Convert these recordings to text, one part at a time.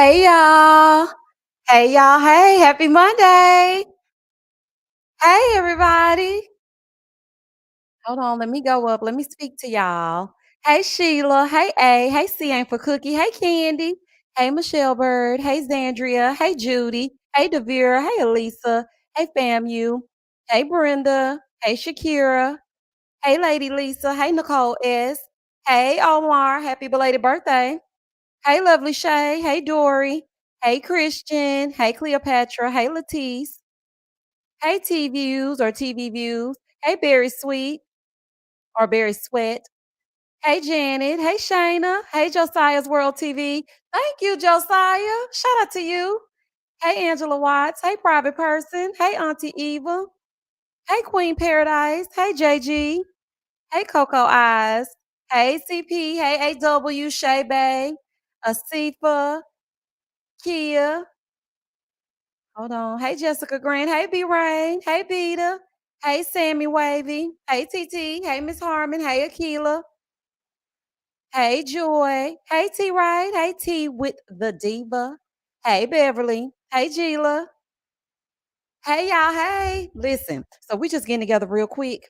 Hey y'all. Hey y'all. Hey, happy Monday. Hey everybody. Hold on, let me go up. Let me speak to y'all. Hey Sheila. Hey A. Hey C ain't for Cookie. Hey Candy. Hey Michelle Bird. Hey Zandria. Hey Judy. Hey Devere. Hey Elisa. Hey FAMU. Hey Brenda. Hey Shakira. Hey Lady Lisa. Hey Nicole S. Hey Omar. Happy belated birthday. Hey, lovely Shay. Hey, Dory. Hey, Christian. Hey, Cleopatra. Hey, Latisse. Hey, T Views or TV Views. Hey, Berry Sweet or Berry Sweat. Hey, Janet. Hey, Shayna. Hey, Josiah's World TV. Thank you, Josiah. Shout out to you. Hey, Angela Watts. Hey, Private Person. Hey, Auntie Eva. Hey, Queen Paradise. Hey, JG. Hey, Coco Eyes. Hey, CP. Hey, AW. Shay Bay. Asifa. Kia. Hold on. Hey, Jessica Green. Hey, B Rain. Hey, Beta. Hey, Sammy Wavy. Hey, TT. Hey, Miss Harmon. Hey, Akila. Hey, Joy. Hey, T Right. Hey, T with the Diva. Hey, Beverly. Hey, Gila. Hey, y'all. Hey. Listen, so we just getting together real quick.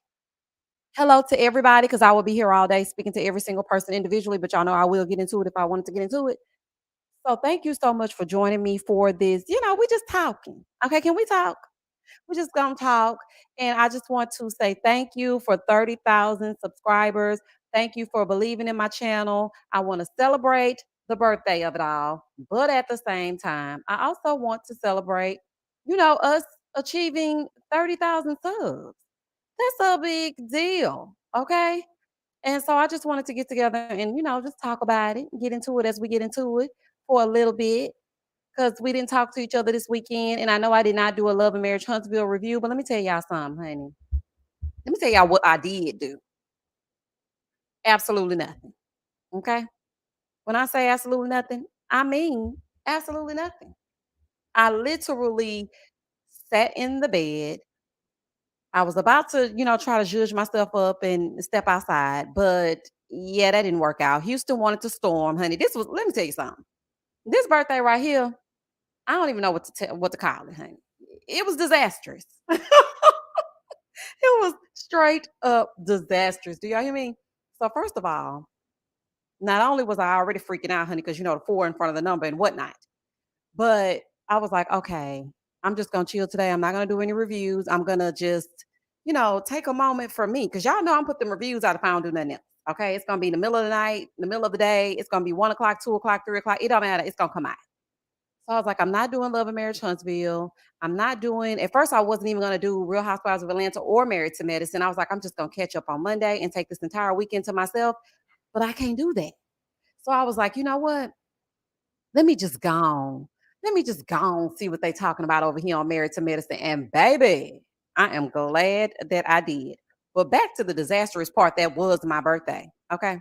Hello to everybody, because I will be here all day speaking to every single person individually, but y'all know I will get into it if I wanted to get into it. So thank you so much for joining me for this. We just talking. Okay, can we talk? We're just gonna talk. And I just want to say thank you for 30,000 subscribers. Thank you for believing in my channel. I want to celebrate the birthday of it all. But at the same time, I also want to celebrate, us achieving 30,000 subs. That's a big deal. Okay. And so I just wanted to get together and, just talk about it, get into it as we get into it for a little bit because we didn't talk to each other this weekend. And I know I did not do a Love and Marriage Huntsville review, but let me tell y'all something, honey. Let me tell y'all what I did do. Absolutely nothing. Okay. When I say absolutely nothing, I mean absolutely nothing. I literally sat in the bed. I was about to, try to judge myself up and step outside, but yeah, that didn't work out. Houston wanted to storm, honey. Let me tell you something. This birthday right here, I don't even know what to call it, honey. It was disastrous. It was straight up disastrous. Do y'all hear me? So first of all, not only was I already freaking out, honey, because the four in front of the number and whatnot, but I was like, okay, I'm just gonna chill today. I'm not gonna do any reviews. I'm gonna just, take a moment for me. Cause y'all know I'm putting reviews out if I don't do nothing else. Okay. It's gonna be in the middle of the night, in the middle of the day. It's gonna be 1 o'clock, 2 o'clock, 3 o'clock. It don't matter. It's gonna come out. So I was like, I'm not doing Love and Marriage Huntsville. I'm not doing, at first, I wasn't even going to do Real Housewives of Atlanta or Married to Medicine. I was like, I'm just going to catch up on Monday and take this entire weekend to myself. But I can't do that. So I was like, you know what? Let me just go on. Let me just go on, see what they talking about over here on Married to Medicine. And baby, I am glad that I did. But back to the disastrous part that was my birthday. Okay.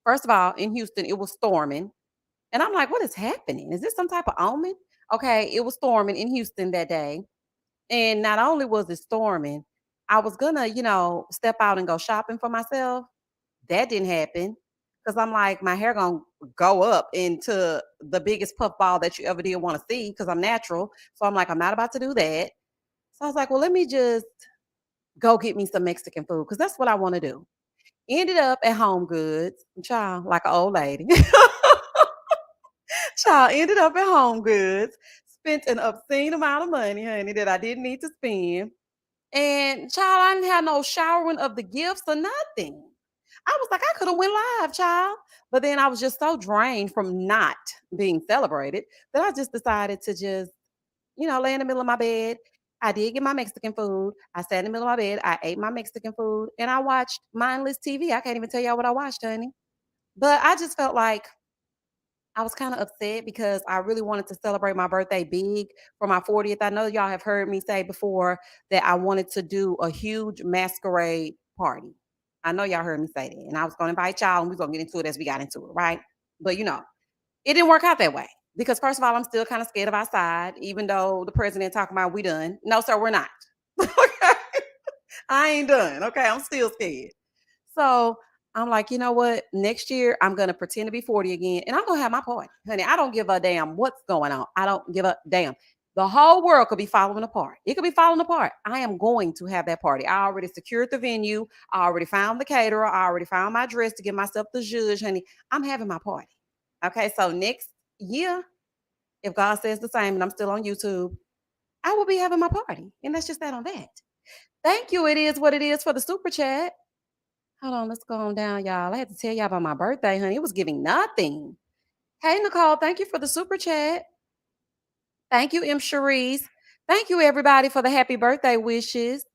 First of all, in Houston, it was storming. And I'm like, what is happening? Is this some type of omen? Okay, it was storming in Houston that day. And not only was it storming, I was gonna, step out and go shopping for myself. That didn't happen. Cause I'm like, my hair gonna go up into the biggest puff ball that you ever did want to see because I'm natural. So I'm like, I'm not about to do that. So I was like, well, let me just go get me some Mexican food because that's what I want to do. Ended up at Home Goods, child, like an old lady. Child ended up at Home Goods, spent an obscene amount of money, honey, that I didn't need to spend. And child, I didn't have no showering of the gifts or nothing. I was like, I could have went live, child. But then I was just so drained from not being celebrated that I just decided to just, lay in the middle of my bed. I did get my Mexican food. I sat in the middle of my bed. I ate my Mexican food and I watched mindless TV. I can't even tell y'all what I watched, honey. But I just felt like I was kind of upset because I really wanted to celebrate my birthday big for my 40th. I know y'all have heard me say before that I wanted to do a huge masquerade party. I know y'all heard me say that. And I was going to invite y'all and we are going to get into it as we got into it, right? But it didn't work out that way because first of all, I'm still kind of scared of outside, even though the president talking about we done. No, sir, we're not. Okay. I ain't done. Okay. I'm still scared. So I'm like, you know what? Next year, I'm gonna pretend to be 40 again, and I'm gonna have my party, honey. I don't give a damn what's going on. I don't give a damn. The whole world could be falling apart. It could be falling apart. I am going to have that party. I already secured the venue. I already found the caterer. I already found my dress to give myself the zhuzh, honey. I'm having my party. Okay, so next year, if God says the same, and I'm still on YouTube, I will be having my party, and that's just that on that. Thank you. It is what it is for the super chat. Hold on, let's go on down, y'all. I had to tell y'all about my birthday, honey. It was giving nothing. Hey, Nicole, thank you for the super chat. Thank you, M. Cherise. Thank you, everybody, for the happy birthday wishes.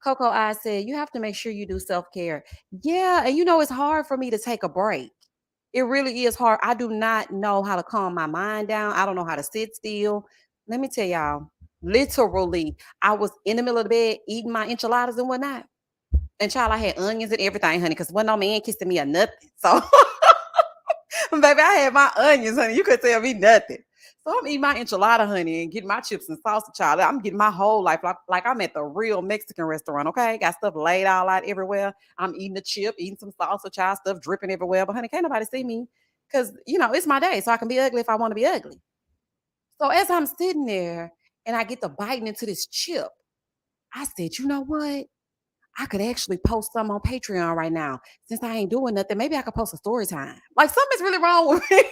Coco I said, you have to make sure you do self care. Yeah, and it's hard for me to take a break. It really is hard. I do not know how to calm my mind down. I don't know how to sit still. Let me tell y'all, literally, I was in the middle of the bed eating my enchiladas and whatnot. And child, I had onions and everything, honey, because wasn't no man kissing me or nothing. So, baby, I had my onions, honey. You could tell me nothing. So I'm eating my enchilada, honey, and getting my chips and salsa, child. I'm getting my whole life like I'm at the real Mexican restaurant, okay? Got stuff laid all out everywhere. I'm eating the chip, eating some salsa, child, stuff dripping everywhere. But, honey, can't nobody see me because, it's my day. So I can be ugly if I want to be ugly. So as I'm sitting there and I get to biting into this chip, I said, you know what? I could actually post some on Patreon right now. Since I ain't doing nothing, maybe I could post a story time. Like something's really wrong with me.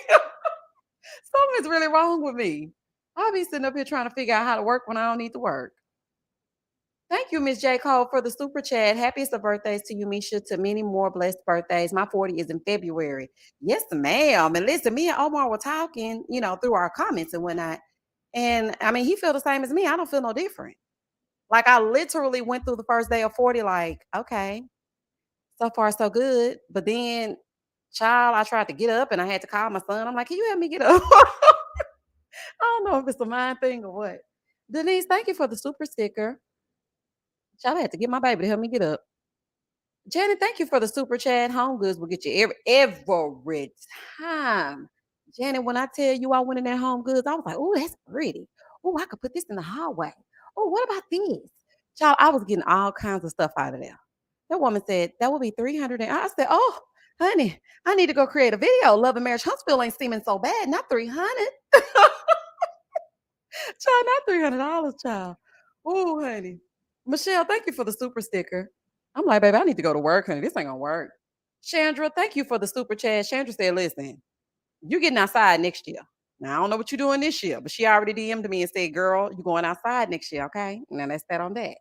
Something's really wrong with me. I'll be sitting up here trying to figure out how to work when I don't need to work. Thank you, Miss J. Cole, for the super chat. Happiest of birthdays to you, Misha. To many more blessed birthdays. My 40 is in February. Yes, ma'am. And listen, me and Omar were talking, through our comments and whatnot. And I mean, he feel the same as me. I don't feel no different. Like I literally went through the first day of 40, like, okay, so far so good. But then, child, I tried to get up and I had to call my son. I'm like, can you help me get up? I don't know if it's a mind thing or what. Denise, thank you for the super sticker. Child, I had to get my baby to help me get up. Janet, thank you for the super chat. Home goods will get you every time. Janet, when I tell you I went in that home goods, I was like, oh, that's pretty. Oh, I could put this in the hallway. Oh, what about this? Child, I was getting all kinds of stuff out of there. That woman said that would be 300. And I said, oh, honey, I need to go create a video. Love and Marriage Huntsville ain't seeming so bad. Not 300. Child, not $300, child. Oh, honey. Michelle, thank you for the super sticker. I'm like, baby, I need to go to work, honey. This ain't gonna work. Chandra, thank you for the super chat. Chandra said, listen, you getting outside next year. Now I don't know what you're doing this year, but she already DM'd me and said, girl, you going outside next year, okay? Now that's that on that.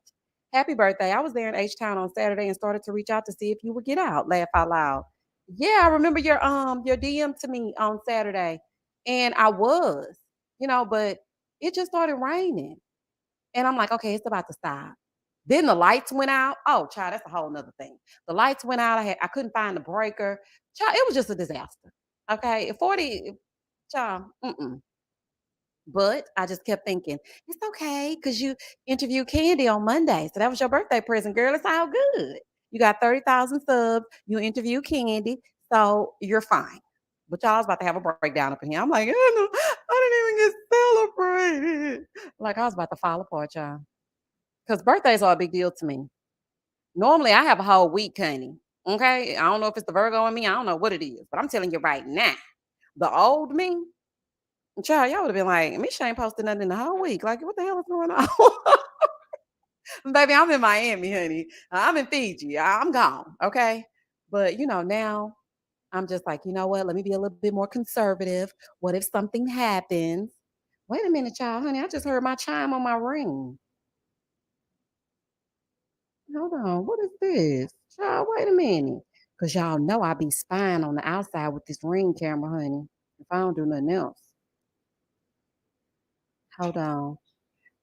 Happy birthday. I was there in H Town on Saturday and started to reach out to see if you would get out. Laugh out loud. Yeah, I remember your DM to me on Saturday. And I was, but it just started raining. And I'm like, okay, it's about to stop. Then the lights went out. Oh, child, that's a whole nother thing. The lights went out. I couldn't find the breaker. Child, it was just a disaster. Okay. 40, child, mm-mm. But I just kept thinking, it's okay because you interviewed Candy on Monday. So that was your birthday present, girl. It's all good. You got 30,000 subs. You interviewed Candy. So you're fine. But y'all was about to have a breakdown up in here. I'm like, oh, no, I didn't even get celebrated. Like I was about to fall apart, y'all. Because birthdays are a big deal to me. Normally, I have a whole week, honey. Okay. I don't know if it's the Virgo in me. I don't know what it is. But I'm telling you right now, the old me, child, y'all would have been like, Miss ain't posted nothing in the whole week. Like, what the hell is going on? Baby, I'm in Miami, honey. I'm in Fiji. I'm gone. Okay. But, now I'm just like, you know what? Let me be a little bit more conservative. What if something happens? Wait a minute, child, honey. I just heard my chime on my ring. Hold on. What is this? Child, wait a minute. Because y'all know I be spying on the outside with this ring camera, honey. If I don't do nothing else. Hold on.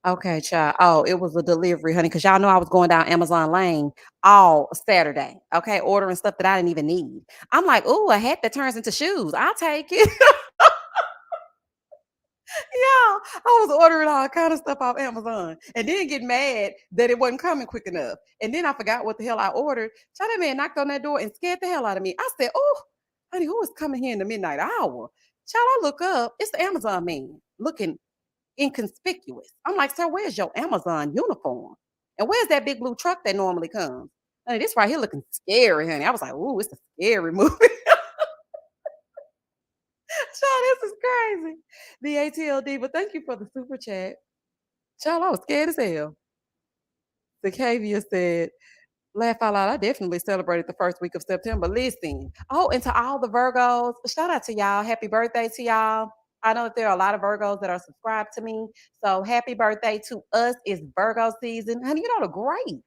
Okay, child. Oh, it was a delivery, honey, because y'all know I was going down Amazon Lane all Saturday. Okay, ordering stuff that I didn't even need. I'm like, ooh, a hat that turns into shoes. I'll take it. Yeah, I was ordering all kind of stuff off Amazon and then get mad that it wasn't coming quick enough. And then I forgot what the hell I ordered. Child, that man knocked on that door and scared the hell out of me. I said, oh, honey, who is coming here in the midnight hour? Child, I look up. It's the Amazon man looking inconspicuous. I'm like, sir, where's your Amazon uniform? And where's that big blue truck that normally comes? Honey, this right here looking scary, honey. I was like, ooh, it's a scary movie. Child, this is crazy. The ATLD, but thank you for the super chat. Child, I was scared as hell. Zacavia said, laugh out loud. I definitely celebrated the first week of September. Listen. Oh, and to all the Virgos, shout out to y'all. Happy birthday to y'all. I know that there are a lot of Virgos that are subscribed to me. So happy birthday to us. It's Virgo season. Honey, you know the great.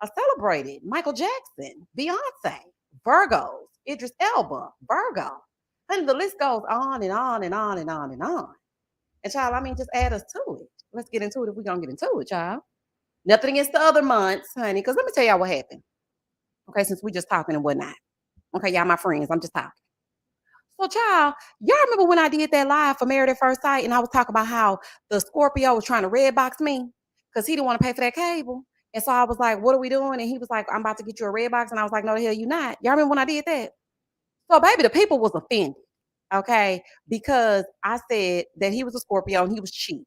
I celebrated Michael Jackson, Beyonce, Virgos, Idris Elba, Virgo. And the list goes on and on and on and on and on. And child, I mean, just add us to it. Let's get into it if we're gonna get into it, child. Nothing against the other months, honey, because let me tell y'all what happened. Okay, since we just talking and whatnot. Okay, y'all my friends. I'm just talking. So, child, y'all remember when I did that live for Married at First Sight, and I was talking about how the Scorpio was trying to red box me because he didn't want to pay for that cable. And so I was like, "What are we doing?" And he was like, "I'm about to get you a red box." And I was like, "No, the hell you not." Y'all remember when I did that? So, baby, the people was offended, okay, because I said that he was a Scorpio and he was cheap.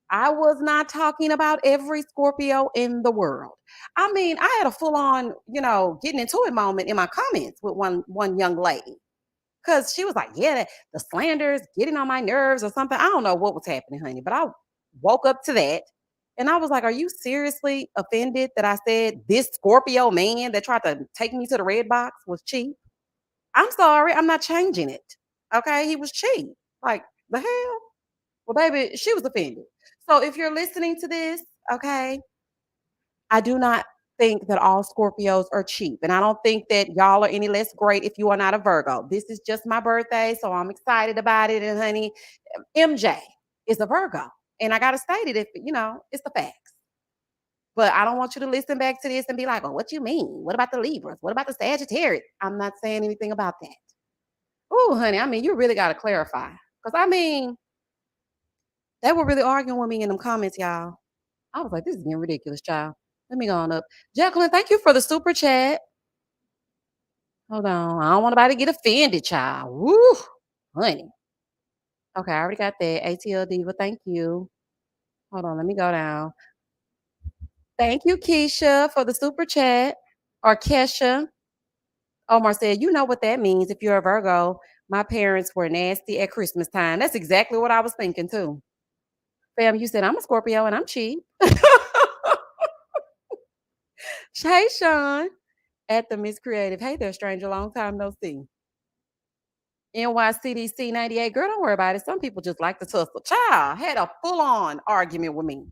I was not talking about every Scorpio in the world. I mean, I had a full on, getting into it moment in my comments with one young lady. Cause she was like, yeah, the slanders getting on my nerves or something. I don't know what was happening, honey, but I woke up to that. And I was like, are you seriously offended that I said this Scorpio man that tried to take me to the red box was cheap? I'm sorry, I'm not changing it. Okay, he was cheap. Like the hell? Well, baby, she was offended. So if you're listening to this, okay, I do not think that all Scorpios are cheap. And I don't think that y'all are any less great if you are not a Virgo. This is just my birthday, so I'm excited about it. And honey, MJ is a Virgo. And I gotta state it if it's the facts. But I don't want you to listen back to this and be like, oh, what you mean? What about the Libras? What about the Sagittarius? I'm not saying anything about that. Oh, honey, I mean, you really gotta clarify. Because I mean, they were really arguing with me in them comments, y'all. I was like, this is getting ridiculous, child. Let me go on up. Jacqueline, thank you for the super chat. Hold on. I don't want nobody to get offended, child. Woo, honey. Okay, I already got that. ATL Diva, thank you. Hold on, let me go down. Thank you, Keisha, for the super chat. Or Kesha. Omar said, you know what that means if you're a Virgo. My parents were nasty at Christmas time. That's exactly what I was thinking too. Fam, you said I'm a Scorpio and I'm cheap. Hey, Sean. At the Miss Creative. Hey there, stranger. Long time no see. NYCDC 98. Girl, don't worry about it. Some people just like to tussle. Child had a full on argument with me.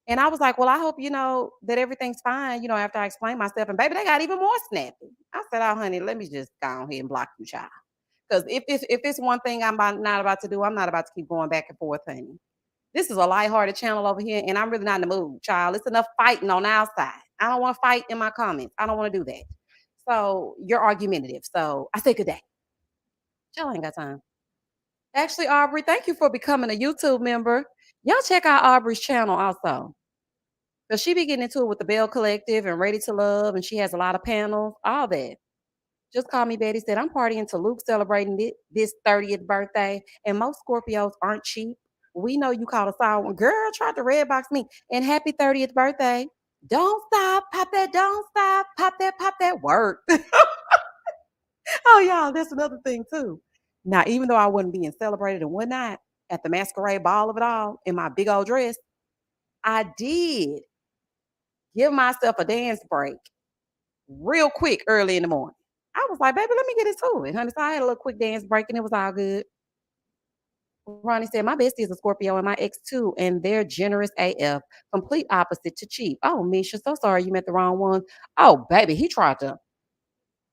And I was like, well, I hope you know that everything's fine, after I explain myself. And baby, they got even more snappy. I said, oh, honey, let me just go ahead and block you, child. Because if it's one thing not about to do, I'm not about to keep going back and forth, honey. This is a lighthearted channel over here, and I'm really not in the mood, child. It's enough fighting on our side. I don't want to fight in my comments. I don't want to do that. So you're argumentative. So I say good day. Y'all ain't got time. Actually, Aubrey, thank you for becoming a YouTube member. Y'all check out Aubrey's channel also. Because she be getting into it with the Bell Collective and Ready to Love, and she has a lot of panels, all that. Just call me Betty said, I'm partying to Luke celebrating this 30th birthday, and most Scorpios aren't cheap. We know you called us out one. Girl tried to red box me. And happy 30th birthday. Don't stop, pop that, don't stop, pop that work. Oh, y'all, that's another thing too. Now, even though I wasn't being celebrated and whatnot at the masquerade ball of it all in my big old dress, I did give myself a dance break real quick early in the morning. I was like, baby, let me get into it, honey. So I had a little quick dance break and it was all good. Ronnie said, my bestie is a Scorpio and my ex too, and they're generous AF, complete opposite to cheap. Oh, Misha, so sorry you met the wrong one. Oh, baby, he tried to.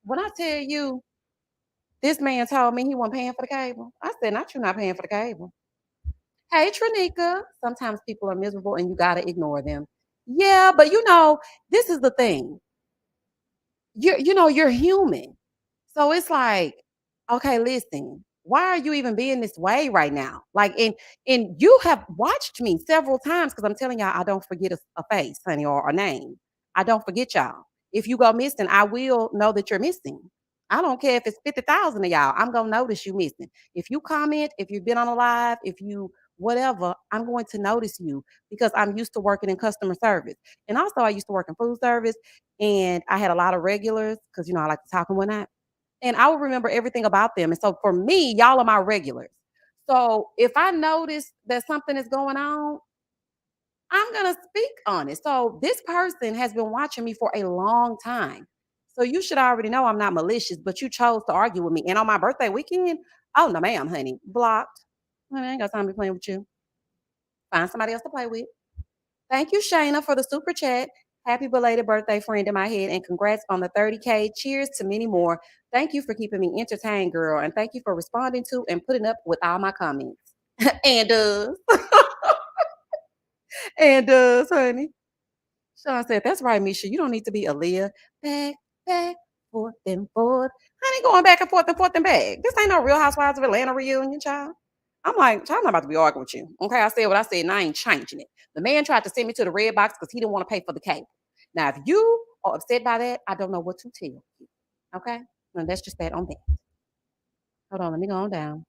When I tell you, this man told me he wasn't paying for the cable. I said, not you not paying for the cable. Hey, Tranika. Sometimes people are miserable and you got to ignore them. Yeah, but this is the thing. You're human. So it's like, okay, listen, why are you even being this way right now? Like, and you have watched me several times because I'm telling y'all, I don't forget a face, honey, or a name. I don't forget y'all. If you go missing, I will know that you're missing. I don't care if it's 50,000 of y'all. I'm gonna notice you missing. If you comment, if you've been on a live, if you whatever, I'm going to notice you because I'm used to working in customer service. And also, I used to work in food service and I had a lot of regulars because, I like to talk and whatnot. And I will remember everything about them. And so for me, y'all are my regulars. So if I notice that something is going on, I'm gonna speak on it. So this person has been watching me for a long time. So you should already know I'm not malicious, but you chose to argue with me. And on my birthday weekend, oh no, ma'am, honey, blocked. Honey, I ain't got time to be playing with you. Find somebody else to play with. Thank you, Shayna, for the super chat. Happy belated birthday, friend in my head, and congrats on the 30K. Cheers to many more. Thank you for keeping me entertained, girl, and thank you for responding to and putting up with all my comments. and honey. Sean said, "That's right, Misha. You don't need to be Aaliyah. Back, back, forth and forth. I ain't going back and forth and back. This ain't no Real Housewives of Atlanta reunion, child." I'm like, child, I'm not about to be arguing with you. Okay, I said what I said, and I ain't changing it. The man tried to send me to the red box because he didn't want to pay for the cable. Now, if you are upset by that, I don't know what to tell you. Okay, and that's just that on that. Hold on, let me go on down.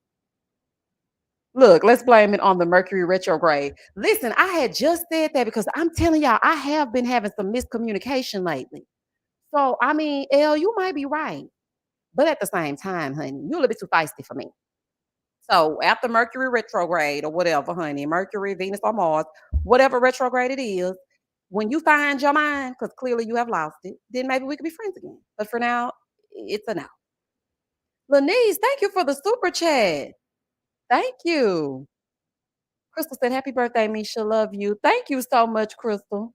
Look, let's blame it on the Mercury retrograde. Listen, I had just said that because I'm telling y'all, I have been having some miscommunication lately. So, I mean, Elle, you might be right. But at the same time, honey, you're a little bit too feisty for me. So after Mercury retrograde or whatever, honey, Mercury, Venus, or Mars, whatever retrograde it is, when you find your mind, because clearly you have lost it, then maybe we could be friends again. But for now, it's a no. Lenise, thank you for the super chat. Thank you. Crystal said, "Happy birthday, Misha. Love you." Thank you so much, Crystal.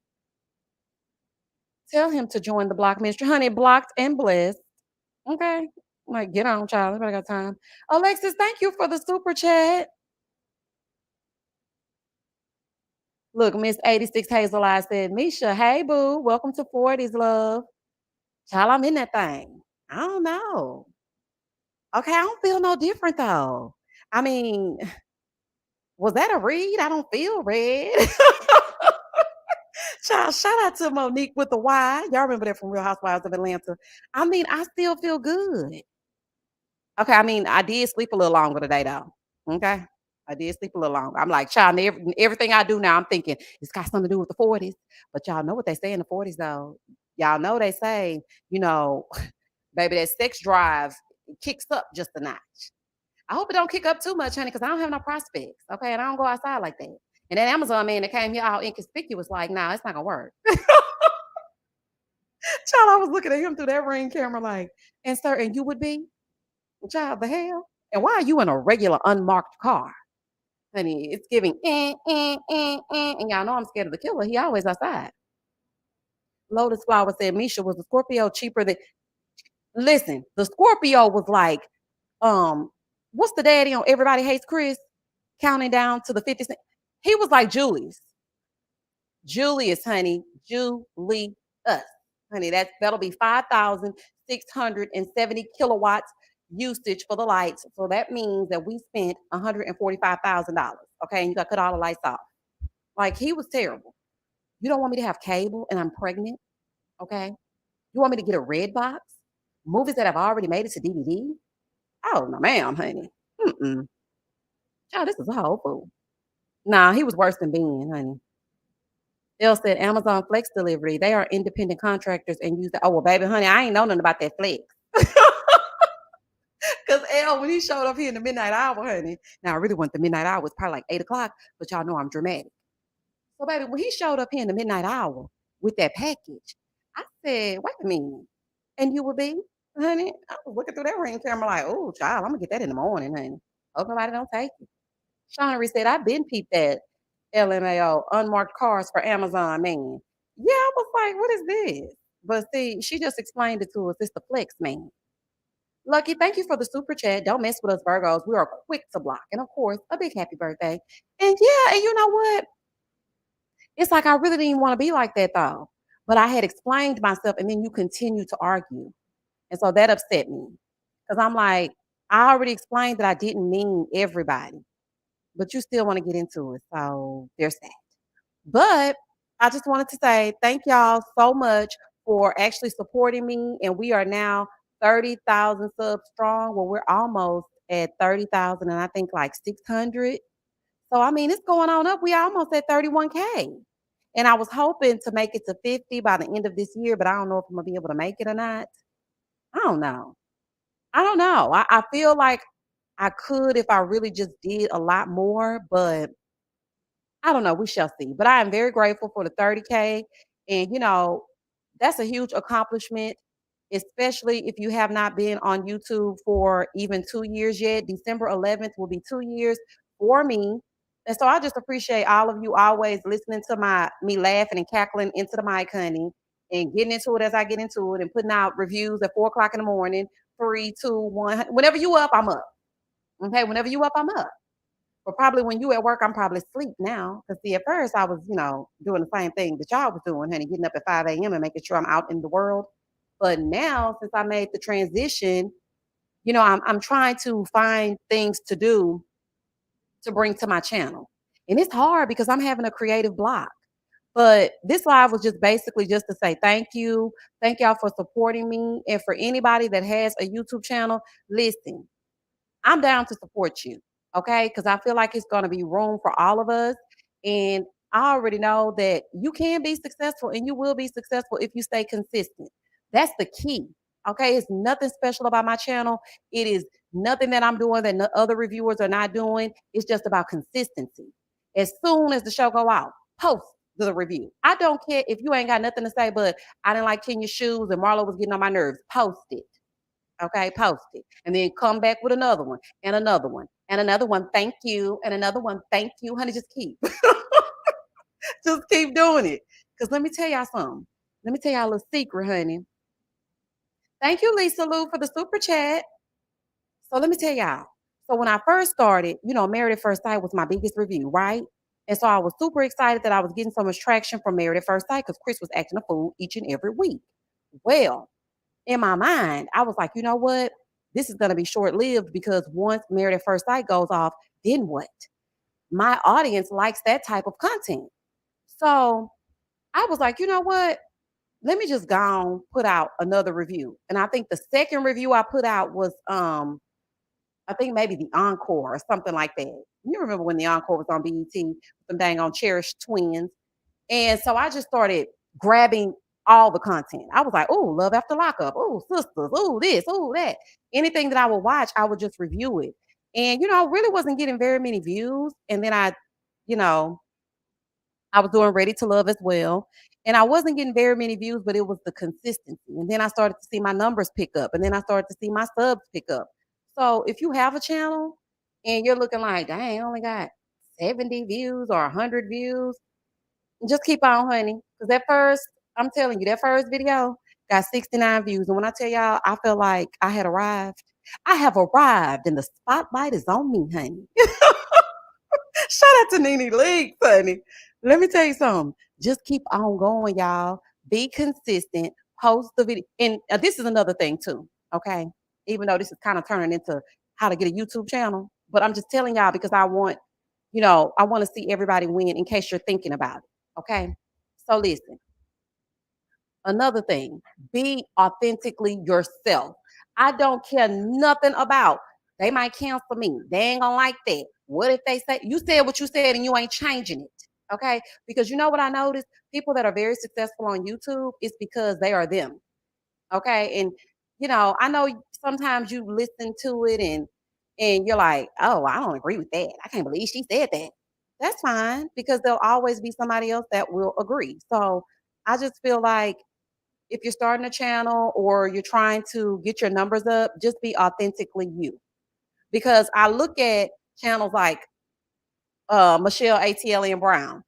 Tell him to join the block ministry. Honey, blocked and blessed. Okay. Like, get on, child. Everybody got time. Alexis, thank you for the super chat. Look, Miss 86 Hazel I said, "Misha, hey, boo. Welcome to 40s, love." Child, I'm in that thing. I don't know. Okay, I don't feel no different, though. I mean, was that a read? I don't feel red. Child, shout out to Monique with the Y. Y'all remember that from Real Housewives of Atlanta. I mean, I still feel good. Okay, I mean, I did sleep a little longer today, though. Okay, I did sleep a little longer. I'm like, child, everything I do now, I'm thinking it's got something to do with the 40s. But y'all know what they say in the 40s, though. Y'all know they say, you know, baby, that sex drive kicks up just a notch. I hope it don't kick up too much, honey, because I don't have no prospects. Okay, and I don't go outside like that. And that Amazon man that came here all inconspicuous, like, nah, it's not gonna work. Child, I was looking at him through that ring camera, like, and sir, and you would be? Child, the hell? And why are you in a regular unmarked car? Honey, it's giving, and y'all know I'm scared of the killer. He always outside. Lotus Flower said Misha was the Scorpio cheaper than. Listen, the Scorpio was like, um, what's the daddy on Everybody Hates Chris? Counting down to the 50 cent. He was like Julius, honey, Julius, honey. That'll be 5,670 kilowatts usage for the lights. So that means that we spent $145,000. Okay, and you got to cut all the lights off. Like he was terrible. You don't want me to have cable and I'm pregnant. Okay, you want me to get a red box? Movies that have already made it to DVD? Oh no, ma'am, honey. Mm-mm. Child, this is a whole fool. Nah, he was worse than Ben, honey. They'll said Amazon Flex Delivery. They are independent contractors and use the. Oh well, baby, honey, I ain't know nothing about that Flex. Cause L when he showed up here in the midnight hour, honey. Now I really want the midnight hour. It's probably like 8 o'clock, but y'all know I'm dramatic. So baby, when he showed up here in the midnight hour with that package, I said, "Wait a minute," and you would be, honey. I was looking through that ring camera like, "Oh, child, I'm gonna get that in the morning, honey. Hope nobody don't take it." Shawnery said, "I've been peeped that LMAO unmarked cars for Amazon, man." Yeah, I was like, "What is this?" But see, she just explained it to us. It's the flex, man. Lucky, thank you for the super chat. Don't mess with us, Virgos. We are quick to block. And of course, a big happy birthday. And yeah, and you know what? It's like I really didn't want to be like that though. But I had explained myself and then you continue to argue. And so that upset me. Because I'm like, I already explained that I didn't mean everybody, but you still want to get into it. So there's that. But I just wanted to say thank y'all so much for actually supporting me. And we are now 30,000 subs strong. Well, we're almost at 30,000 and I think like 600. So I mean, it's going on up. We almost at 31K. And I was hoping to make it to 50 by the end of this year, but I don't know if I'm gonna be able to make it or not. I don't know. I don't know. I feel like I could if I really just did a lot more, but I don't know. We shall see. But I am very grateful for the 30K. And, that's a huge accomplishment, especially if you have not been on YouTube for even 2 years yet. December 11th will be 2 years for me. And so I just appreciate all of you always listening to me laughing and cackling into the mic, honey, and getting into it as I get into it and putting out reviews at 4 o'clock in the morning. Three, two, one. Whenever you up, I'm up. Okay. Whenever you up, I'm up. But probably when you at work, I'm probably asleep now. Cause see, at first I was, doing the same thing that y'all was doing, honey, getting up at 5 a.m. and making sure I'm out in the world. But now, since I made the transition, I'm trying to find things to do to bring to my channel. And it's hard because I'm having a creative block. But this live was just basically just to say thank you. Thank y'all for supporting me. And for anybody that has a YouTube channel, listen, I'm down to support you, okay? Because I feel like it's going to be room for all of us. And I already know that you can be successful and you will be successful if you stay consistent. That's the key, okay? It's nothing special about my channel. It is nothing that I'm doing that no other reviewers are not doing. It's just about consistency. As soon as the show go out, post the review. I don't care if you ain't got nothing to say, but I didn't like Kenya's shoes and Marlo was getting on my nerves. Post it. Okay, post it. And then come back with another one and another one and another one. Thank you. And another one. Thank you. Honey, just keep. Just keep doing it. Because let me tell y'all something. Let me tell y'all a little secret, honey. Thank you, Lisa Lou, for the super chat. So let me tell y'all. So when I first started, Married at First Sight was my biggest review, right? And so I was super excited that I was getting so much traction from Married at First Sight because Chris was acting a fool each and every week. Well, in my mind, I was like, you know what? This is going to be short lived because once Married at First Sight goes off, then what? My audience likes that type of content. So I was like, you know what? Let me just go on, put out another review. And I think the second review I put out was I think maybe the encore or something like that. You remember when the encore was on BET with them dang on cherished twins? And so I just started grabbing all the content. I was like, oh, Love After Lockup. Oh, Sisters. Oh, this. Oh, that. Anything that I would watch, I would just review it. And, I really wasn't getting very many views. And then you know, I was doing Ready to Love as well. And I wasn't getting very many views, but it was the consistency. And then I started to see my numbers pick up. And then I started to see my subs pick up. So if you have a channel and you're looking like, dang, I only got 70 views or 100 views, just keep on, honey. Because I'm telling you, that first video got 69 views. And when I tell y'all, I feel like I had arrived. I have arrived and the spotlight is on me, honey. Shout out to Nene League, honey. Let me tell you something. Just keep on going, y'all. Be consistent. Post the video. And this is another thing, too. Okay. Even though this is kind of turning into how to get a YouTube channel. But I'm just telling y'all because I want to see everybody win in case you're thinking about it. Okay. So listen, another thing, be authentically yourself. I don't care nothing about they might cancel me. They ain't gonna like that. What if they say you said what you said and you ain't changing it? Okay. Because you know what I noticed? People that are very successful on YouTube is because they are them. Okay. And I know sometimes you listen to it and you're like, oh, I don't agree with that. I can't believe she said that. That's fine because there'll always be somebody else that will agree. So I just feel like if you're starting a channel or you're trying to get your numbers up, just be authentically you. Because I look at channels like Michelle ATL and Brown.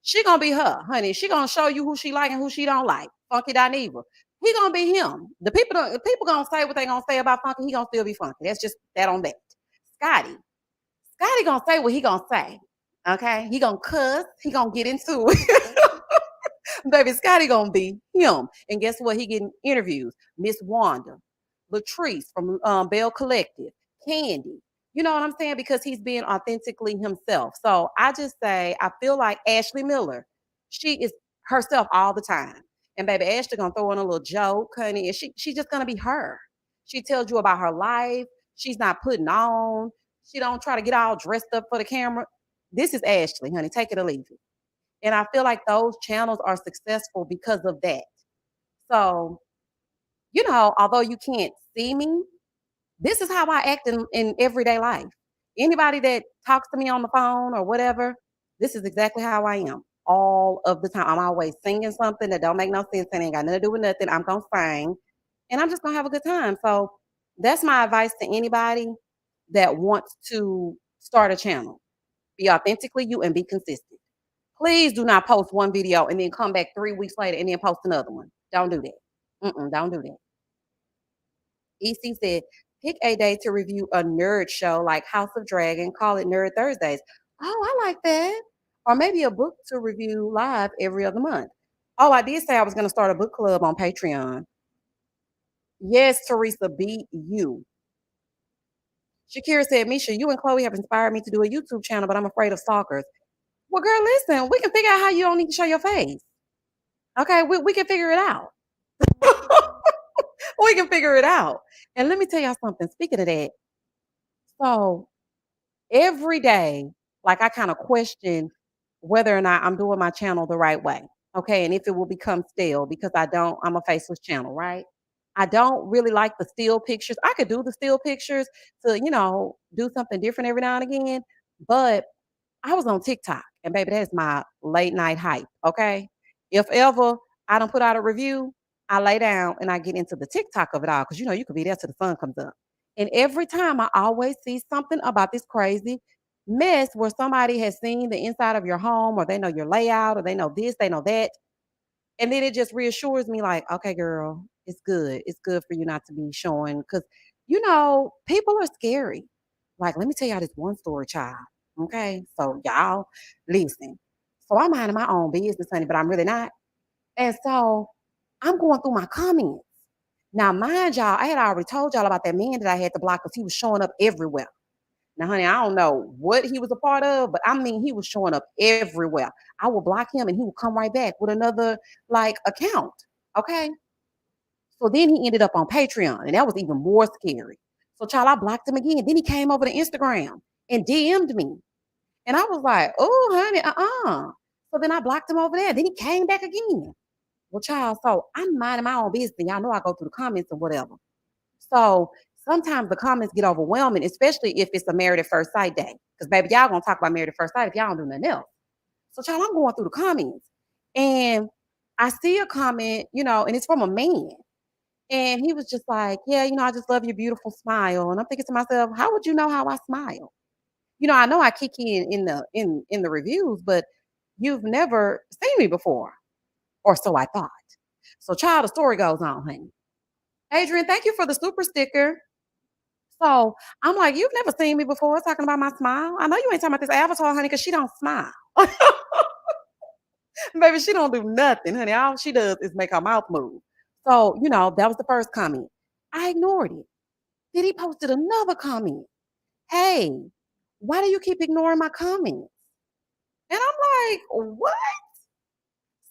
She gonna be her, honey. She gonna show you who she like and who she don't like. Funky Dineva. He gonna be him. The people gonna say what they gonna say about Funky. He gonna still be funky. That's just that on that. Scotty. Scotty gonna say what he gonna say. Okay. He gonna cuss. He gonna get into it. Baby Scotty gonna be him. And guess what? He getting interviews. Miss Wanda, Latrice from Bell Collective, Candy. You know what I'm saying? Because he's being authentically himself. So I just say, I feel like Ashley Miller. She is herself all the time. And baby Ashley gonna throw in a little joke, honey. And she's just gonna be her. She tells you about her life. She's not putting on. She don't try to get all dressed up for the camera. This is Ashley, honey. Take it or leave it. And I feel like those channels are successful because of that. So, although you can't see me, this is how I act in everyday life. Anybody that talks to me on the phone or whatever, this is exactly how I am all of the time. I'm always singing something that don't make no sense and ain't got nothing to do with nothing. I'm gonna sing and I'm just gonna have a good time. So that's my advice to anybody that wants to start a channel. Be authentically you and be consistent. Please do not post one video and then come back 3 weeks later and then post another one. Don't do that. Don't do that. EC said, pick a day to review a nerd show like House of Dragon, call it Nerd Thursdays. Oh, I like that. Or maybe a book to review live every other month. Oh, I did say I was going to start a book club on Patreon. Yes, Teresa, be you. Shakira said, Misha, you and Chloe have inspired me to do a YouTube channel, but I'm afraid of stalkers. Well, girl, listen, we can figure out how you don't need to show your face. Okay, we can figure it out. We can figure it out. And let me tell y'all something. Speaking of that, so every day, like I kind of question whether or not I'm doing my channel the right way. Okay. And if it will become stale because I'm a faceless channel, right? I don't really like the still pictures. I could do the still pictures to, do something different every now and again. But I was on TikTok, and baby, that's my late night hype. Okay. If ever I don't put out a review, I lay down and I get into the TikTok of it all because you could be there till the sun comes up. And every time I always see something about this crazy mess where somebody has seen the inside of your home or they know your layout or they know this, they know that. And then it just reassures me, like, okay, girl, it's good. It's good for you not to be showing because, people are scary. Like, let me tell y'all this one story, child. Okay. So, y'all, listen. So, I'm minding my own business, honey, but I'm really not. And so, I'm going through my comments. Now, mind y'all, I had already told y'all about that man that I had to block because he was showing up everywhere. Now, honey, I don't know what he was a part of, but I mean, he was showing up everywhere. I would block him and he would come right back with another like account. Okay. So then he ended up on Patreon, and that was even more scary. So, child, I blocked him again. Then he came over to Instagram and DM'd me. And I was like, oh, honey, So then I blocked him over there. Then he came back again. Well, child, so I'm minding my own business. Y'all know I go through the comments or whatever. So sometimes the comments get overwhelming, especially if it's a married at first sight day. Because baby, y'all gonna talk about married at first sight if y'all don't do nothing else. So child, I'm going through the comments and I see a comment, and it's from a man. And he was just like, yeah, I just love your beautiful smile. And I'm thinking to myself, how would you know how I smile? I know I kick in the reviews, but you've never seen me before. Or so I thought. So child, the story goes on, honey. Adrian, thank you for the super sticker. So I'm like, you've never seen me before talking about my smile. I know you ain't talking about this avatar, honey, because she don't smile. Baby, she don't do nothing, honey. All she does is make her mouth move. So, that was the first comment. I ignored it. Then he posted another comment. Hey, why do you keep ignoring my comments? And I'm like, what?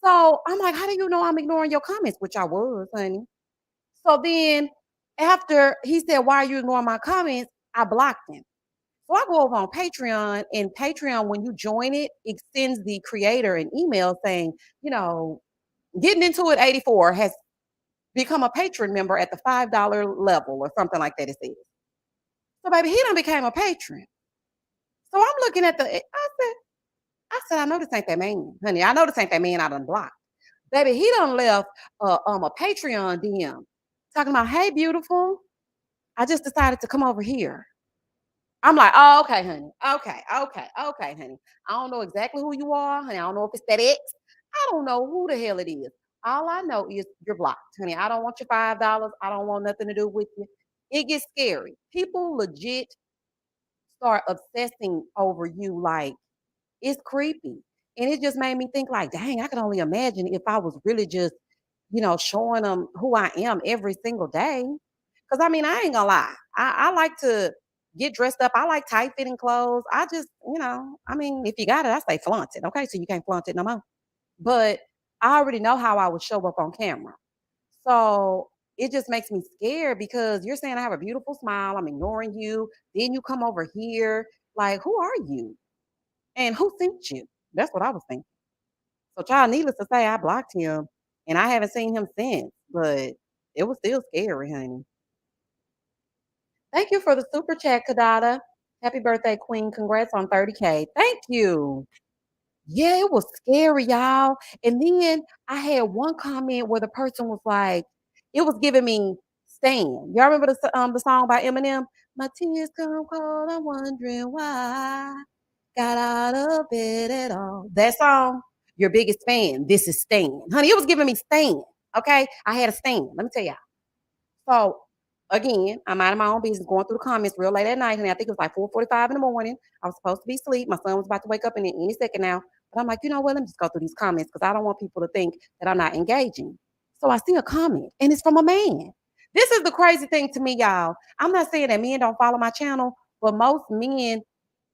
So I'm like, how do you know I'm ignoring your comments? Which I was, honey. So then after he said, why are you ignoring my comments? I blocked him. So I go over on Patreon, and Patreon, when you join it, it sends the creator an email saying, getting into it 84 has become a patron member at the $5 level or something like that, it says. So baby, he done became a patron. So I'm looking at I said, I know this ain't that man, honey. I know this ain't that man I done blocked. Baby, he done left a Patreon DM talking about, hey, beautiful. I just decided to come over here. I'm like, oh, okay, honey. Okay, honey. I don't know exactly who you are, honey. I don't know if it's that X. I don't know who the hell it is. All I know is you're blocked, honey. I don't want your $5. I don't want nothing to do with you. It gets scary. People legit start obsessing over you like it's creepy. And it just made me think like, dang, I can only imagine if I was really just, showing them who I am every single day. Cause I mean, I ain't gonna lie. I like to get dressed up. I like tight fitting clothes. I just, I mean, if you got it, I say flaunt it. Okay. So you can't flaunt it no more. But I already know how I would show up on camera. So it just makes me scared because you're saying I have a beautiful smile. I'm ignoring you. Then you come over here. Like, who are you? And who sent you? That's what I was thinking. So, child, needless to say, I blocked him, and I haven't seen him since. But it was still scary, honey. Thank you for the super chat, Kadada. Happy birthday, Queen. Congrats on 30K. Thank you. Yeah, it was scary, y'all. And then I had one comment where the person was like, it was giving me Stan. Y'all remember the song by Eminem? My tears come cold, I'm wondering why I got out of bed at all. That song, your biggest fan. This is Stan. Honey, it was giving me Stan. Okay. I had a Stan. Let me tell y'all. So again, I'm minding my own business, going through the comments real late at night, and I think it was like 4:45 in the morning. I was supposed to be asleep. My son was about to wake up any second now. But I'm like, you know what? Let me just go through these comments because I don't want people to think that I'm not engaging. So I see a comment, and it's from a man. This is the crazy thing to me, y'all. I'm not saying that men don't follow my channel, but most men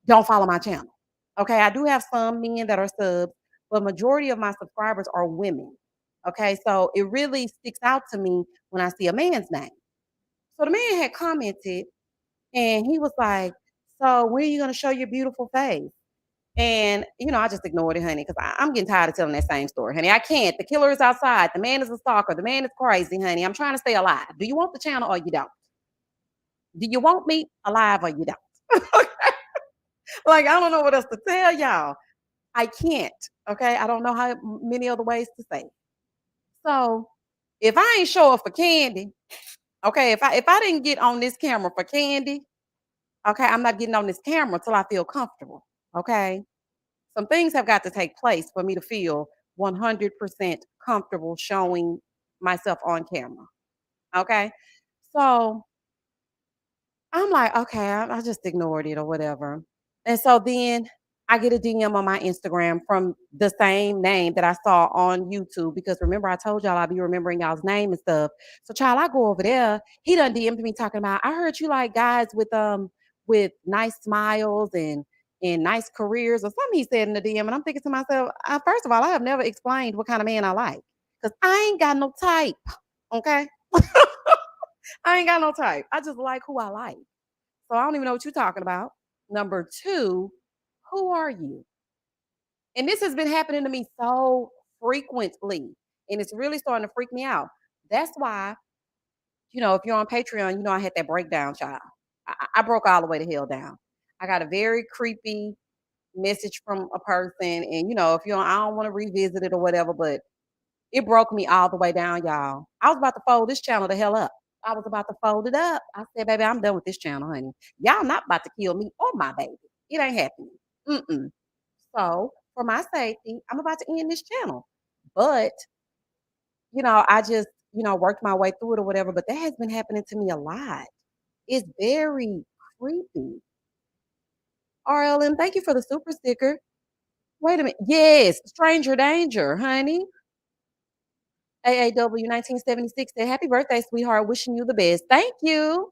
don't follow my channel. Okay, I do have some men that are subs, but majority of my subscribers are women. Okay, so it really sticks out to me when I see a man's name. So the man had commented and he was like, so when are you gonna show your beautiful face? And I just ignored it, honey, because I'm getting tired of telling that same story, honey. I can't. The killer is outside. The man is a stalker. The man is crazy, honey. I'm trying to stay alive. Do you want the channel or you don't? Do you want me alive or you don't? Like, I don't know what else to tell y'all. I can't. Okay. I don't know how many other ways to say it. So if I ain't show up for candy, okay, if I didn't get on this camera for candy, okay, I'm not getting on this camera till I feel comfortable. Okay. Some things have got to take place for me to feel 100% comfortable showing myself on camera. Okay. So I'm like, okay, I just ignored it or whatever. And so then I get a DM on my Instagram from the same name that I saw on YouTube because remember I told y'all I'd be remembering y'all's name and stuff. So child, I go over there. He done DM'd me talking about I heard you like guys with nice smiles and nice careers or something he said in the DM. And I'm thinking to myself, first of all, I have never explained what kind of man I like. Because I ain't got no type. Okay. I ain't got no type. I just like who I like. So I don't even know what you're talking about. Number two, who are you? And this has been happening to me so frequently, and it's really starting to freak me out. That's why, if you're on Patreon, I had that breakdown, child. I broke all the way to hell down. I got a very creepy message from a person, and if I don't want to revisit it or whatever, but it broke me all the way down, y'all. I was about to fold this channel the hell up. I was about to fold it up. I said, baby, I'm done with this channel, honey. Y'all not about to kill me or my baby. It ain't happening. Mm-mm. So, for my safety, I'm about to end this channel. But, I just, worked my way through it or whatever. But that has been happening to me a lot. It's very creepy. RLM, thank you for the super sticker. Wait a minute. Yes, stranger danger, honey. AAW 1976 said, happy birthday, sweetheart. Wishing you the best. Thank you.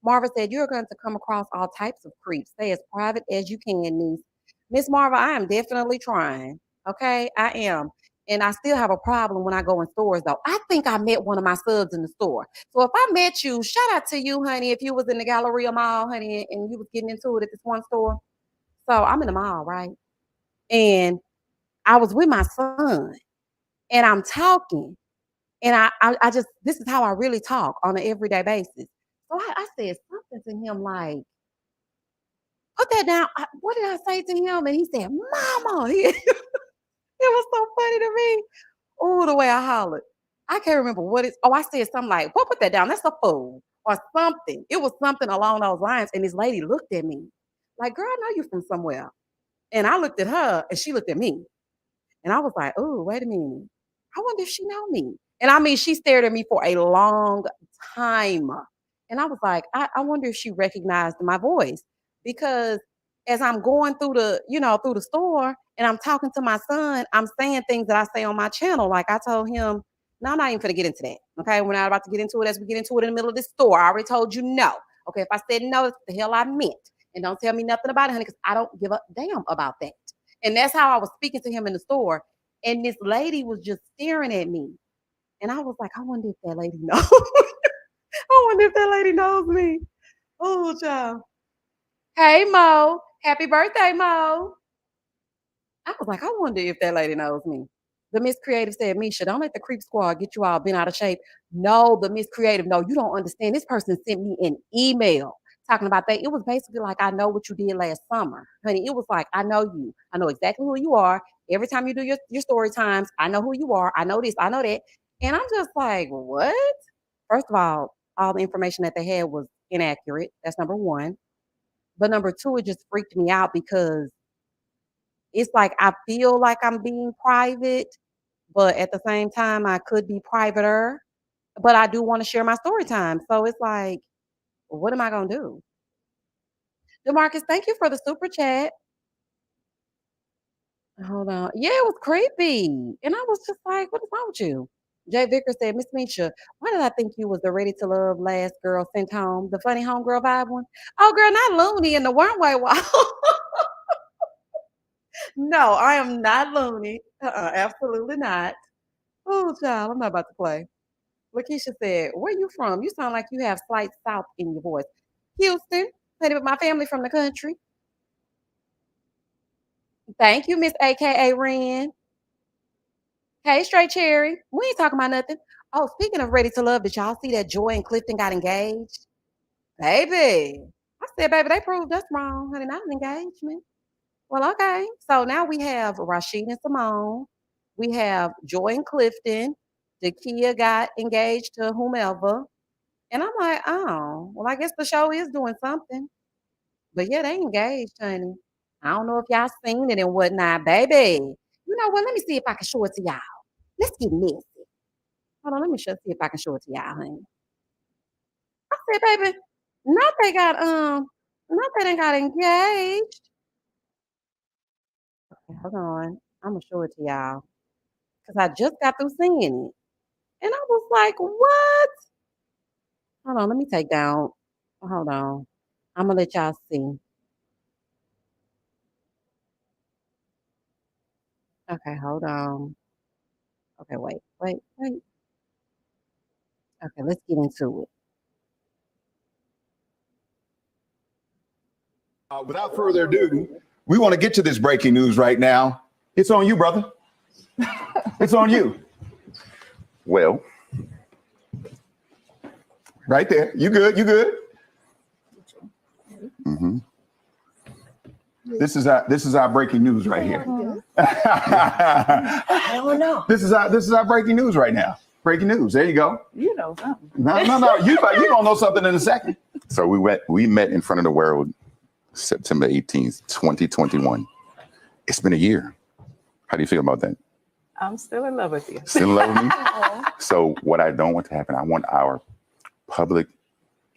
Marva said, you're going to come across all types of creeps. Stay as private as you can, niece. Miss Marva, I am definitely trying. Okay, I am. And I still have a problem when I go in stores, though. I think I met one of my subs in the store. So if I met you, shout out to you, honey, if you was in the Galleria Mall, honey, and you was getting into it at this one store. So I'm in the mall, right? And I was with my son, and I'm talking. And I just this is how I really talk on an everyday basis. So I said something to him like, "Put that down." What did I say to him? And he said, "Mama." It was so funny to me. Oh, the way I hollered. I can't remember what it's. Oh, I said something like, "What put that down? That's a fool," or something. It was something along those lines. And this lady looked at me like, "Girl, I know you from somewhere." And I looked at her, and she looked at me. And I was like, "Oh, wait a minute. I wonder if she know me." And I mean, she stared at me for a long time. And I was like, I wonder if she recognized my voice. Because as I'm going through through the store and I'm talking to my son, I'm saying things that I say on my channel. Like I told him, no, I'm not even gonna get into that. Okay. We're not about to get into it as we get into it in the middle of this store. I already told you no. Okay. If I said no, that's what the hell I meant. And don't tell me nothing about it, honey, because I don't give a damn about that. And that's how I was speaking to him in the store. And this lady was just staring at me. And I was like, I wonder if that lady knows. I wonder if that lady knows me. Oh, child. Hey, Mo. Happy birthday, Mo. I was like, I wonder if that lady knows me. The Miss Creative said, Misha, don't let the creep squad get you all bent out of shape. No, the Miss Creative, no, you don't understand. This person sent me an email talking about that. It was basically like, I know what you did last summer. Honey, it was like, I know you. I know exactly who you are. Every time you do your story times, I know who you are. I know this, I know that. And I'm just like, what? First of all the information that they had was inaccurate. That's number one. But number two, it just freaked me out because it's like I feel like I'm being private, but at the same time, I could be privater, but I do wanna share my story time. So it's like, what am I gonna do? DeMarcus, thank you for the super chat. Hold on. Yeah, it was creepy. And I was just like, what is wrong with you? Jay Vicker said, Miss Misha, why did I think you was the ready to love last girl sent home? The funny homegirl vibe one? Oh, girl, not Looney in the one way wall. No, I am not Looney. Absolutely not. Oh, child, I'm not about to play. Lakeisha said, "Where you from? You sound like you have slight South in your voice." Houston, played with my family from the country. Thank you, Miss AKA Ren. Hey, Straight Cherry. We ain't talking about nothing. Oh, speaking of Ready to Love, did y'all see that Joy and Clifton got engaged? Baby. I said, baby, they proved us wrong, honey, not an engagement. Well, okay. So now we have Rashid and Simone. We have Joy and Clifton. Dakia got engaged to whomever. And I'm like, oh, well, I guess the show is doing something. But yeah, they engaged, honey. I don't know if y'all seen it and whatnot, baby. You know what? Let me see if I can show it to y'all. Let's get messy. Hold on, let me see if I can show it to y'all, honey. I said, baby, not they done got engaged. Okay, hold on. I'm gonna show it to y'all. Cause I just got through seeing it. And I was like, what? Hold on, let me take down. Hold on. I'm gonna let y'all see. Okay, hold on. Okay, wait. Okay, let's get into it. Without further ado, we want to get to this breaking news right now. It's on you, brother. It's on you. Well, right there. You good? You good? Mm-hmm. This is our breaking news right here. I don't know. This is our breaking news right now. Breaking news. There you go. You know something. No. You gonna know something in a second. So we met in front of the world September 18th, 2021. It's been a year. How do you feel about that? I'm still in love with you. Still in love with me? So what I don't want to happen, I want our public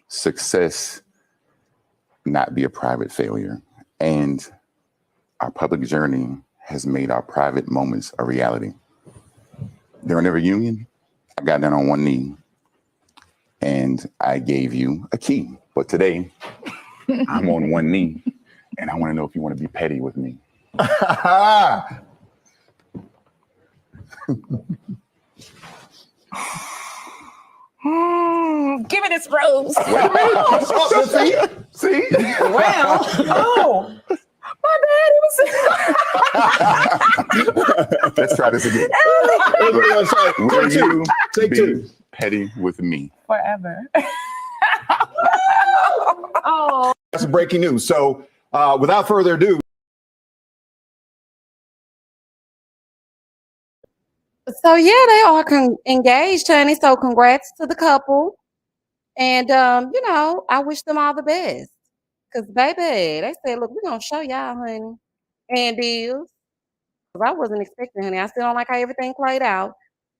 success not be a private failure. And our public journey has made our private moments a reality. During the reunion, I got down on one knee and I gave you a key. But today, I'm on one knee and I want to know if you want to be petty with me. Give me this rose. See? Well, oh, my bad. It was. Let's try this again. Will you be petty with me? Forever. Oh. That's breaking news. So without further ado. So yeah, they are engaged, honey. So congrats to the couple. And I wish them all the best. Cause baby, they said, look, we're gonna show y'all, honey. And deals. Cause I wasn't expecting, honey. I still don't like how everything played out.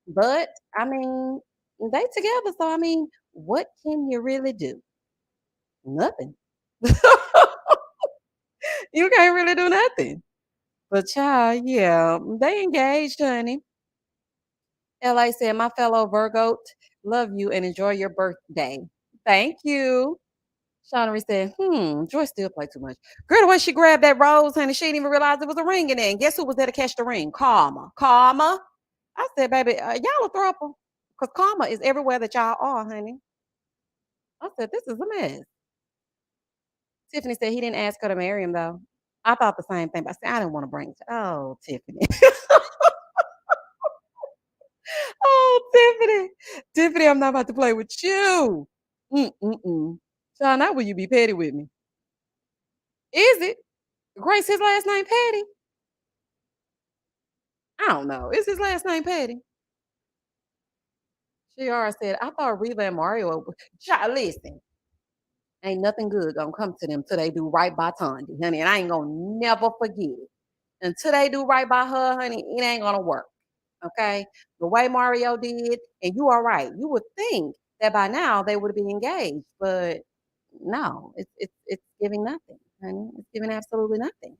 But I mean, they together. So I mean, what can you really do? Nothing. You can't really do nothing. But child, yeah, they engaged, honey. LA said, my fellow Virgo, love you and enjoy your birthday. Thank you. Shawnery said, Joy still play too much. Girl, the way she grabbed that rose, honey, she didn't even realize it was a ring in there. And guess who was there to catch the ring? Karma. Karma. I said, baby, y'all a throuple. Because karma is everywhere that y'all are, honey. I said, this is a mess. Tiffany said he didn't ask her to marry him, though. I thought the same thing, but I said, I didn't want to bring it. Oh, Tiffany. Oh, Tiffany. Tiffany, I'm not about to play with you. Mm-mm-mm. Sean, now will you be petty with me? Is it? Grace, his last name Petty? I don't know. Is his last name Petty? Shiara said, I thought Reva and Mario were. Child, listen, ain't nothing good gonna come to them till they do right by Tondi, honey. And I ain't gonna never forget it. Until they do right by her, honey, it ain't gonna work. Okay? The way Mario did, and you are right. You would think that by now they would have been engaged, but no, it's giving nothing, honey. It's giving absolutely nothing.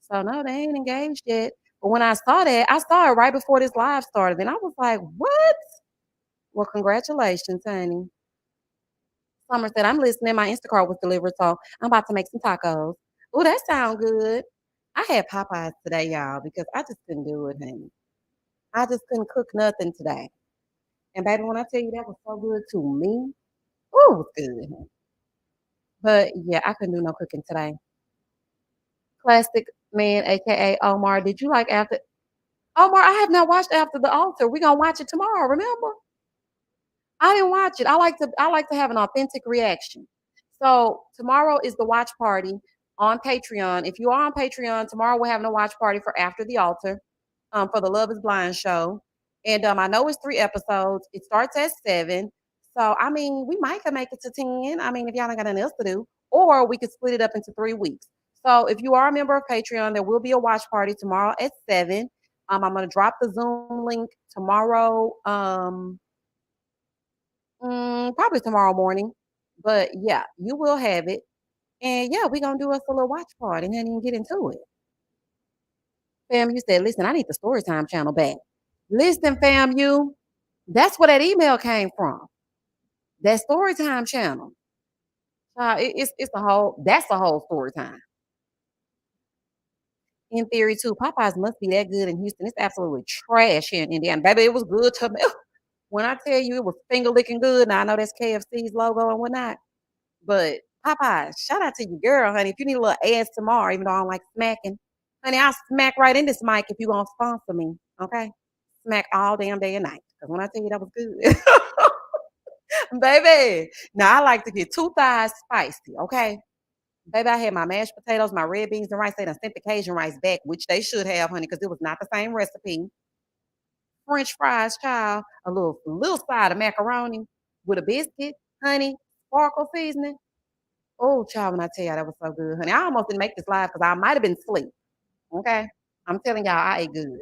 So no, they ain't engaged yet. But when I saw that, I saw it right before this live started, and I was like, "What?" Well, congratulations, honey. Summer said, "I'm listening. My Instacart was delivered, so I'm about to make some tacos." Oh, that sounds good. I had Popeyes today, y'all, because I just couldn't do it, honey. I just couldn't cook nothing today. And baby, when I tell you that was so good to me, oh, it was good. Honey. But yeah, I couldn't do no cooking today. Classic man, aka Omar. Did you like after Omar? I have not watched After the Altar. We're gonna watch it tomorrow, remember? I didn't watch it. I like to have an authentic reaction. So tomorrow is the watch party on Patreon. If you are on Patreon, tomorrow we're having a watch party for After the Altar, for the Love is Blind show. And I know it's 3 episodes. It starts at 7. So I mean, we might can make it to 10. I mean, if y'all ain't got nothing else to do, or we could split it up into 3 weeks. So if you are a member of Patreon, there will be a watch party tomorrow at 7. I'm gonna drop the Zoom link tomorrow. Probably tomorrow morning. But yeah, you will have it. And yeah, we're gonna do us a little watch party and then you can get into it. Fam, you said, listen, I need the Storytime channel back. Listen, fam, that's where that email came from. That Storytime channel. It's the whole that's the whole story time. In theory, too, Popeyes must be that good in Houston. It's absolutely trash here in Indiana. Baby, it was good to me. When I tell you it was finger licking good, now I know that's KFC's logo and whatnot. But Popeyes, shout out to you, girl, honey. If you need a little ass tomorrow, even though I don't like smacking, honey, I'll smack right in this mic if you gonna sponsor me. Okay? Smack all damn day and night. Because when I tell you that was good. Baby. Now I like to get 2 thighs spicy, okay? Baby, I had my mashed potatoes, my red beans and rice. They done sent the Cajun rice back, which they should have, honey, because it was not the same recipe. French fries, child, a little side of macaroni with a biscuit, honey, sparkle seasoning. Oh, child, when I tell y'all that was so good, honey. I almost didn't make this live because I might have been asleep. Okay. I'm telling y'all, I ate good.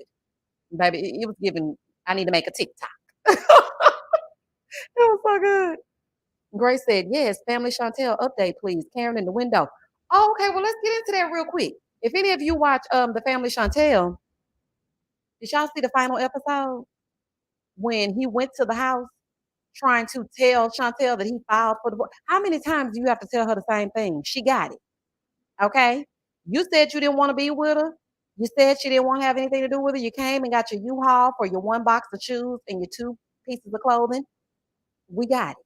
Baby, it was giving, I need to make a TikTok. It was so good. Grace said, yes, Family Chantel update, please. Karen in the window. Oh, okay. Well, let's get into that real quick. If any of you watch the Family Chantel, did y'all see the final episode when he went to the house trying to tell Chantel that he filed for divorce? How many times do you have to tell her the same thing? She got it. Okay. You said you didn't want to be with her. You said she didn't want to have anything to do with her. You came and got your U-Haul for your 1 box of shoes and your 2 pieces of clothing. We got it.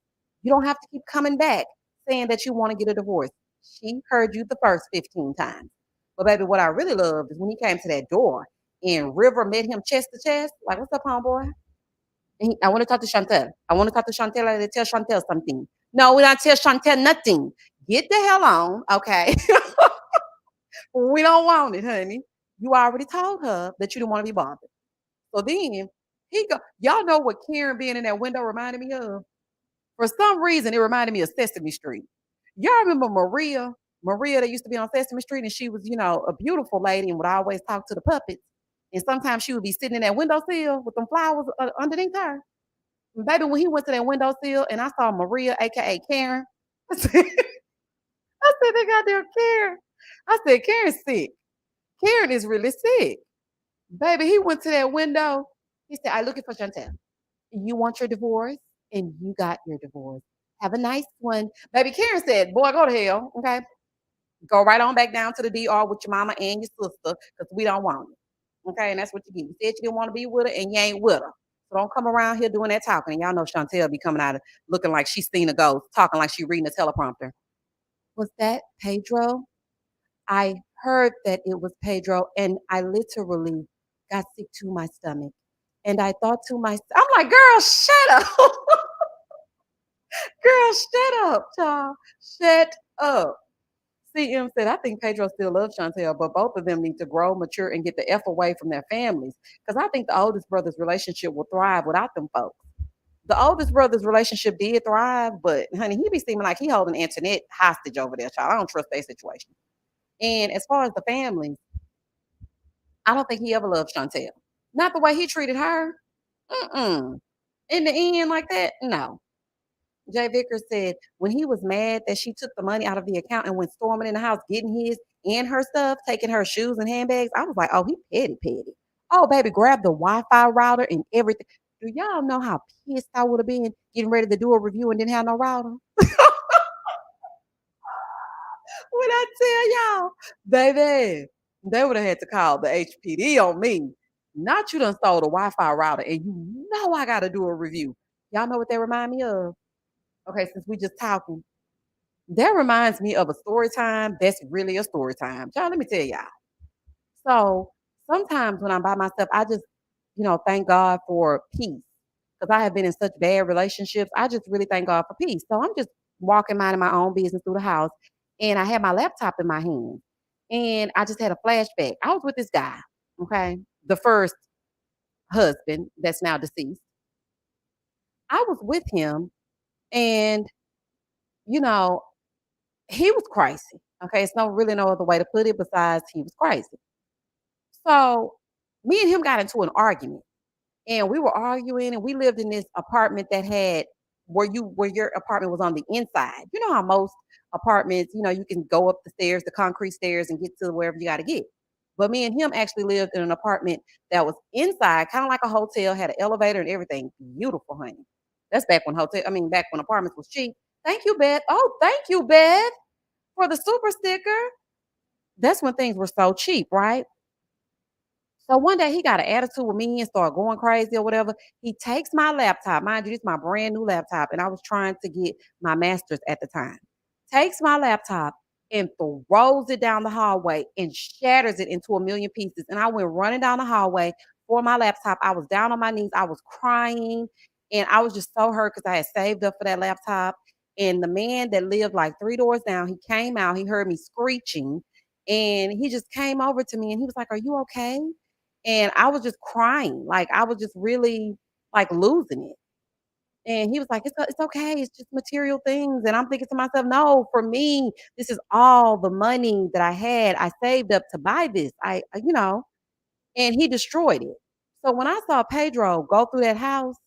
You don't have to keep coming back saying that you want to get a divorce. She heard you the first 15 times. But baby, what I really loved is when he came to that door and River met him chest to chest. Like, what's up, homeboy? I want to talk to Chantel. I want to talk to Chantel. I tell Chantel something. No, we don't tell Chantel nothing. Get the hell on, okay? We don't want it, honey. You already told her that you didn't want to be bothered. So then y'all know what Karen being in that window reminded me of? For some reason, it reminded me of Sesame Street. Y'all remember Maria? Maria that used to be on Sesame Street, and she was, a beautiful lady and would always talk to the puppets. And sometimes she would be sitting in that windowsill with them flowers underneath her. And baby, when he went to that windowsill and I saw Maria, aka Karen, I said, they got their Karen. I said, Karen's sick. Karen is really sick. Baby, he went to that window. He said, I'm looking for Chantel. You want your divorce? And you got your divorce. Have a nice one. Baby, Karen said, boy, go to hell. Okay. Go right on back down to the DR with your mama and your sister because we don't want it. Okay. And that's what you get. You said you didn't want to be with her and you ain't with her. So don't come around here doing that talking. And y'all know Chantel be coming out of looking like she's seen a ghost, talking like she reading a teleprompter. Was that Pedro? I heard that it was Pedro, and I literally got sick to my stomach. And I thought to myself, I'm like, girl, shut up. Girl, shut up, child. Shut up. CM said, I think Pedro still loves Chantel, but both of them need to grow, mature, and get the F away from their families. Because I think the oldest brother's relationship will thrive without them folks. The oldest brother's relationship did thrive, but honey, he be seeming like he holding Antoinette hostage over there, child. I don't trust their situation. And as far as the family, I don't think he ever loved Chantel. Not the way he treated her. Mm-mm. In the end, like that, no. Jay Vickers said when he was mad that she took the money out of the account and went storming in the house, getting his and her stuff, taking her shoes and handbags, I was like, oh, he petty, petty. Oh, baby, grab the Wi-Fi router and everything. Do y'all know how pissed I would have been getting ready to do a review and didn't have no router? When I tell y'all, baby, they would have had to call the HPD on me. Not you done stole the Wi-Fi router and you know I got to do a review. Y'all know what they remind me of? Okay, since we just talking, that reminds me of a story time that's really a story time. Y'all, let me tell y'all. So sometimes when I'm by myself, I just, thank God for peace. Because I have been in such bad relationships. I just really thank God for peace. So I'm just walking minding my own business through the house. And I had my laptop in my hand. And I just had a flashback. I was with this guy, okay? The first husband that's now deceased. I was with him and, you know, he was crazy. Okay. It's no other way to put it besides he was crazy. So me and him got into an argument and we were arguing and we lived in this apartment that had where your apartment was on the inside. You know how most apartments, you can go up the stairs, the concrete stairs, and get to wherever you got to get. But me and him actually lived in an apartment that was inside, kind of like a hotel, had an elevator and everything. Beautiful, honey. That's back when apartments was cheap. Thank you, Beth. Oh, thank you, Beth, for the super sticker. That's when things were so cheap, right? So one day he got an attitude with me and started going crazy or whatever. He takes my laptop. Mind you, this is my brand new laptop, and I was trying to get my master's at the time. Takes my laptop and throws it down the hallway and shatters it into a million pieces. And I went running down the hallway for my laptop. I was down on my knees. I was crying. And I was just so hurt because I had saved up for that laptop. And the man that lived like three doors down, he came out. He heard me screeching. And he just came over to me and he was like, "Are you okay?" And I was just crying, like, I was just really, like, losing it. And he was like, it's okay, it's just material things." And I'm thinking to myself, "No, for me, this is all the money that I had. I saved up to buy this." And he destroyed it. So when I saw Pedro go through that house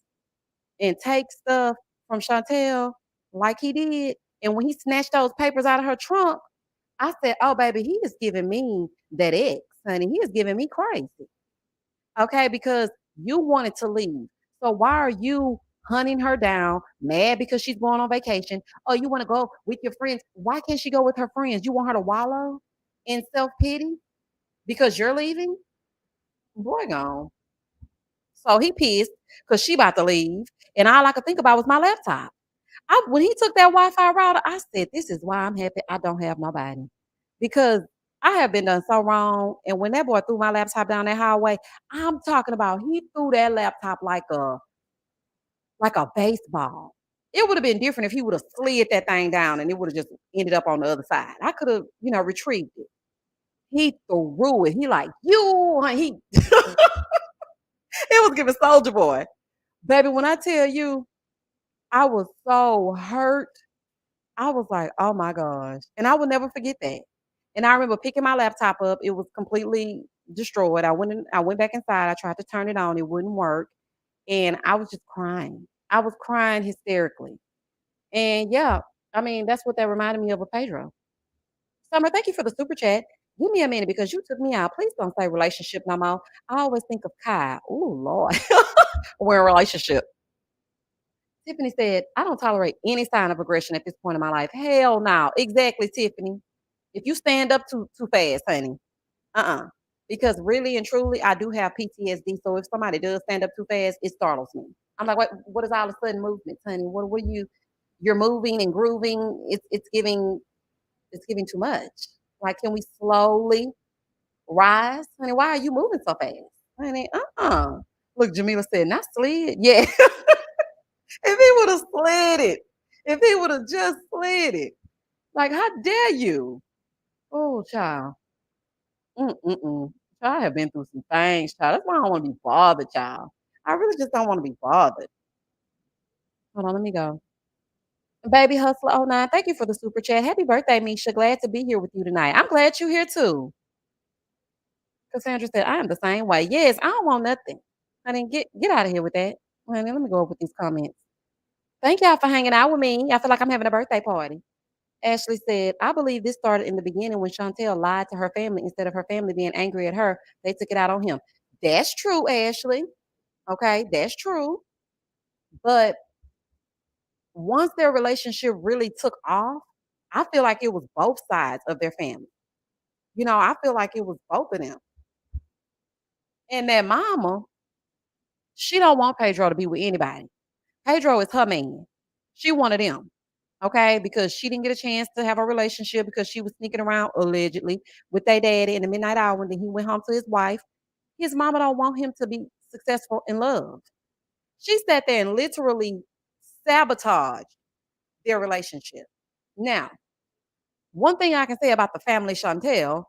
and take stuff from Chantel like he did, and when he snatched those papers out of her trunk, I said, "Oh, baby, he is giving me that X, honey. He is giving me crazy." Okay, because you wanted to leave. So why are you hunting her down, mad because she's going on vacation? Oh, you want to go with your friends. Why can't she go with her friends? You want her to wallow in self-pity because you're leaving? Boy, gone. So he pissed because she about to leave. And all I could think about was my laptop. When he took that Wi-Fi router, I said, "This is why I'm happy I don't have nobody." Because I have been done so wrong. And when that boy threw my laptop down that hallway, I'm talking about he threw that laptop like a baseball. It would have been different if he would have slid that thing down and it would have just ended up on the other side. I could have, retrieved it. He threw it. He like, you, he it was giving Soldier Boy. Baby, when I tell you, I was so hurt. I was like, "Oh my gosh." And I will never forget that. And I remember picking my laptop up. It was completely destroyed. I went back inside. I tried to turn it on. It wouldn't work. And I was just crying. I was crying hysterically. And yeah, that's what that reminded me of with Pedro. Summer, thank you for the super chat. Give me a minute because you took me out. Please don't say relationship no more. I always think of Kai. Oh Lord. We're in a relationship. Tiffany said, "I don't tolerate any sign of aggression at this point in my life." Hell no. Exactly, Tiffany. If you stand up too fast, honey, uh-uh. Because really and truly, I do have PTSD. So if somebody does stand up too fast, it startles me. I'm like, what is all of a sudden movements, honey? What are you're moving and grooving. It's giving too much. Like, can we slowly rise? Honey, why are you moving so fast? Honey, Look, Jamila said, not slid. Yeah. If he would have slid it, if he would have just slid it. Like, how dare you? Oh, child. Mm-mm-mm. Child, I have been through some things, child. That's why I don't want to be bothered, child. I really just don't want to be bothered. Hold on, let me go. Baby Hustler oh 09, thank you for the super chat. Happy birthday, Misha. Glad to be here with you tonight. I'm glad you're here too. Cassandra said, I am the same way. Yes, I don't want nothing. Honey, get out of here with that. Honey, let me go up with these comments. Thank y'all for hanging out with me. I feel like I'm having a birthday party. Ashley said, I believe this started in the beginning when Chantel lied to her family instead of her family being angry at her. They took it out on him. That's true, Ashley. Okay, that's true. But once their relationship really took off, I feel like it was both sides of their family. I feel like it was both of them. And that mama, she don't want Pedro to be with anybody. Pedro is her man. She wanted him. Okay, because she didn't get a chance to have a relationship because she was sneaking around allegedly with their daddy in the midnight hour when he went home to his wife. His mama don't want him to be successful in love. She sat there and literally sabotaged their relationship. Now, one thing I can say about the family Chantel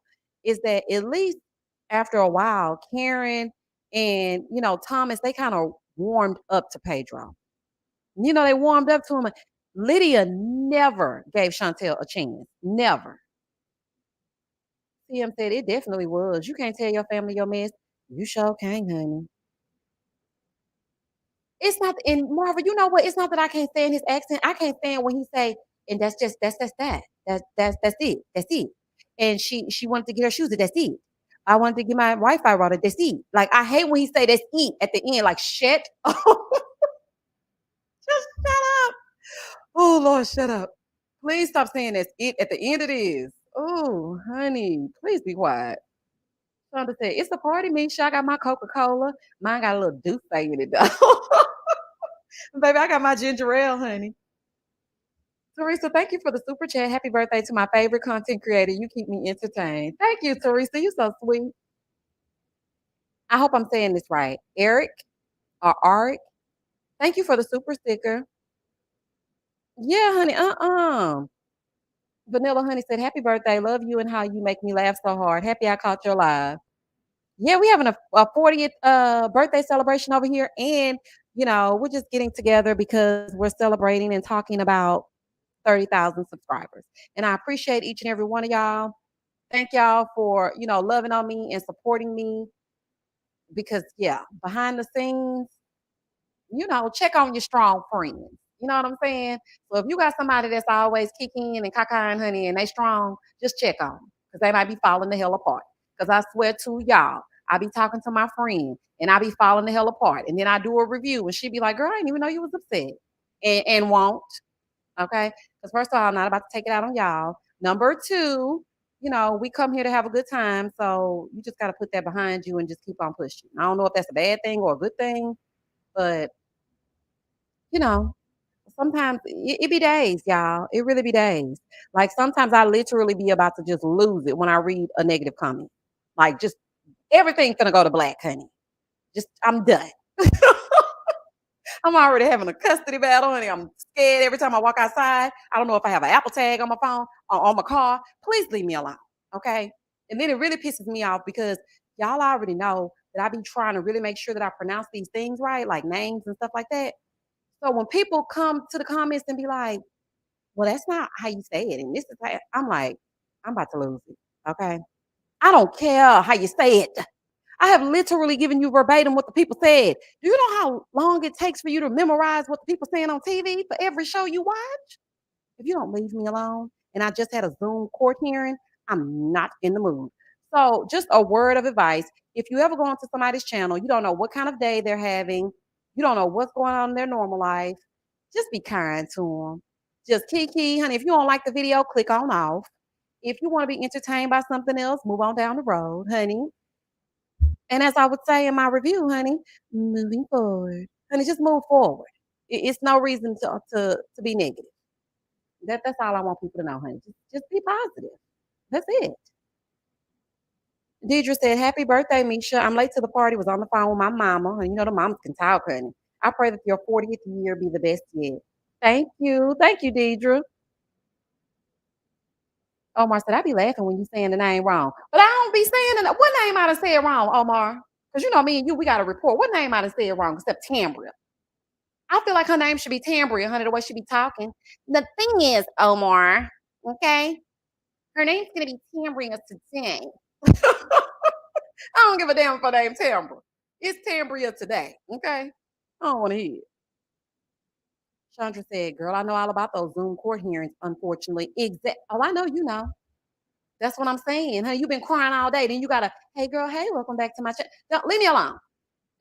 is that at least after a while, Karen and Thomas, they kind of warmed up to Pedro. They warmed up to him. Lydia never gave Chantel a chance. Never. CM said it definitely was. You can't tell your family your mess. You sure can, honey. It's not in Marva, you know what? It's not that I can't stand his accent. I can't stand when he say, and that's just that's that. That's it. That's it. And she wanted to get her shoes, that's it. I wanted to get my Wi-Fi router, that's it. Like I hate when he say that's it at the end, like shit. Just shut up. Oh Lord, shut up. Please stop saying that's it at the end of this. Oh, honey, please be quiet. Shonda said, it's a party, Misha. I got my Coca-Cola. Mine got a little deuce in it though. Baby, I got my ginger ale, honey. Teresa, thank you for the super chat. Happy birthday to my favorite content creator. You keep me entertained. Thank you, Teresa. You so sweet. I hope I'm saying this right. Eric or Art, thank you for the super sticker. Yeah, honey. Vanilla Honey said, happy birthday. Love you and how you make me laugh so hard. Happy I caught your live. Yeah, we having a 40th birthday celebration over here. And, we're just getting together because we're celebrating and talking about 30,000 subscribers. And I appreciate each and every one of y'all. Thank y'all for, loving on me and supporting me because, yeah, behind the scenes, check on your strong friends. You know what I'm saying? So if you got somebody that's always kicking and caca honey and they strong, just check on them because they might be falling the hell apart. Because I swear to y'all, I be talking to my friend and I be falling the hell apart. And then I do a review and she be like, girl, I didn't even know you was upset. And won't. Okay. Because first of all, I'm not about to take it out on y'all. Number two, we come here to have a good time. So you just got to put that behind you and just keep on pushing. I don't know if that's a bad thing or a good thing, but you know, sometimes it be days, y'all. It really be days. Like sometimes I literally be about to just lose it when I read a negative comment. Like just everything's gonna go to black, honey. Just I'm done. I'm already having a custody battle, honey. I'm scared every time I walk outside. I don't know if I have an Apple tag on my phone or on my car. Please leave me alone, okay? And then it really pisses me off because y'all already know that I be trying to really make sure that I pronounce these things right, like names and stuff like that. So when people come to the comments and be like, well, that's not how you say it. And this is how I'm like, I'm about to lose it. Okay. I don't care how you say it. I have literally given you verbatim what the people said. Do you know how long it takes for you to memorize what the people saying on TV for every show you watch? If you don't leave me alone, and I just had a Zoom court hearing, I'm not in the mood. So, just a word of advice: if you ever go onto somebody's channel, you don't know what kind of day they're having, you don't know what's going on in their normal life. Just be kind to them. Just kiki, honey. If you don't like the video, click on off. If you want to be entertained by something else, move on down the road, honey. And as I would say in my review, honey, moving forward, honey, just move forward. It's no reason to be negative. That's all I want people to know, honey. Just be positive. That's it. Deidre said, "Happy birthday, Misha. I'm late to the party. Was on the phone with my mama. And you know the mamas can talk, honey. I pray that your 40th year be the best yet." Thank you. Thank you, Deidre. Omar said, "I be laughing when you saying the name wrong. But I don't be saying it. What name I done said wrong, Omar? Because you know me and you, we got a report. What name I done said wrong except Tambria? I feel like her name should be Tambria, honey, the way she be talking. The thing is, Omar, okay, her name's going to be Tambria today. I don't give a damn if her name Tambria. It's Tambria today, okay? I don't want to hear it. Chandra said, "Girl, I know all about those Zoom court hearings, unfortunately." Oh, I know you know. That's what I'm saying. Huh? You've been crying all day. Then you gotta, hey girl, hey, welcome back to my chat. Don't leave me alone.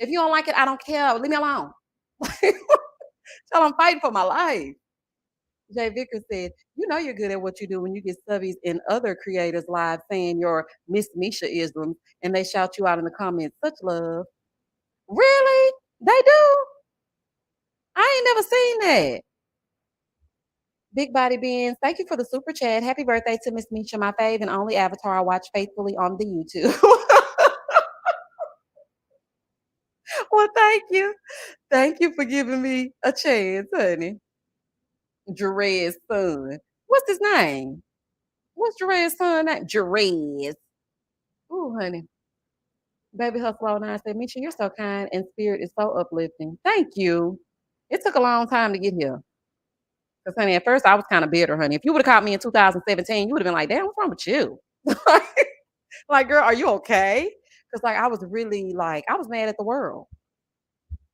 If you don't like it, I don't care. Leave me alone. Tell I'm fighting for my life. Jay Vickers said, "You know you're good at what you do when you get subbies in other creators' lives saying your Miss Misha isms and they shout you out in the comments. Such love." Really? They do? I ain't never seen that. Big Body Beans, thank you for the super chat. Happy birthday to Miss Misha, my fave and only avatar I watch faithfully on the YouTube. Well, thank you. Thank you for giving me a chance, honey. Jerez's son. What's his name? What's Jerez's son name? Jerez. Ooh, honey. Baby Hustle 09 said, "Misha, you're so kind and spirit is so uplifting." Thank you. It took a long time to get here. Because, honey, at first I was kind of bitter, honey. If you would have caught me in 2017, you would have been like, "Damn, what's wrong with you?" Like, girl, are you okay? Because, like, I was really like, I was mad at the world.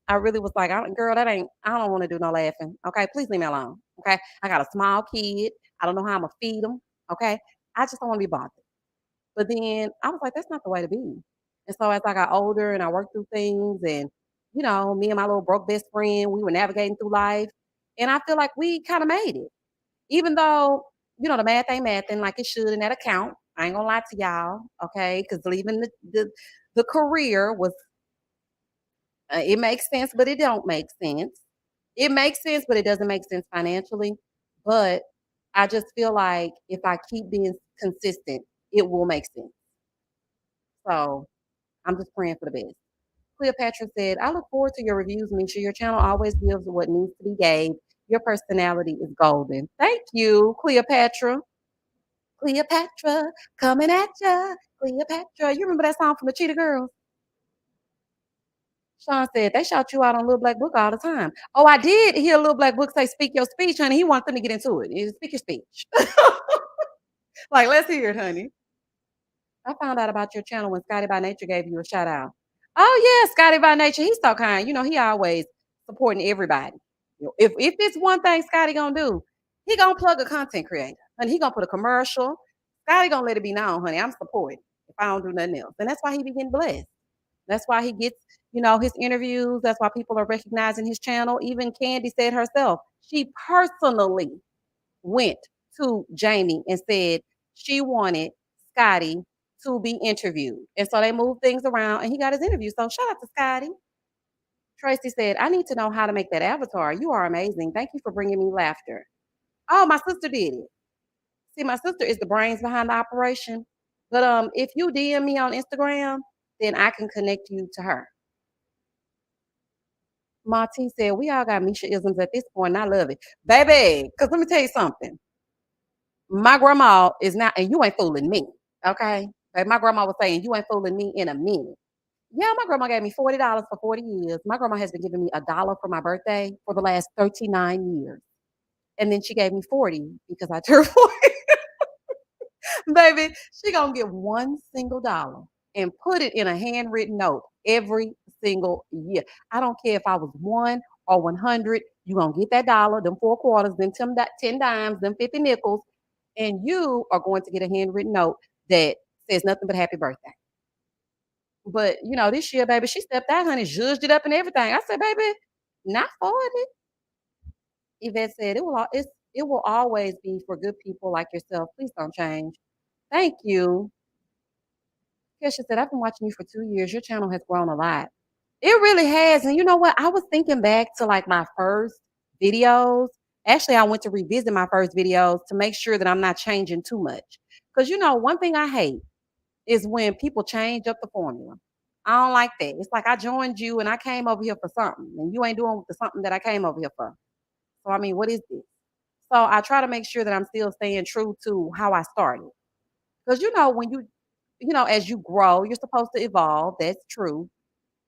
I really was like, girl, that ain't, I don't want to do no laughing. Okay. Please leave me alone. Okay. I got a small kid. I don't know how I'm going to feed them. Okay. I just don't want to be bothered. But then I was like, that's not the way to be. And so as I got older and I worked through things and, you know, me and my little broke best friend, we were navigating through life. And I feel like we kind of made it. Even though, you know, the math ain't mathing like it should in that account. I ain't gonna lie to y'all, okay? Because leaving the career was it makes sense, but it don't make sense. It makes sense, but it doesn't make sense financially. But I just feel like if I keep being consistent, it will make sense. So I'm just praying for the best. Cleopatra said, "I look forward to your reviews, Misha. Your channel always gives what needs to be gave. Your personality is golden." Thank you, Cleopatra. Cleopatra, coming at ya. Cleopatra. You remember that song from the Cheetah Girls? Sean said, "They shout you out on Little Black Book all the time." Oh, I did hear Little Black Book say, "Speak your speech, honey." He wants them to get into it. Speak your speech. Like, let's hear it, honey. I found out about your channel when Scotty by Nature gave you a shout out. Oh, yeah, Scotty by Nature. He's so kind. You know, he always supporting everybody. You know, if it's one thing Scotty gonna do, he gonna plug a content creator. And he gonna put a commercial. Scotty gonna let it be known, honey, I'm supporting if I don't do nothing else. And that's why he be getting blessed. That's why he gets, you know, his interviews. That's why people are recognizing his channel. Even Candy said herself, she personally went to Jamie and said she wanted Scotty to be interviewed. And so they moved things around and he got his interview. So shout out to Scotty. Tracy said, "I need to know how to make that avatar. You are amazing. Thank you for bringing me laughter." Oh, my sister did it. See, my sister is the brains behind the operation. But if you DM me on Instagram, then I can connect you to her. Marty said, "We all got Misha isms at this point, and I love it." Baby, because let me tell you something. My grandma is not, and you ain't fooling me, okay? Like my grandma was saying, "You ain't fooling me in a minute." Yeah, my grandma gave me $40 for 40 years. My grandma has been giving me a dollar for my birthday for the last 39 years. And then she gave me 40 because I turned 40. Baby, she gonna get one single dollar and put it in a handwritten note every single year. I don't care if I was 1 or 100. You gonna get that dollar, them 4 quarters, then 10 dimes, them 50 nickels, and you are going to get a handwritten note that says nothing but happy birthday. But you know, this year, baby, she stepped out, honey, judged it up and everything. I said, "Baby, not 40." Yvette said, it will always be for good people like yourself. Please don't change." Thank you. Kesha said, "I've been watching you for 2 years. Your channel has grown a lot." It really has. And you know what? I was thinking back to like my first videos. Actually, I went to revisit my first videos to make sure that I'm not changing too much. Because one thing I hate is when people change up the formula. I don't like that. It's like I joined you and I came over here for something, and you ain't doing the something that I came over here for. So I mean, what is this? So I try to make sure that I'm still staying true to how I started. Because when as you grow, you're supposed to evolve. That's true.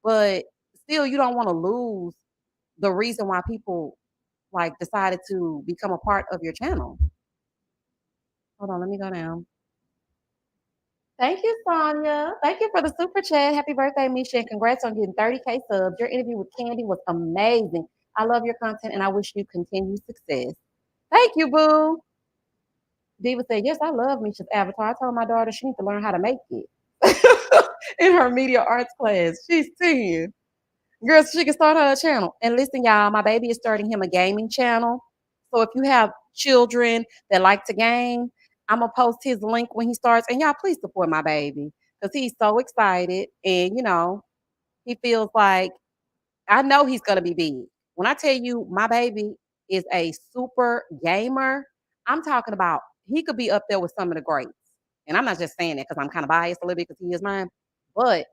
But still, you don't want to lose the reason why people like decided to become a part of your channel. Hold on, let me go down. Thank you, Sonia. Thank you for the super chat. Happy birthday, Misha, and congrats on getting 30K subs. Your interview with Candy was amazing. I love your content and I wish you continued success. Thank you, Boo. Diva said, yes, I love Misha's avatar. I told my daughter she needs to learn how to make it in her media arts class. She's 10. Girl, so she can start her channel. And listen, y'all, my baby is starting him a gaming channel. So if you have children that like to game, I'm gonna post his link when he starts. And y'all, please support my baby because he's so excited. And he feels like I know he's gonna be big. When I tell you my baby is a super gamer, I'm talking about he could be up there with some of the greats. And I'm not just saying that because I'm kind of biased a little bit because he is mine, but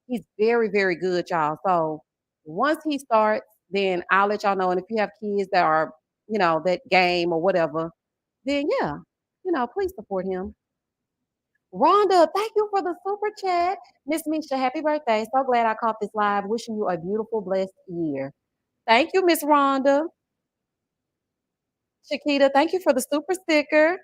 he's very, very good, y'all. So once he starts, then I'll let y'all know. And if you have kids that are, that game or whatever, then yeah, please support him. Rhonda, thank you for the super chat. Miss Misha, happy birthday. So glad I caught this live. Wishing you a beautiful, blessed year. Thank you, Miss Rhonda. Chiquita, thank you for the super sticker.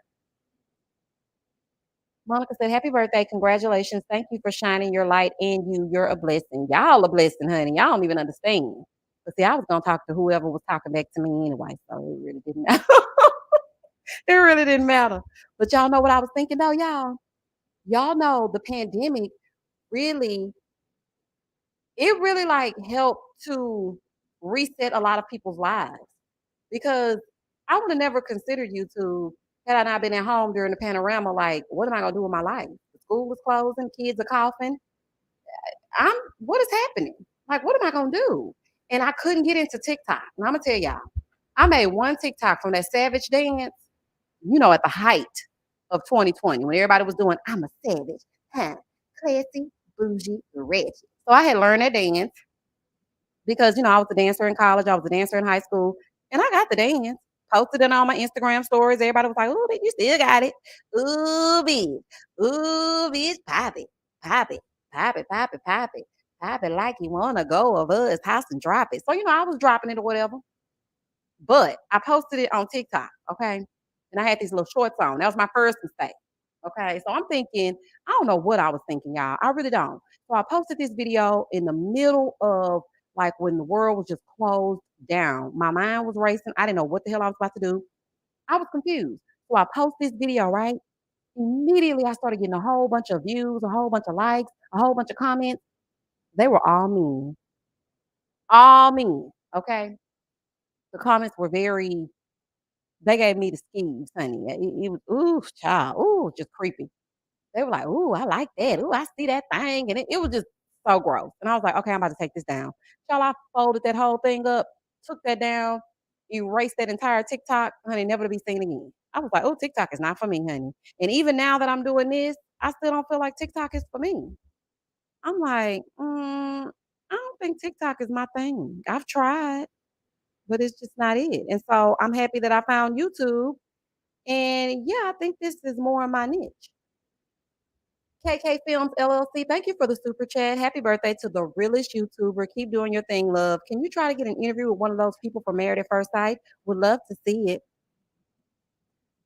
Monica said, happy birthday. Congratulations. Thank you for shining your light and you're a blessing. Y'all a blessing, honey. Y'all don't even understand. But see, I was going to talk to whoever was talking back to me anyway. So it really didn't matter. It really didn't matter. But y'all know what I was thinking though, y'all? Y'all know the pandemic really, it really like helped to reset a lot of people's lives because I would have never considered YouTube had I not been at home during the panorama. Like, what am I gonna do with my life? The school was closing, kids are coughing. What is happening? Like, what am I gonna do? And I couldn't get into TikTok. And I'm gonna tell y'all, I made one TikTok from that Savage dance, at the height of 2020 when everybody was doing I'm a savage, huh? Classy, bougie, ratchet. So I had learned that dance because I was a dancer in college, I was a dancer in high school, and I got the dance. Posted it on my Instagram stories. Everybody was like, "Ooh, bitch, you still got it. Ooh, bitch. Ooh, bitch, pop it, pop it, pop it, pop it, pop it, pop it like you wanna go of us house and drop it." So I was dropping it or whatever. But I posted it on TikTok, okay? And I had these little shorts on. That was my first mistake. Okay. So I'm thinking, I don't know what I was thinking, y'all. I really don't. So I posted this video in the middle of like when the world was just closed down. My mind was racing. I didn't know what the hell I was about to do. I was confused. So I post this video, right? Immediately I started getting a whole bunch of views, a whole bunch of likes, a whole bunch of comments. They were all mean. All mean. Okay. The comments were very they gave me the skeeves, honey. It was, ooh, child, ooh, just creepy. They were like, ooh, I like that. Ooh, I see that thing. And it was just so gross. And I was like, okay, I'm about to take this down. Child, I folded that whole thing up, took that down, erased that entire TikTok, honey, never to be seen again. I was like, oh, TikTok is not for me, honey. And even now that I'm doing this, I still don't feel like TikTok is for me. I'm like, I don't think TikTok is my thing. I've tried, but it's just not it. And so I'm happy that I found YouTube. And yeah, I think this is more in my niche. KK Films LLC, thank you for the super chat. Happy birthday to the realest YouTuber. Keep doing your thing, love. Can you try to get an interview with one of those people from Married at First Sight? Would love to see it.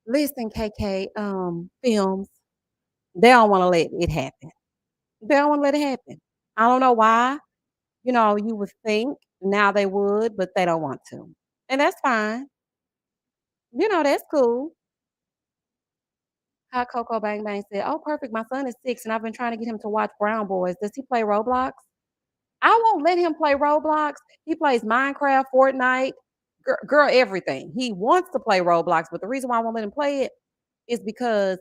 Listen, KK Films, they don't want to let it happen. They don't want to let it happen. I don't know why. You would think now they would, but they don't want to. And that's fine. That's cool. Hot Coco Bang Bang said, oh, perfect. My son is 6 and I've been trying to get him to watch Brown Boys. Does he play Roblox? I won't let him play Roblox. He plays Minecraft, Fortnite, girl, everything. He wants to play Roblox, but the reason why I won't let him play it is because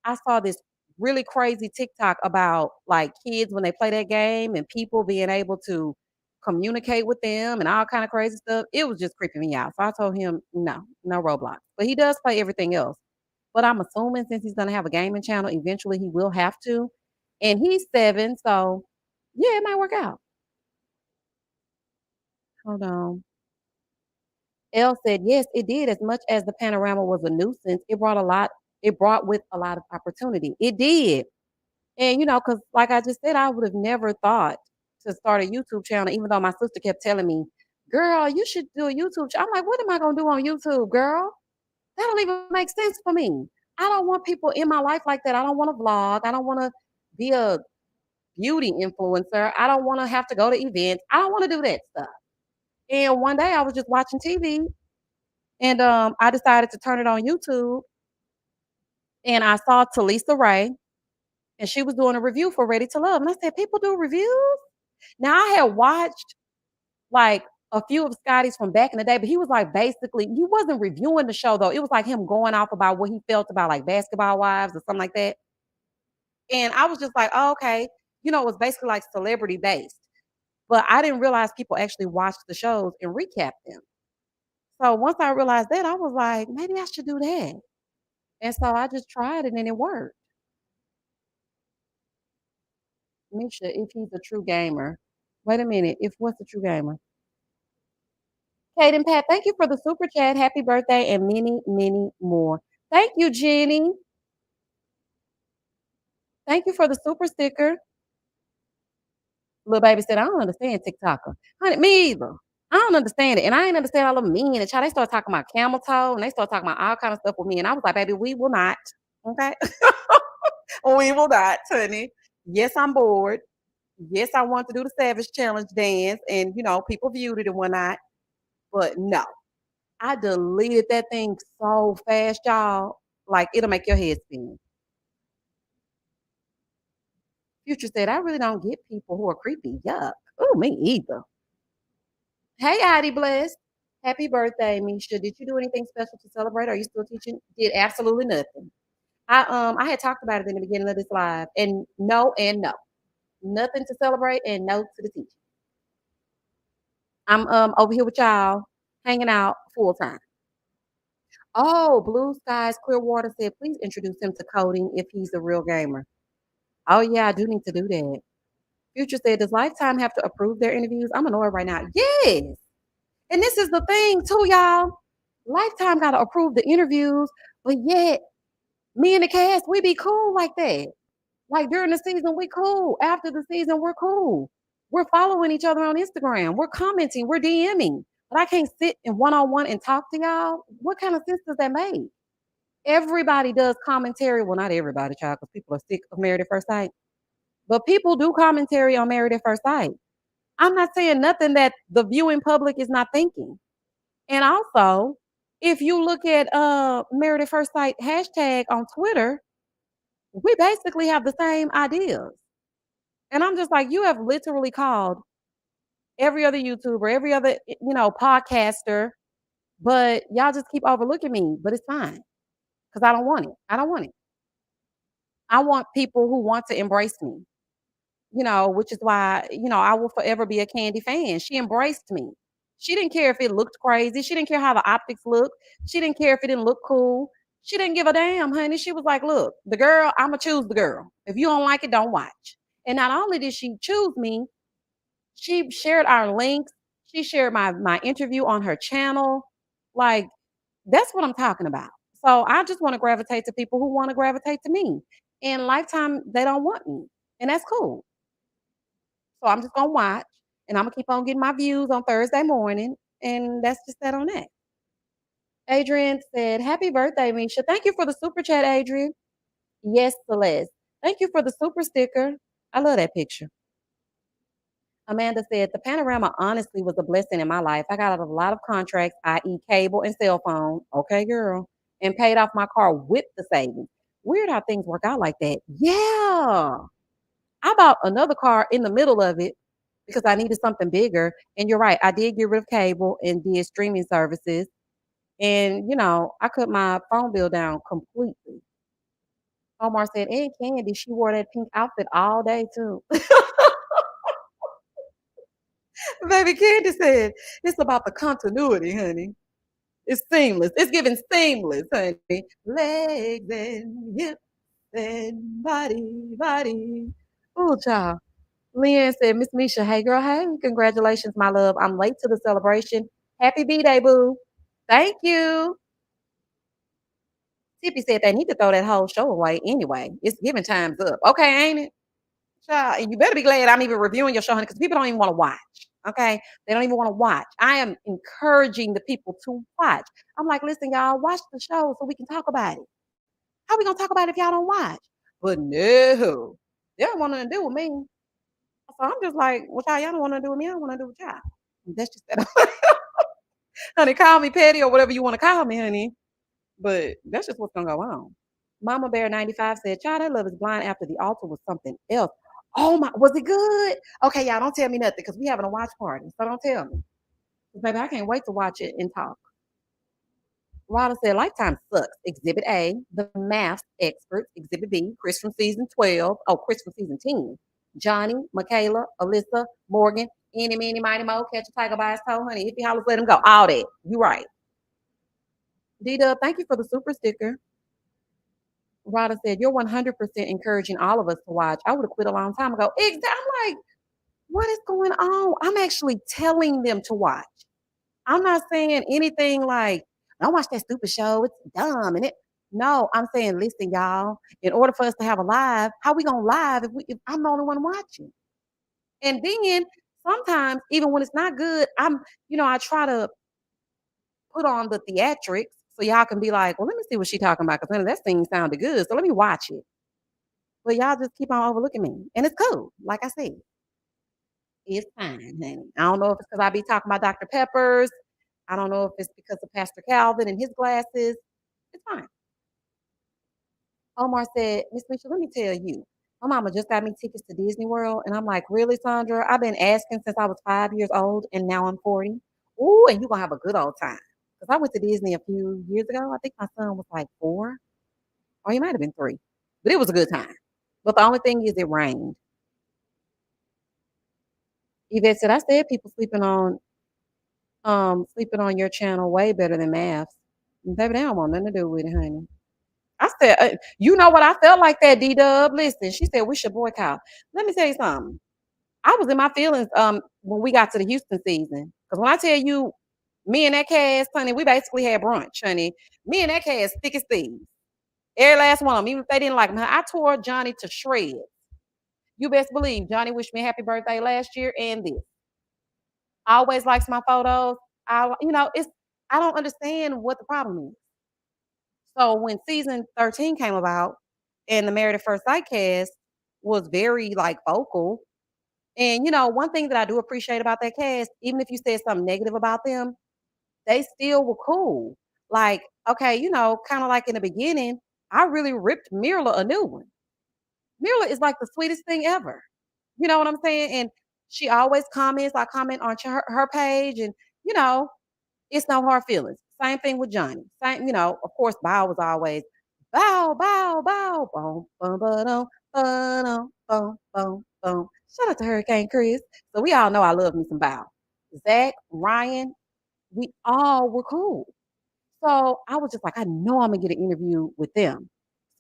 I saw this really crazy TikTok about like kids when they play that game and people being able to communicate with them and all kind of crazy stuff. It was just creeping me out. So I told him, no Roblox. But he does play everything else. But I'm assuming since he's gonna have a gaming channel, eventually he will have to. And he's 7, so yeah, it might work out. Hold on. Elle said, yes, it did. As much as the panorama was a nuisance, it brought with a lot of opportunity. It did. And because like I just said, I would have never thought to start a YouTube channel, even though my sister kept telling me, girl, you should do a YouTube channel. I'm like, what am I gonna do on YouTube, girl? That don't even make sense for me. I don't want people in my life like that. I don't want to vlog. I don't want to be a beauty influencer. I don't want to have to go to events. I don't want to do that stuff. And one day I was just watching TV and I decided to turn it on YouTube and I saw Talisa Ray and she was doing a review for Ready to Love. And I said, people do reviews? Now I had watched like a few of Scotty's from back in the day, but he was like basically, he wasn't reviewing the show though. It was like him going off about what he felt about like Basketball Wives or something like that. And I was just like, oh, okay. It was basically like celebrity based. But I didn't realize people actually watched the shows and recap them. So once I realized that, I was like, maybe I should do that. And so I just tried it and it worked. Misha, if he's a true gamer. Wait a minute. If what's a true gamer? Kate and Pat, thank you for the super chat. Happy birthday and many, many more. Thank you, Jenny. Thank you for the super sticker. Little baby said, I don't understand TikToker. Honey, me either. I don't understand it. And I ain't understand all the men and child. They start talking about camel toe and they start talking about all kind of stuff with me. And I was like, baby, we will not. Okay. We will not, honey. Yes, I'm bored. Yes, I want to do the Savage Challenge dance. And, people viewed it and whatnot. But no, I deleted that thing so fast, y'all. Like, it'll make your head spin. Future said, I really don't get people who are creepy. Yuck. Oh, me either. Hey, Addie Bless. Happy birthday, Misha. Did you do anything special to celebrate? Are you still teaching? Did absolutely nothing. I had talked about it in the beginning of this live, and no and no. Nothing to celebrate and no to the teaching. I'm over here with y'all, hanging out full time. Oh, Blue Skies Clearwater said, please introduce him to coding if he's a real gamer. Oh yeah, I do need to do that. Future said, does Lifetime have to approve their interviews? I'm annoyed right now. Yes. And this is the thing too, y'all. Lifetime got to approve the interviews, but yet me and the cast, we be cool like that. Like during the season, we cool. After the season, we're cool. We're following each other on Instagram. We're commenting. We're DMing. But I can't sit in one-on-one and talk to y'all. What kind of sense does that make? Everybody does commentary. Well, not everybody, child, because people are sick of Married at First Sight. But people do commentary on Married at First Sight. I'm not saying nothing that the viewing public is not thinking. And also, if you look at Married at First Sight hashtag on Twitter, we basically have the same ideas. And I'm just like, you have literally called every other YouTuber, every other, podcaster, but y'all just keep overlooking me. But it's fine because I don't want it. I don't want it. I want people who want to embrace me, which is why, I will forever be a Candy fan. She embraced me. She didn't care if it looked crazy. She didn't care how the optics looked. She didn't care if it didn't look cool. She didn't give a damn, honey. She was like, look, the girl, I'm going to choose the girl. If you don't like it, don't watch. And not only did she choose me, she shared our links. She shared my interview on her channel. Like, that's what I'm talking about. So I just want to gravitate to people who want to gravitate to me. And Lifetime, they don't want me. And that's cool. So I'm just gonna watch and I'm gonna keep on getting my views on Thursday morning. And that's just that on that. Adrian said, happy birthday, Misha. Thank you for the super chat, Adrian. Yes, Celeste. Thank you for the super sticker. I love that picture. Amanda said, the panorama honestly was a blessing in my life. I got out of a lot of contracts, i.e., cable and cell phone. Okay, girl. And paid off my car with the savings. Weird how things work out like that. Yeah. I bought another car in the middle of it because I needed something bigger. And you're right, I did get rid of cable and did streaming services. And, I cut my phone bill down completely. Omar said, and Candy, she wore that pink outfit all day too. Baby Candy said, it's about the continuity, honey. It's seamless. It's giving seamless, honey. Legs and hips and body. Oh, child. Leanne said, Miss Misha, hey girl, hey, congratulations, my love. I'm late to the celebration. Happy B-Day, boo. Thank you. Tippy said they need to throw that whole show away anyway. It's giving time's up. Okay, ain't it? Child, and you better be glad I'm even reviewing your show, honey, because people don't even want to watch. Okay? They don't even want to watch. I am encouraging the people to watch. I'm like, listen, y'all, watch the show so we can talk about it. How we gonna talk about it if y'all don't watch? But no, they don't want nothing to do with me. So I'm just like, what y'all don't want to do with me, I don't want to do with y'all. That's just that. Honey, call me petty or whatever you want to call me, honey. But that's just what's gonna go on. Mama Bear 95 said, Child, that love is blind after the altar was something else. Oh my, was it good? Okay, y'all don't tell me nothing because we having a watch party. So don't tell me. 'Cause, baby, I can't wait to watch it and talk. Rhonda said, Lifetime sucks. Exhibit A, the math experts. Exhibit B, Chris from season 12. Oh, Chris from season 10. Johnny, Michaela, Alyssa, Morgan, any, meeny, mighty, mo, catch a tiger by his toe, honey. If he hollers, let him go. All that. You right. D-Dub, thank you for the super sticker. Rada said, You're 100% encouraging all of us to watch. I would have quit a long time ago. Exactly. I'm like, what is going on? I'm actually telling them to watch. I'm not saying anything like, don't watch that stupid show. It's dumb. And it no, I'm saying, listen, y'all, in order for us to have a live, how we gonna live if I'm the only one watching? And then sometimes, even when it's not good, I try to put on the theatrics so y'all can be like, well, let me see what she talking about because that thing sounded good. So let me watch it. But y'all just keep on overlooking me. And it's cool. Like I said, it's fine, honey. I don't know if it's because I be talking about Dr. Peppers. I don't know if it's because of Pastor Calvin and his glasses. It's fine. Omar said, Miss Mitchell, let me tell you, my mama just got me tickets to Disney World. And I'm like, really, Sandra? I've been asking since I was 5 years old and now I'm 40. Ooh, and you're going to have a good old time. Because I went to Disney a few years ago. I think my son was like 4, or he might have been 3. But it was a good time. But the only thing is it rained. Yvette said, I said people sleeping on your channel way better than maths. Baby, they don't want nothing to do with it, honey. I said, you know what? I felt like that, D-Dub. Listen, she said, we should boycott. Let me tell you something. I was in my feelings when we got to the Houston season. Because when I tell you, me and that cast, honey, we basically had brunch, honey. Me and that cast, thick as thieves. Every last one of them, even if they didn't like me. I tore Johnny to shreds. You best believe Johnny wished me a happy birthday last year and this. Always likes my photos. I don't understand what the problem is. So when season 13 came about and the Married at First Sight cast was very like vocal, and one thing that I do appreciate about that cast, even if you said something negative about them, they still were cool. Like, okay, kind of like in the beginning, I really ripped Mirla a new one. Mirla is like the sweetest thing ever. You know what I'm saying? And she always comments. I comment on her page, and you know, it's no hard feelings. Same thing with Johnny. Same, of course, Bow was always bow, bow, bow, boom, boom, boom, boom, boom, boom, boom. Shout out to Hurricane Chris. So we all know I love me some Bow. Zach, Ryan, we all were cool. So I was just like, I know I'm gonna get an interview with them.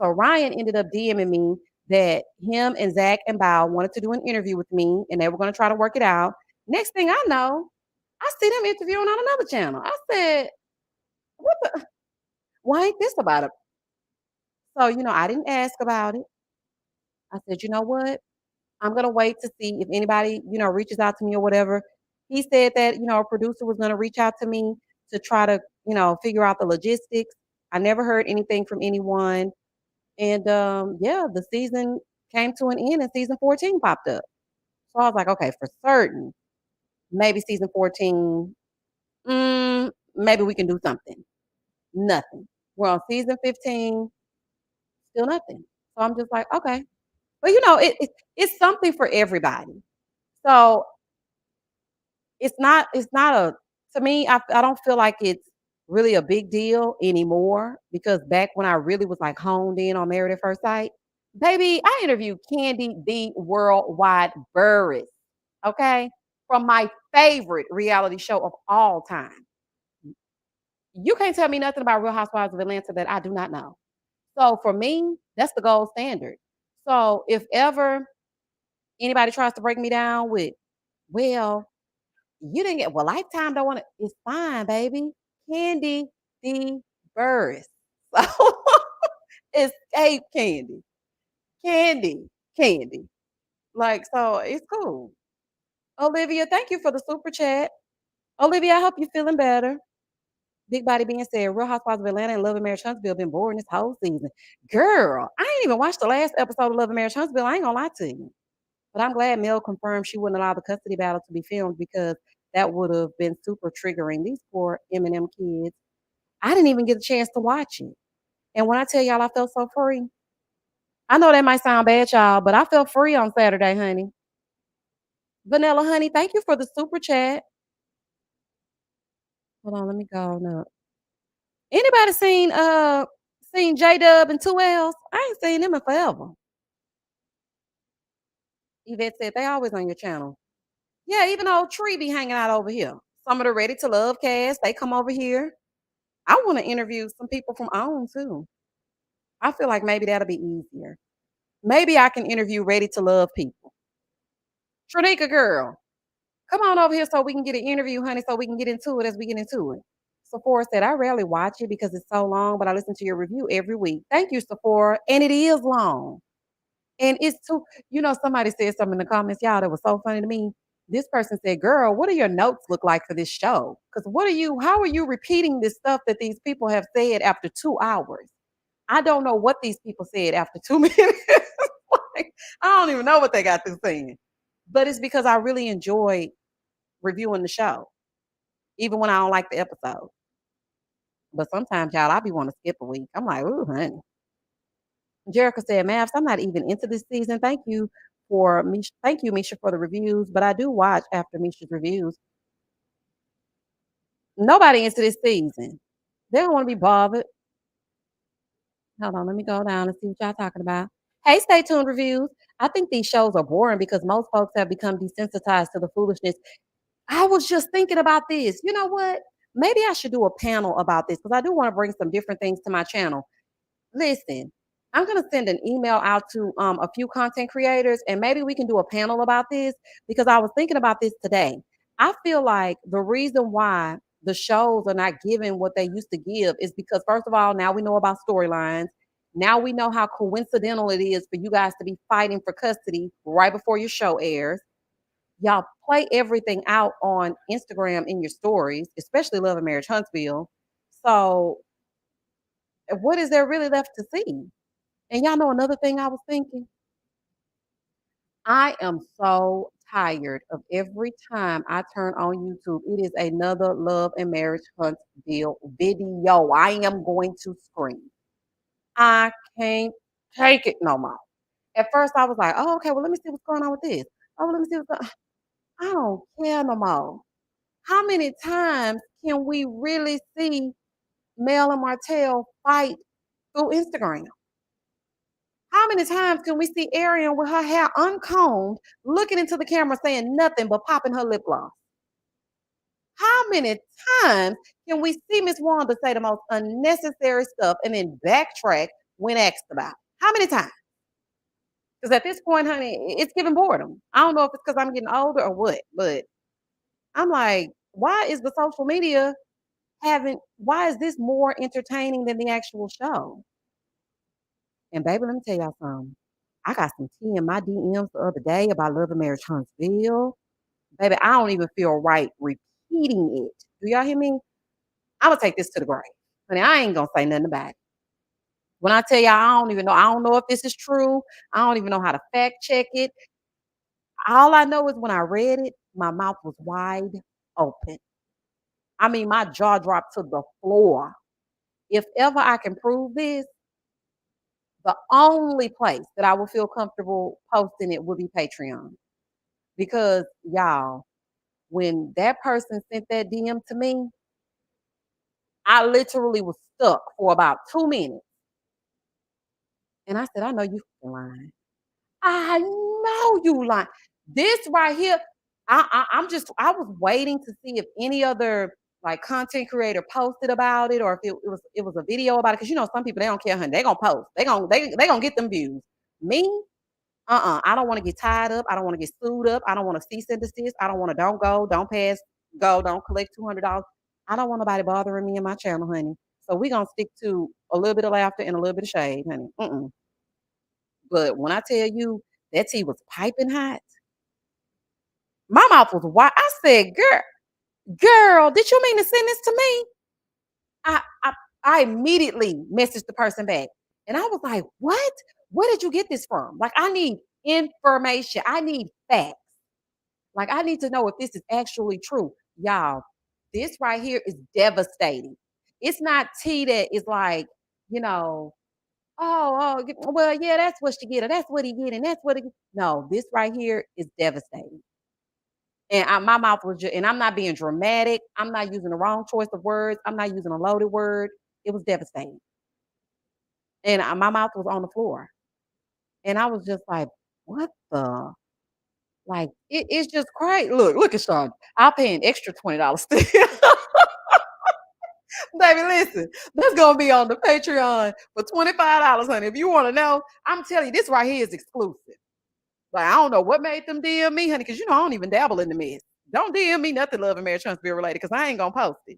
So Ryan ended up DMing me that him and Zach and Bow wanted to do an interview with me and they were gonna try to work it out. Next thing I know, I see them interviewing on another channel. I said, what the why ain't this about it? So, I didn't ask about it. I said, you know what? I'm gonna wait to see if anybody, reaches out to me or whatever. He said that, a producer was gonna reach out to me to try to, figure out the logistics. I never heard anything from anyone. And yeah, the season came to an end and season 14 popped up. So I was like, okay, for certain, maybe season 14, maybe we can do something. Nothing. We're on season 15, still nothing. So I'm just like, okay. But it's something for everybody. So it's not a to me, I don't feel like it's really a big deal anymore because back when I really was like honed in on Married at First Sight, baby, I interviewed Candy the Worldwide Burris, okay? From my favorite reality show of all time. You can't tell me nothing about Real Housewives of Atlanta that I do not know. So for me, that's the gold standard. So if ever anybody tries to break me down with, well, you didn't get well, Lifetime don't want to, it's fine, baby. Candy the Burris. So escape candy. Candy. Candy. Like, so it's cool. Olivia, thank you for the super chat. Olivia, I hope you're feeling better. Big Body being said, Real Housewives of Atlanta and Love and Marriage Huntsville been boring this whole season. Girl, I ain't even watched the last episode of Love and Marriage Huntsville. I ain't gonna lie to you. But I'm glad Mel confirmed she wouldn't allow the custody battle to be filmed because that would have been super triggering. These poor Eminem kids. I didn't even get a chance to watch it. And when I tell y'all I felt so free, I know that might sound bad, y'all, but I felt free on Saturday, honey. Vanilla Honey, thank you for the super chat. Hold on, let me go now. Anybody seen J Dub and 2 L's? I ain't seen them in forever. Yvette said they always on your channel. Yeah, even old Tree be hanging out over here. Some of the Ready to Love cast, they come over here. I want to interview some people from OWN too. I feel like maybe that'll be easier. Maybe I can interview Ready to Love people. Tranika girl, come on over here so we can get an interview, honey, so we can get into it as we get into it. Sephora said, I rarely watch it because it's so long, but I listen to your review every week. Thank you, Sephora. And it is long. And it's too, somebody said something in the comments, y'all, that was so funny to me. This person said, girl, what do your notes look like for this show? Because how are you repeating this stuff that these people have said after 2 hours? I don't know what these people said after 2 minutes. Like, I don't even know what they got through saying. But it's because I really enjoy reviewing the show, even when I don't like the episode. But sometimes, y'all, I be want to skip a week. I'm like, ooh, honey. Jerica said, Mavs, I'm not even into this season. Thank you Misha, for the reviews. But I do watch after Misha's reviews. Nobody into this season. They don't want to be bothered. Hold on, let me go down and see what y'all talking about. Hey, Stay Tuned Reviews. I think these shows are boring because most folks have become desensitized to the foolishness. I was just thinking about this. You know what? Maybe I should do a panel about this because I do want to bring some different things to my channel. Listen, I'm going to send an email out to a few content creators and maybe we can do a panel about this because I was thinking about this today. I feel like the reason why the shows are not giving what they used to give is because, first of all, now we know about storylines. Now we know how coincidental it is for you guys to be fighting for custody right before your show airs. Y'all play everything out on Instagram in your stories, especially Love and Marriage Huntsville. So what is there really left to see? And y'all know another thing I was thinking? I am so tired of every time I turn on YouTube, it is another Love and Marriage Huntsville video. I am going to scream. I can't take it no more. At first, I was like, oh, okay, well, let me see what's going on with this. Oh, let me see what's going on. I don't care no more. How many times can we really see Mel and Martell fight through Instagram? How many times can we see Arian with her hair uncombed, looking into the camera saying nothing but popping her lip gloss? How many times can we see Miss Wanda say the most unnecessary stuff and then backtrack when asked about it? How many times? Because at this point, honey, it's giving boredom. I don't know if it's because I'm getting older or what, but I'm like, why is the social media why is this more entertaining than the actual show? And baby, let me tell y'all something. I got some tea in my DMs the other day about Love and Marriage Huntsville. Baby, I don't even feel right repeating it. Do y'all hear me? I'm gonna take this to the grave. Honey, I ain't gonna say nothing about it. When I tell y'all, I don't even know. I don't know if this is true. I don't even know how to fact check it. All I know is when I read it, my mouth was wide open. I mean, my jaw dropped to the floor. If ever I can prove this, the only place that I will feel comfortable posting it would be Patreon. Because y'all, when that person sent that DM to me, I literally was stuck for about 2 minutes. And I said, I know you lying. I know you lying. This right here, I was waiting to see if any other like content creator posted about it, or if it was a video about it. Because some people they don't care, honey. They gonna post. They gonna get them views. Me, I don't want to get tied up. I don't want to get sued up. I don't want to cease and desist. I don't want to don't go, don't pass, go, don't collect $200. I don't want nobody bothering me in my channel, honey. So we gonna stick to a little bit of laughter and a little bit of shade, honey. But when I tell you that tea was piping hot, my mouth was wide. I said, girl, did you mean to send this to me? I I, I immediately messaged the person back, and I was like, what? Where did you get this from? Like, I need information. I need facts. Like, I need to know if this is actually true. Y'all, this right here is devastating. It's not tea that is like, you know, well, yeah, that's what she get, or that's what he get, and that's what he get. No, this right here is devastating. And my mouth was just, and I'm not being dramatic. I'm not using the wrong choice of words. I'm not using a loaded word. It was devastating. And my mouth was on the floor. And I was just like, what the? Like, it's just crazy. Look at Sean. I'll pay an extra $20 still. Baby, listen, that's gonna be on the Patreon for $25, honey. If you want to know, I'm telling you, this right here is exclusive. Like, I don't know what made them DM me, honey, because I don't even dabble in the mess. Don't DM me nothing Love and Marriage Transfer related, because I ain't gonna post it.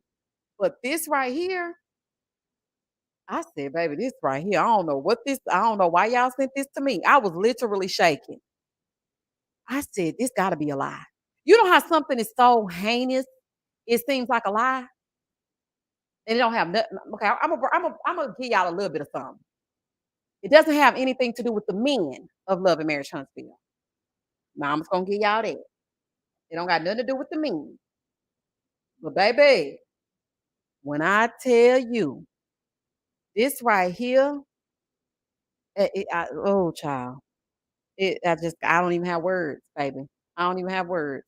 But this right here, I said, baby, this right here, I don't know why y'all sent this to me. I was literally shaking. I said, this gotta be a lie. You know how something is so heinous, it seems like a lie? And it don't have nothing. Okay, I'm gonna give y'all a little bit of something. It doesn't have anything to do with the men of Love and Marriage Huntsville. Now I'm just gonna give y'all that. It don't got nothing to do with the men. But baby, when I tell you this right here, oh child, I don't even have words, baby. I don't even have words.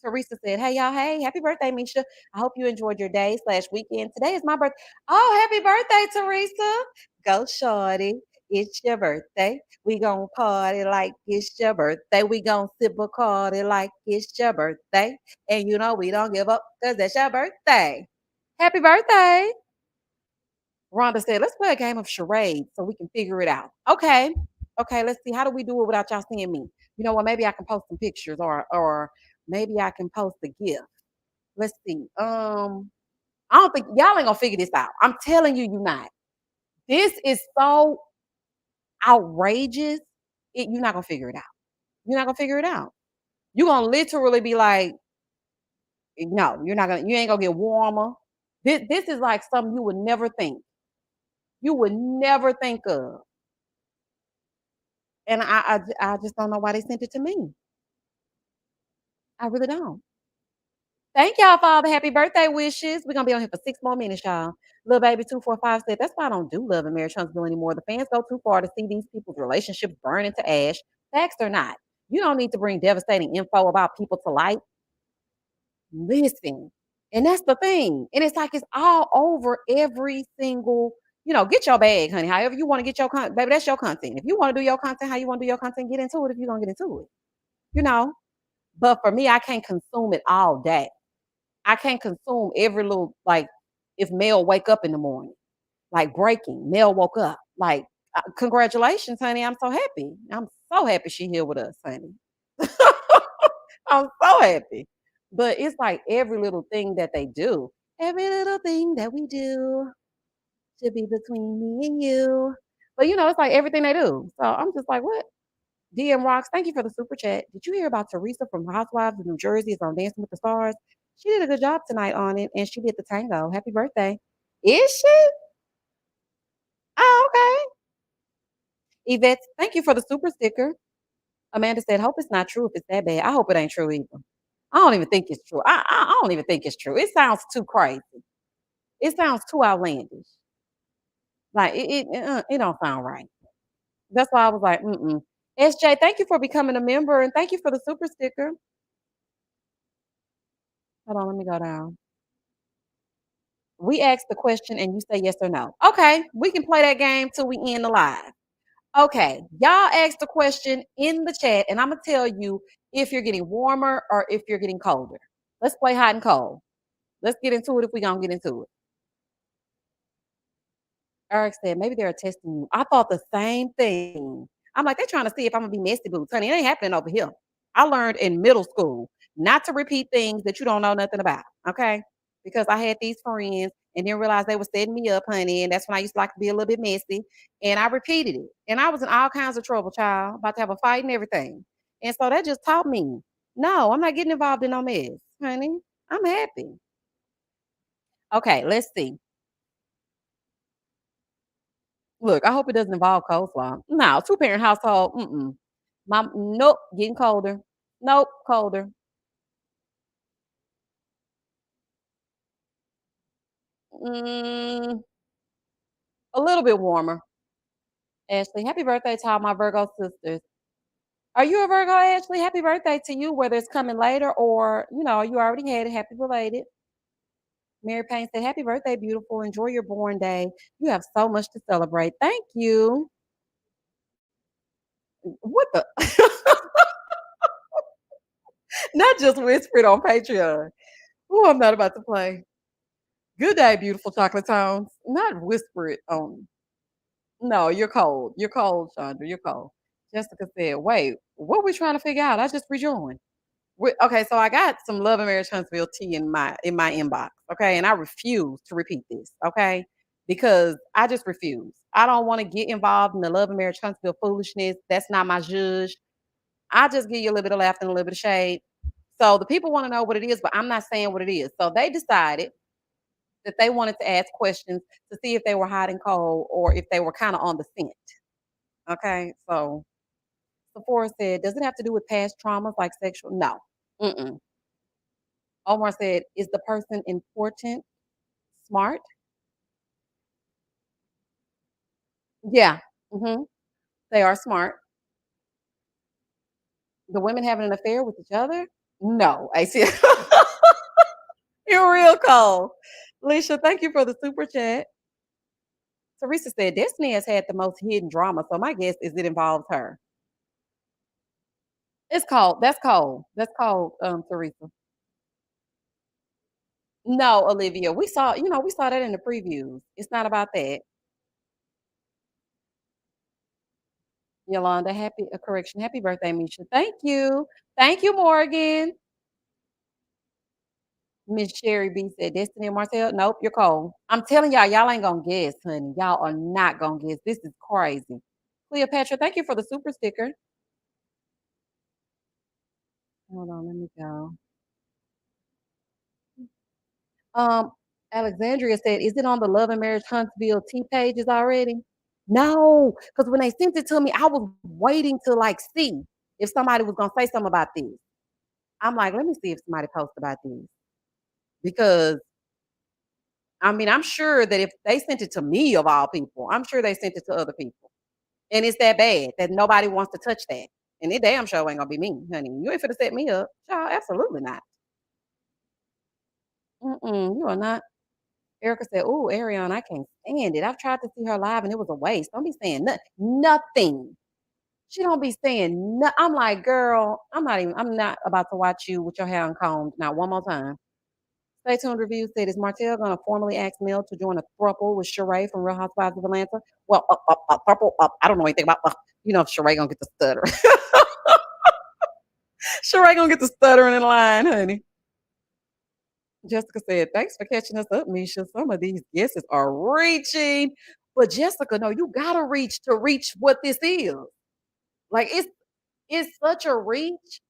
Teresa said, "Hey y'all, hey, happy birthday, Misha. I hope you enjoyed your day/weekend. Today is my birthday. Oh, happy birthday, Teresa. Go, shorty. It's your birthday. We gonna party like it's your birthday. We gonna sip a party like it's your birthday. And we don't give up because that's your birthday. Happy birthday." Rhonda said, "Let's play a game of charades so we can figure it out." Okay. Okay, let's see. How do we do it without y'all seeing me? You know what? Maybe I can post some pictures, or maybe I can post a gift. Let's see. I don't think y'all ain't gonna figure this out. I'm telling you, you not. This is so outrageous. You're not gonna figure it out. You're not gonna figure it out. You're gonna literally be like, no, you're not gonna. You ain't gonna get warmer. This is like something you would never think. You would never think of. And I just don't know why they sent it to me. I really don't. Thank y'all for all the happy birthday wishes. We're gonna be on here for 6 more minutes, y'all. Little baby 245 said, "That's why I don't do Love and Marriage Huntsville anymore. The fans go too far to see these people's relationships burn into ash. Facts or not. You don't need to bring devastating info about people to light. Listen." And that's the thing. And it's like it's all over every single, get your bag, honey. However you want to get your content, baby, that's your content. If you want to do your content, how you want to do your content, get into it if you're gonna get into it. You know? But for me, I can't consume it all day. I can't consume every little, like, if Mel wake up in the morning, like breaking, Mel woke up. Like, congratulations, honey. I'm so happy. I'm so happy she here with us, honey. I'm so happy. But it's like every little thing that they do, every little thing that we do should be between me and you. But it's like everything they do. So I'm just like, what? DM Rocks, thank you for the super chat. Did you hear about Teresa from Housewives of New Jersey is on Dancing with the Stars? She did a good job tonight on it, and she did the tango. Happy birthday. Is she? Oh, okay. Yvette, thank you for the super sticker. Amanda said, hope it's not true if it's that bad. I hope it ain't true either. I don't even think it's true. I don't even think it's true. It sounds too crazy. It sounds too outlandish. Like, it don't sound right. That's why I was like, mm-mm. SJ, thank you for becoming a member, and thank you for the super sticker. Hold on, let me go down. We ask the question and you say yes or no. Okay, we can play that game till we end the live. Okay, y'all ask the question in the chat, and I'm gonna tell you if you're getting warmer or if you're getting colder. Let's play hot and cold. Let's get into it if we gonna get into it. Eric said, maybe they're testing you. I thought the same thing. I'm like, they're trying to see if I'm gonna be messy boots. Honey, it ain't happening over here. I learned in middle school not to repeat things that you don't know nothing about. Okay. Because I had these friends and didn't realize they were setting me up, honey. And that's when I used to like to be a little bit messy. And I repeated it. And I was in all kinds of trouble, child, about to have a fight and everything. And so that just taught me, no, I'm not getting involved in no mess, honey. I'm happy. Okay, let's see. Look, I hope it doesn't involve coleslaw. No, two-parent household, mm-mm. Mom, nope, getting colder. Nope, colder. Mm, a little bit warmer. Ashley, happy birthday to all my Virgo sisters. Are you a Virgo, Ashley? Happy birthday to you, whether it's coming later or, you already had it. Happy belated. Mary Payne said, happy birthday, beautiful. Enjoy your born day. You have so much to celebrate. Thank you. What the? Not just whispered on Patreon. Oh, I'm not about to play. Good day, beautiful chocolate tones. Not whisper it on. No, you're cold. You're cold, Chandra. You're cold. Jessica said, wait, what we trying to figure out? I just rejoined. Okay, so I got some Love and Marriage Huntsville tea in my inbox. Okay, and I refuse to repeat this. Okay, because I just refuse. I don't want to get involved in the Love and Marriage Huntsville foolishness. That's not my judge. I just give you a little bit of laughter and a little bit of shade. So the people want to know what it is, but I'm not saying what it is. So they decided that they wanted to ask questions to see if they were hot and cold or if they were kind of on the scent. Okay, so Sephora said, "Does it have to do with past traumas like sexual?" No. Mm-mm. Omar said, "Is the person important, smart?" Yeah. hmm They are smart. The women having an affair with each other? No. I see. You're real cold. Alicia, thank you for the super chat. Teresa said, Destiny has had the most hidden drama, so my guess is it involves her. It's cold. That's cold. That's cold, Teresa. No, Olivia, we saw that in the previews. It's not about that. Yolanda, happy correction. Happy birthday, Misha. Thank you. Thank you, Morgan. Miss Sherry B said, Destiny and Martell. Nope, you're cold. I'm telling y'all ain't gonna guess, honey. Y'all are not gonna guess. This is crazy. Cleopatra, thank you for the super sticker. Hold on, let me go. Um, Alexandria said, "Is it on the Love and Marriage Huntsville T pages already?" No, because when they sent it to me, I was waiting to like see if somebody was gonna say something about this. I'm like, let me see if somebody posts about this because I mean, I'm sure that if they sent it to me of all people, I'm sure they sent it to other people, and it's that bad that nobody wants to touch that. And it damn sure ain't gonna be me, honey. You ain't finna set me up, child. Absolutely not. You are not. Erica said, "Ooh, Ariana, I can't stand it. I've tried to see her live and it was a waste. Don't be saying nothing. She don't be saying no. I'm like, girl, I'm not about to watch you with your hair uncombed. Not one more time." Stay tuned review said, is Martell gonna formally ask Mel to join a throuple with Sheree from Real Housewives of Atlanta? Well, throuple, I don't know anything about, if Sheree gonna get the stutter. Sheree gonna get the stuttering in line, honey. Jessica said, thanks for catching us up, Misha. Some of these guesses are reaching. But Jessica, no, you gotta reach to reach what this is. Like it's such a reach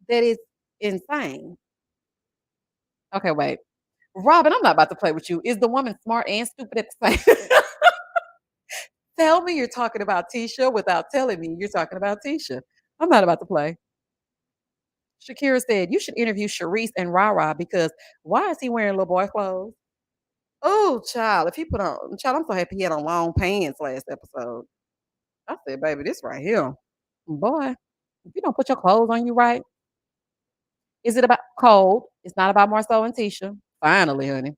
that it's insane. Okay, wait. Robin, I'm not about to play with you. Is the woman smart and stupid at the same? Tell me you're talking about Tisha without telling me you're talking about Tisha. I'm not about to play. Shakira said, you should interview Sharice and Rara because why is he wearing little boy clothes? Oh, child, if he put on, child, I'm so happy he had on long pants last episode. I said, baby, this right here. Boy, if you don't put your clothes on you right, is it about cold? It's not about Marcel and Tisha. Finally, honey.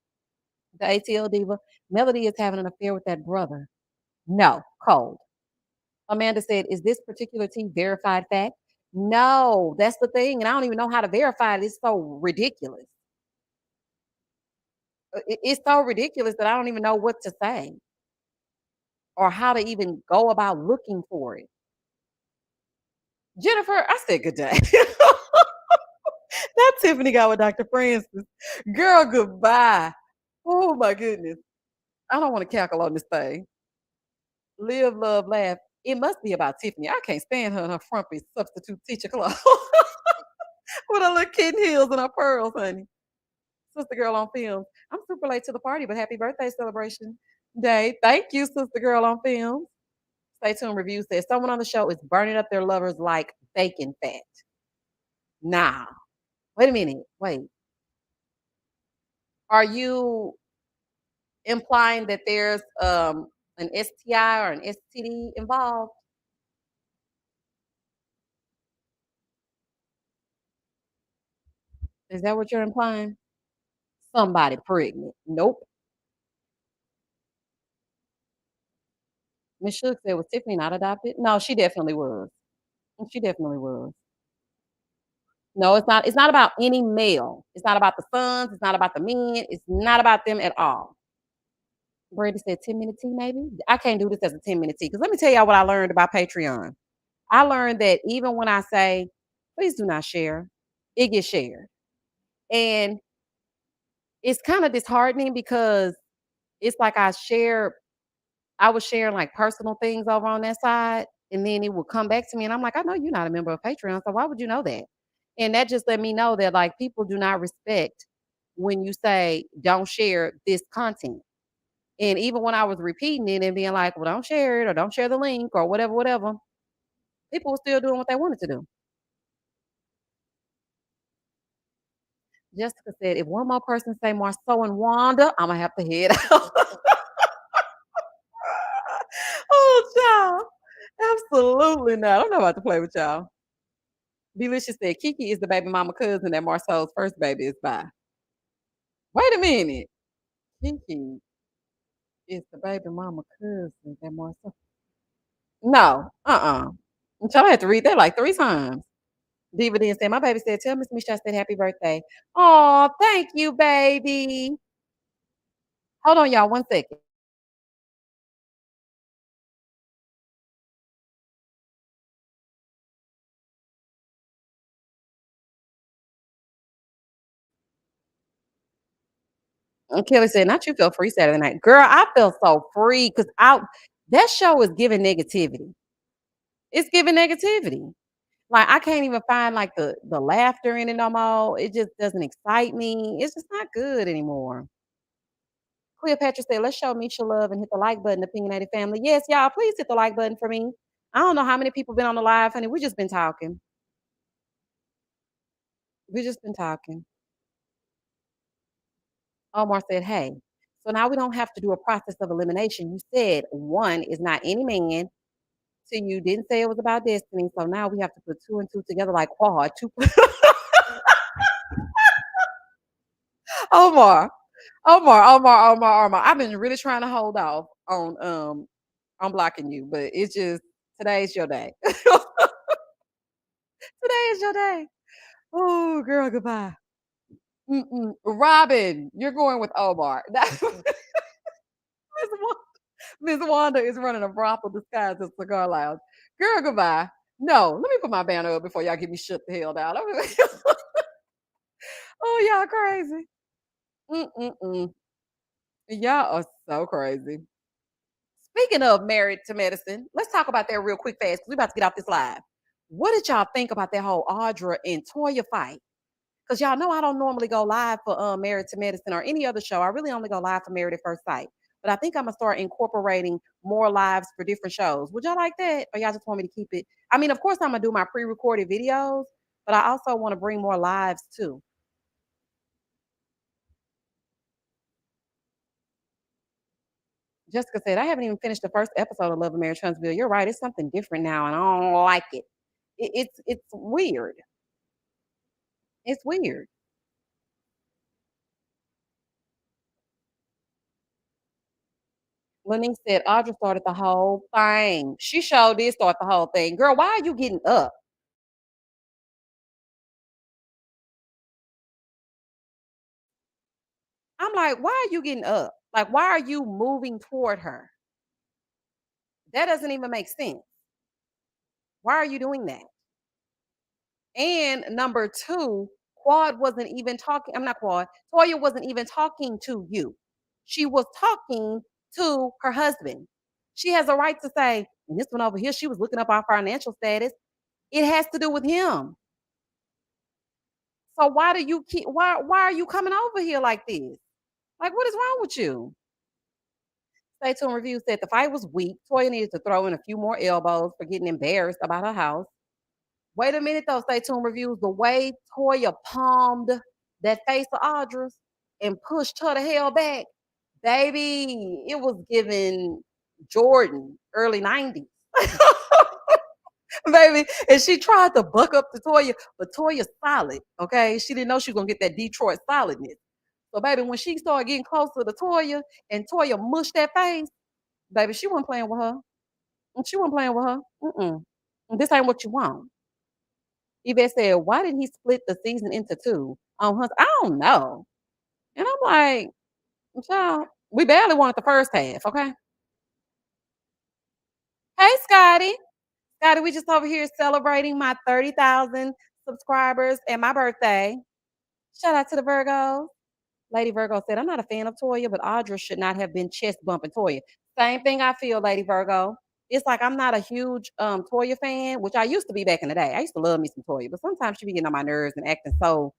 The ATL diva, Melody is having an affair with that brother. No, cold. Amanda said, is this particular tea verified fact? No, that's the thing. And I don't even know how to verify it. It's so ridiculous. It's so ridiculous that I don't even know what to say or how to even go about looking for it. Jennifer, I said good day. That Tiffany got with Dr. Francis. Girl, goodbye. Oh my goodness. I don't want to cackle on this thing. Live, love, laugh. It must be about Tiffany. I can't stand her in her frumpy substitute teacher clothes with her little kitten heels and her pearls, honey. Sister Girl on Film. I'm super late to the party, but happy birthday celebration day. Thank you, Sister Girl on Film. Stay tuned. Review says someone on the show is burning up their lovers like bacon fat. Nah. Wait a minute. Wait. Are you implying that there's an STI or an STD involved? Is that what you're implying? Somebody pregnant. Nope. Miss Shook said, was Tiffany not adopted? No, she definitely was. She definitely was. No, it's not about any male. It's not about the sons. It's not about the men. It's not about them at all. Brady said 10-minute tea, maybe. I can't do this as a 10-minute tea. Because let me tell y'all what I learned about Patreon. I learned that even when I say, please do not share, it gets shared. And it's kind of disheartening because it's like I was sharing like personal things over on that side, and then it would come back to me, and I'm like, I know you're not a member of Patreon, so why would you know that? And that just let me know that like people do not respect when you say don't share this content. And even when I was repeating it and being like, well, don't share it or don't share the link or whatever, whatever, people were still doing what they wanted to do. Jessica said, if one more person say Marceau and Wanda, I'm gonna have to head out. Oh, child. Absolutely not. I'm not about to play with y'all. Delicious said Kiki is the baby mama cousin that Marcel's first baby is by. Wait a minute. Kiki is the baby mama cousin that Marcel. No. I'm trying to have to read that like 3 times. Diva then said, my baby said, tell Miss Michelle I said happy birthday. Oh, thank you, baby. Hold on, y'all, 1 second. And Kelly said, not you feel free Saturday night. Girl, I feel so free because that show is giving negativity. It's giving negativity. Like I can't even find like the laughter in it no more. It just doesn't excite me. It's just not good anymore. Cleopatra said, let's show Misha love and hit the like button, opinionated family. Yes, y'all, please hit the like button for me. I don't know how many people been on the live, honey. We just been talking. We just been talking. Omar said, hey, so now we don't have to do a process of elimination. You said one is not any man. So you didn't say it was about destiny. So now we have to put 2 and 2 together like quad. Two. Omar, Omar. I've been really trying to hold off on blocking you, but it's just today's your day. Today is your day. Oh, girl, goodbye. Robin, you're going with Omar. Miss Wanda is running a brothel disguised as cigar lounge. Girl, goodbye. No, let me put my banner up before y'all get me shut the hell down. Oh, y'all crazy. Mm-mm-mm. Y'all are so crazy. Speaking of Married to Medicine, let's talk about that real quick fast because we're about to get off this live. What did y'all think about that whole Audra and Toya fight? Because y'all know I don't normally go live for Married to Medicine or any other show. I really only go live for Married at First Sight. But I think I'm gonna start incorporating more lives for different shows. Would y'all like that? Or y'all just want me to keep it? I mean, of course I'm gonna do my pre-recorded videos, but I also want to bring more lives too. Jessica said, I haven't even finished the first episode of Love and Marriage Huntsville. You're right, it's something different now, and I don't like it. It's weird. It's weird. Lenny said Audra started the whole thing. She sure did start the whole thing. Girl, why are you getting up? I'm like, why are you getting up? Like, why are you moving toward her? That doesn't even make sense. Why are you doing that? And number two, Quad wasn't even talking. I'm not Quad. Toya wasn't even talking to you. She was talking to her husband. She has a right to say, and this one over here, she was looking up our financial status. It has to do with him. So why do you keep why are you coming over here like this? Like, what is wrong with you? Stay Tuned Review said the fight was weak. Toya needed to throw in a few more elbows for getting embarrassed about her house. Wait a minute though, Stay Tuned Reviews. The way Toya palmed that face of Audra's and pushed her the hell back, baby, it was giving Jordan early 90s. Baby, and she tried to buck up to Toya, but Toya's solid, okay? She didn't know she was gonna get that Detroit solidness. So, baby, when she started getting closer to Toya and Toya mushed that face, baby, she wasn't playing with her. She wasn't playing with her. Mm-mm. This ain't what you want. Yvette said, why did he split the season into two? I don't know. And I'm like, child, we barely wanted the first half, okay? Hey, Scotty. Scotty, we just over here celebrating my 30,000 subscribers and my birthday. Shout out to the Virgos. Lady Virgo said, I'm not a fan of Toya, but Audra should not have been chest bumping Toya. Same thing I feel, Lady Virgo. It's like I'm not a huge Toya fan, which I used to be back in the day. I used to love me some Toya, but sometimes she be getting on my nerves and acting so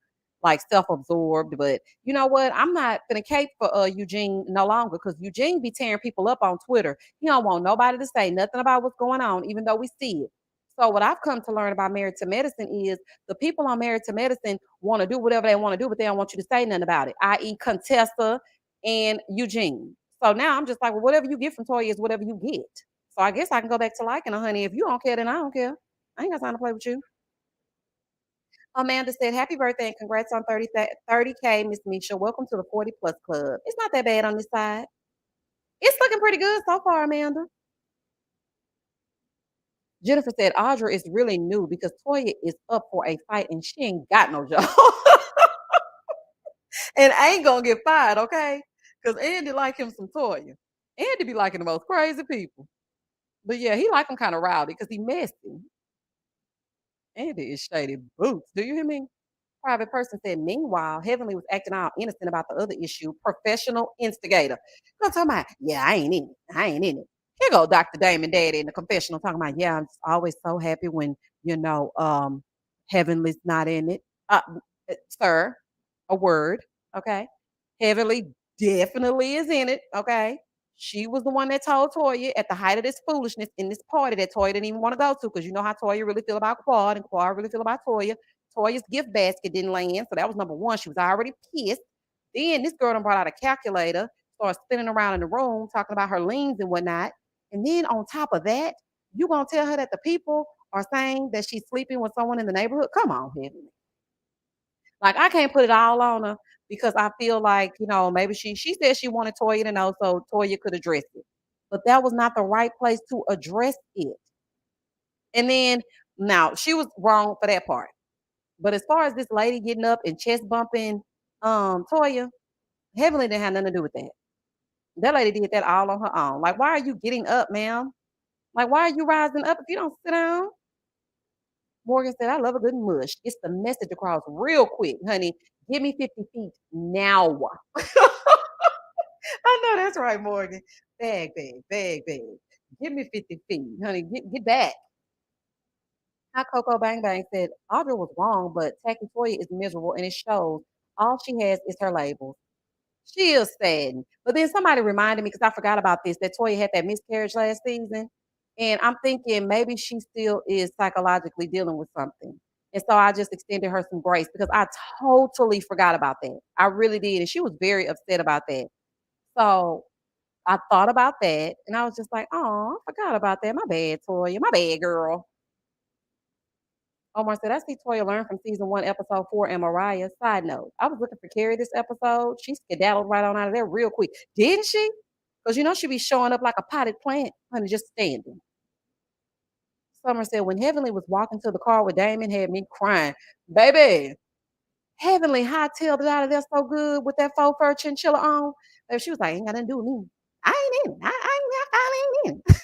like self-absorbed. But you know what? I'm not gonna cape for Eugene no longer because Eugene be tearing people up on Twitter. He don't want nobody to say nothing about what's going on, even though we see it. So what I've come to learn about Married to Medicine is the people on Married to Medicine want to do whatever they want to do, but they don't want you to say nothing about it, i.e. Contessa and Eugene. So now I'm just like, well, whatever you get from Toya is whatever you get. So I guess I can go back to liking her, honey. If you don't care, then I don't care. I ain't got time to play with you. Amanda said, happy birthday and congrats on 30K, Miss Misha. Welcome to the 40 plus club. It's not that bad on this side. It's looking pretty good so far, Amanda. Jennifer said, Audra is really new because Toya is up for a fight and she ain't got no job. And ain't gonna get fired, okay? Because Andy like him some Toya. Andy be liking the most crazy people. But yeah, he like him kind of rowdy because he messy. Andy is shady boots. Do you hear me? Private person said, meanwhile, Heavenly was acting all innocent about the other issue, professional instigator. I'm talking about, yeah, I ain't in it. I ain't in it. Here go Dr. Damon Daddy in the confessional talking about, yeah, I'm always so happy when, Heavenly's not in it. Sir, a word, okay? Heavenly definitely is in it, okay? She was the one that told Toya at the height of this foolishness in this party that Toya didn't even want to go to because you know how Toya really feel about Quad and Quad really feel about Toya. Toya's gift basket didn't land, so that was number one. She was already pissed. Then this girl done brought out a calculator, started spinning around in the room, talking about her liens and whatnot. And then on top of that, you gonna tell her that the people are saying that she's sleeping with someone in the neighborhood? Come on, Heavenly. Like I can't put it all on her because I feel like, maybe she said she wanted Toya to know so Toya could address it. But that was not the right place to address it. And then now she was wrong for that part. But as far as this lady getting up and chest bumping Toya, Heavenly didn't have nothing to do with that. That lady did that all on her own. Like, why are you getting up, ma'am? Like, why are you rising up if you don't sit down? Morgan said, I love a good mush. It's the message across real quick, honey. Give me 50 feet now. I know that's right, Morgan. Bag, bag, bag, bag. Give me 50 feet, honey. Get back. How Coco Bang Bang said, Audra was wrong, but Tacky Toya is miserable and it shows. All she has is her labels. She is sad. But then somebody reminded me, because I forgot about this, that Toya had that miscarriage last season. And I'm thinking maybe she still is psychologically dealing with something. And so I just extended her some grace because I totally forgot about that. I really did. And she was very upset about that. So I thought about that and I was just like, oh, I forgot about that. My bad, Toya. My bad, girl. Omar said, I see Toya learn from season one, episode 4, and Mariah. Side note, I was looking for Carrie this episode. She skedaddled right on out of there real quick. Didn't she? Because she be showing up like a potted plant, honey, just standing. Summer said, when Heavenly was walking to the car with Damon, had me crying. Baby, Heavenly hightailed it out of there so good with that faux fur chinchilla on. And she was like, ain't got nothing to do with me. I ain't in it. I ain't in it.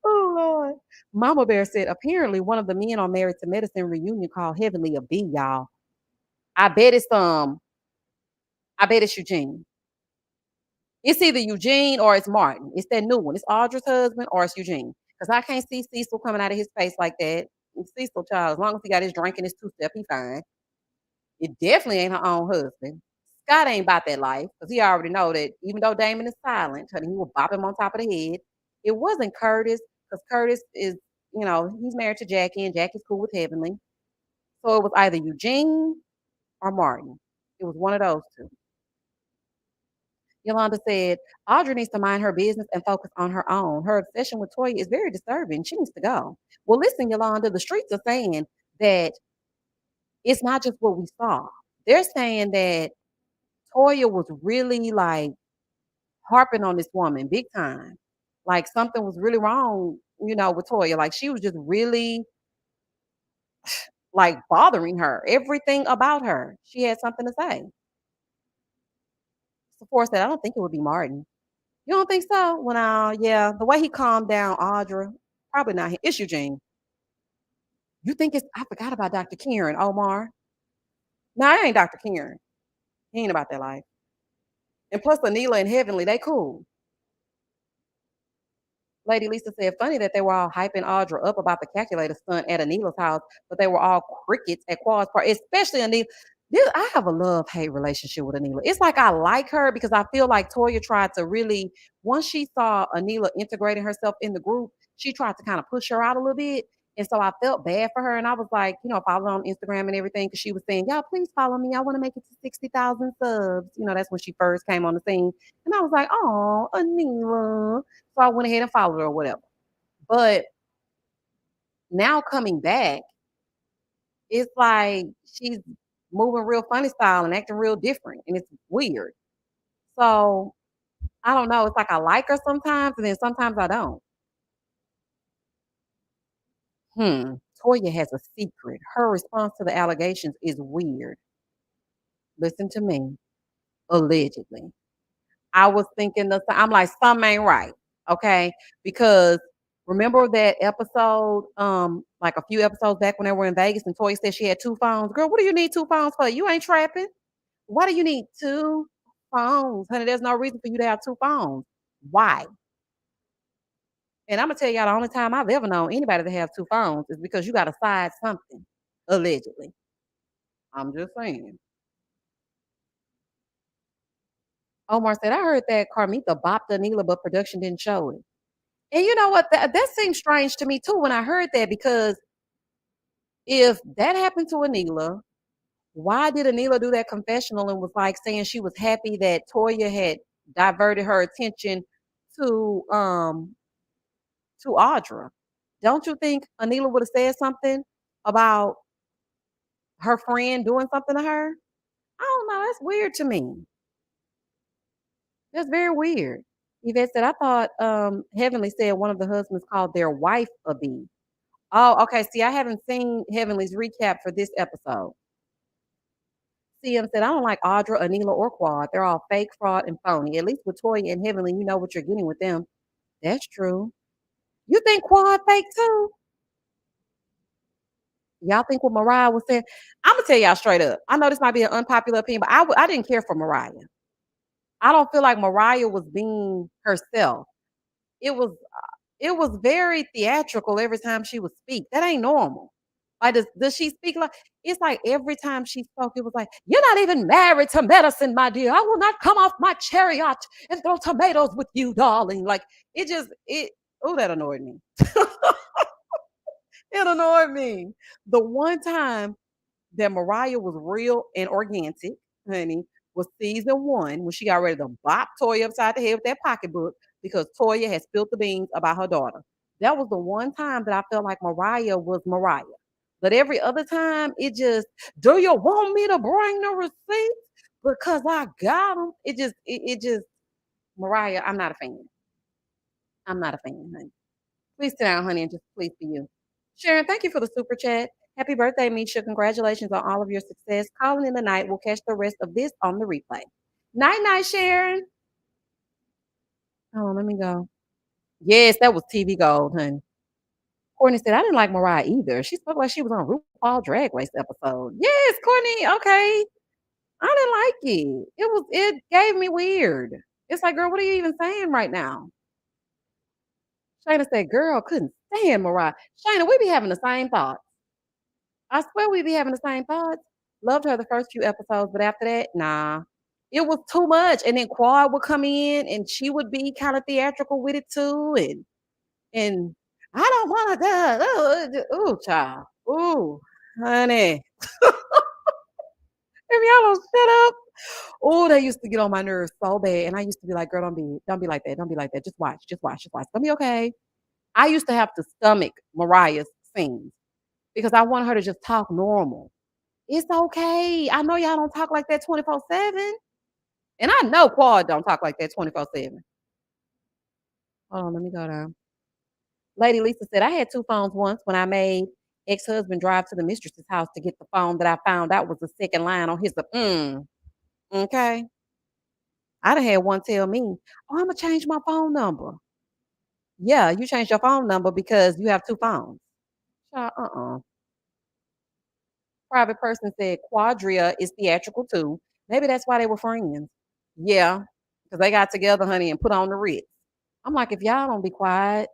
Oh Lord. Mama Bear said apparently one of the men on Married to Medicine reunion called Heavenly a B, y'all. I bet it's I bet it's Eugene. It's either Eugene or it's Martin. It's that new one. It's Audra's husband or it's Eugene. Because I can't see Cecil coming out of his face like that. And Cecil, child, as long as he got his drink and his two-step, he fine. It definitely ain't her own husband. Scott ain't about that life because he already know that even though Damon is silent, honey, he will bop him on top of the head. It wasn't Curtis because Curtis is, he's married to Jackie and Jackie's cool with Heavenly. So it was either Eugene or Martin. It was one of those two. Yolanda said, Audrey needs to mind her business and focus on her own. Her obsession with Toya is very disturbing. She needs to go. Well, listen, Yolanda, the streets are saying that it's not just what we saw. They're saying that Toya was really like harping on this woman big time. Like something was really wrong, with Toya. Like she was just really like bothering her. Everything about her. She had something to say. Sephora said, I don't think it would be Martin. You don't think so? Well, yeah, the way he calmed down Audra, probably not him. It's Eugene. You think I forgot about Dr. Kieran, Omar. No, I ain't Dr. Kieran. He ain't about that life. And plus, Anila and Heavenly, they cool. Lady Lisa said, funny that they were all hyping Audra up about the calculator stunt at Anila's house, but they were all crickets at Quad's party, especially Anila. I have a love-hate relationship with Anila. It's like I like her because I feel like Toya tried to really, once she saw Anila integrating herself in the group, she tried to kind of push her out a little bit. And so I felt bad for her. And I was like, follow her on Instagram and everything because she was saying, y'all, please follow me. I want to make it to 60,000 subs. That's when she first came on the scene. And I was like, oh, Anila. So I went ahead and followed her or whatever. But now coming back, it's like she's moving real funny style and acting real different. And it's weird. So I don't know. It's like I like her sometimes and then sometimes I don't. Toya has a secret. Her response to the allegations is weird. Listen to me. Allegedly. I was thinking I'm like, something ain't right. Okay. Because remember that episode, like a few episodes back when they were in Vegas and Toya said she had two phones. Girl, what do you need two phones for? You ain't trapping. Why do you need two phones? Honey, there's no reason for you to have two phones. Why? And I'm gonna tell y'all the only time I've ever known anybody to have two phones is because you gotta side something, allegedly. I'm just saying. Omar said, I heard that Carmita bopped Anila, but production didn't show it. And you know what? That seems strange to me too when I heard that because if that happened to Anila, why did Anila do that confessional and was like saying she was happy that Toya had diverted her attention to to Audra? Don't you think Anila would have said something about her friend doing something to her? I don't know. That's weird to me. That's very weird. Yvette said, I thought Heavenly said one of the husbands called their wife a bee. Oh, okay. See, I haven't seen Heavenly's recap for this episode. CM said, I don't like Audra, Anila, or Quad. They're all fake, fraud, and phony. At least with Toya and Heavenly, you know what you're getting with them. That's true. You think Quad fake too? Y'all think what Mariah was saying? I'm gonna tell y'all straight up. I know this might be an unpopular opinion, but I didn't care for Mariah. I don't feel like Mariah was being herself. It was it was very theatrical every time she would speak. That ain't normal. Like, does she speak like it's like every time she spoke, it was like, you're not even married to medicine, my dear. I will not come off my chariot and throw tomatoes with you, darling. Like that annoyed me. It annoyed me. The one time that Mariah was real and organic, honey, was season one when she got ready to bop Toya upside the head with that pocketbook because Toya had spilled the beans about her daughter. That was the one time that I felt like Mariah was Mariah. But every other time, it just, do you want me to bring the receipts? Because I got them. It just, Mariah, I'm not a fan. I'm not a fan, honey. Please sit down, honey, and just please be you. Sharon, thank you for the super chat. Happy birthday, Misha. Congratulations on all of your success. Calling in the night. We'll catch the rest of this on the replay. Night, night, Sharon. Oh, let me go. Yes, that was TV gold, honey. Courtney said, I didn't like Mariah either. She spoke like she was on RuPaul Drag Race episode. Yes, Courtney, okay. I didn't like it. It gave me weird. It's like, girl, what are you even saying right now? Shayna said, girl, couldn't stand Mariah. Shayna, we be having the same thoughts. I swear we be having the same thoughts. Loved her the first few episodes, but after that, nah. It was too much. And then Quad would come in and she would be kind of theatrical with it too. And I don't want to die. Oh, child. Ooh, honey. If y'all don't shut up. Oh, they used to get on my nerves so bad. And I used to be like, girl, don't be like that. Don't be like that. Just watch, just watch, just watch. It's gonna be okay. I used to have to stomach Mariah's scenes because I want her to just talk normal. It's okay. I know y'all don't talk like that 24/7. And I know Quad don't talk like that 24/7. Hold on, let me go down. Lady Lisa said, I had two phones once when I made ex-husband drive to the mistress's house to get the phone that I found out was the second line on his okay. I'd have had one tell me, oh, I'm gonna change my phone number. Yeah, you changed your phone number because you have two phones. Uh-uh. Private person said Quadria is theatrical too. Maybe that's why they were friends. Yeah, because they got together, honey, and put on the Ritz. I'm like, if y'all don't be quiet.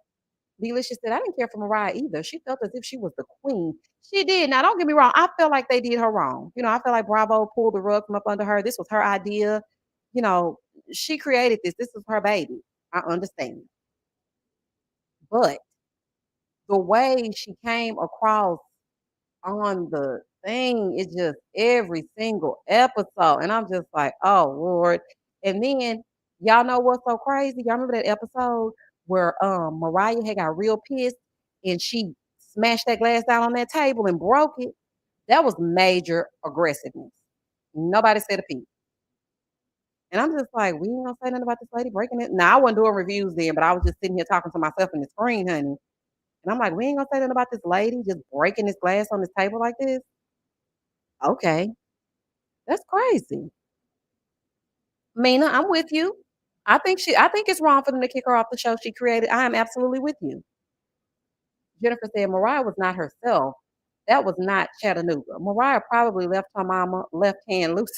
Delicious said, I didn't care for Mariah either. She felt as if she was the queen. She did. Now, don't get me wrong. I felt like they did her wrong. I feel like Bravo pulled the rug from up under her. This was her idea. You know, she created this. This was her baby. I understand. But the way she came across on the thing is just every single episode. And I'm just like, oh Lord. And then y'all know what's so crazy? Y'all remember that episode where Mariah had got real pissed and she smashed that glass down on that table and broke it? That was major aggressiveness. Nobody said a peep. And I'm just like, we ain't gonna say nothing about this lady breaking it. Now I wasn't doing reviews then, but I was just sitting here talking to myself in the screen, honey. And I'm like, we ain't gonna say nothing about this lady just breaking this glass on this table like this. Okay, that's crazy. Mina, I'm with you. I think it's wrong for them to kick her off the show she created. I am absolutely with you. Jennifer said Mariah was not herself. That was not Chattanooga. Mariah probably left her mama left hand loose.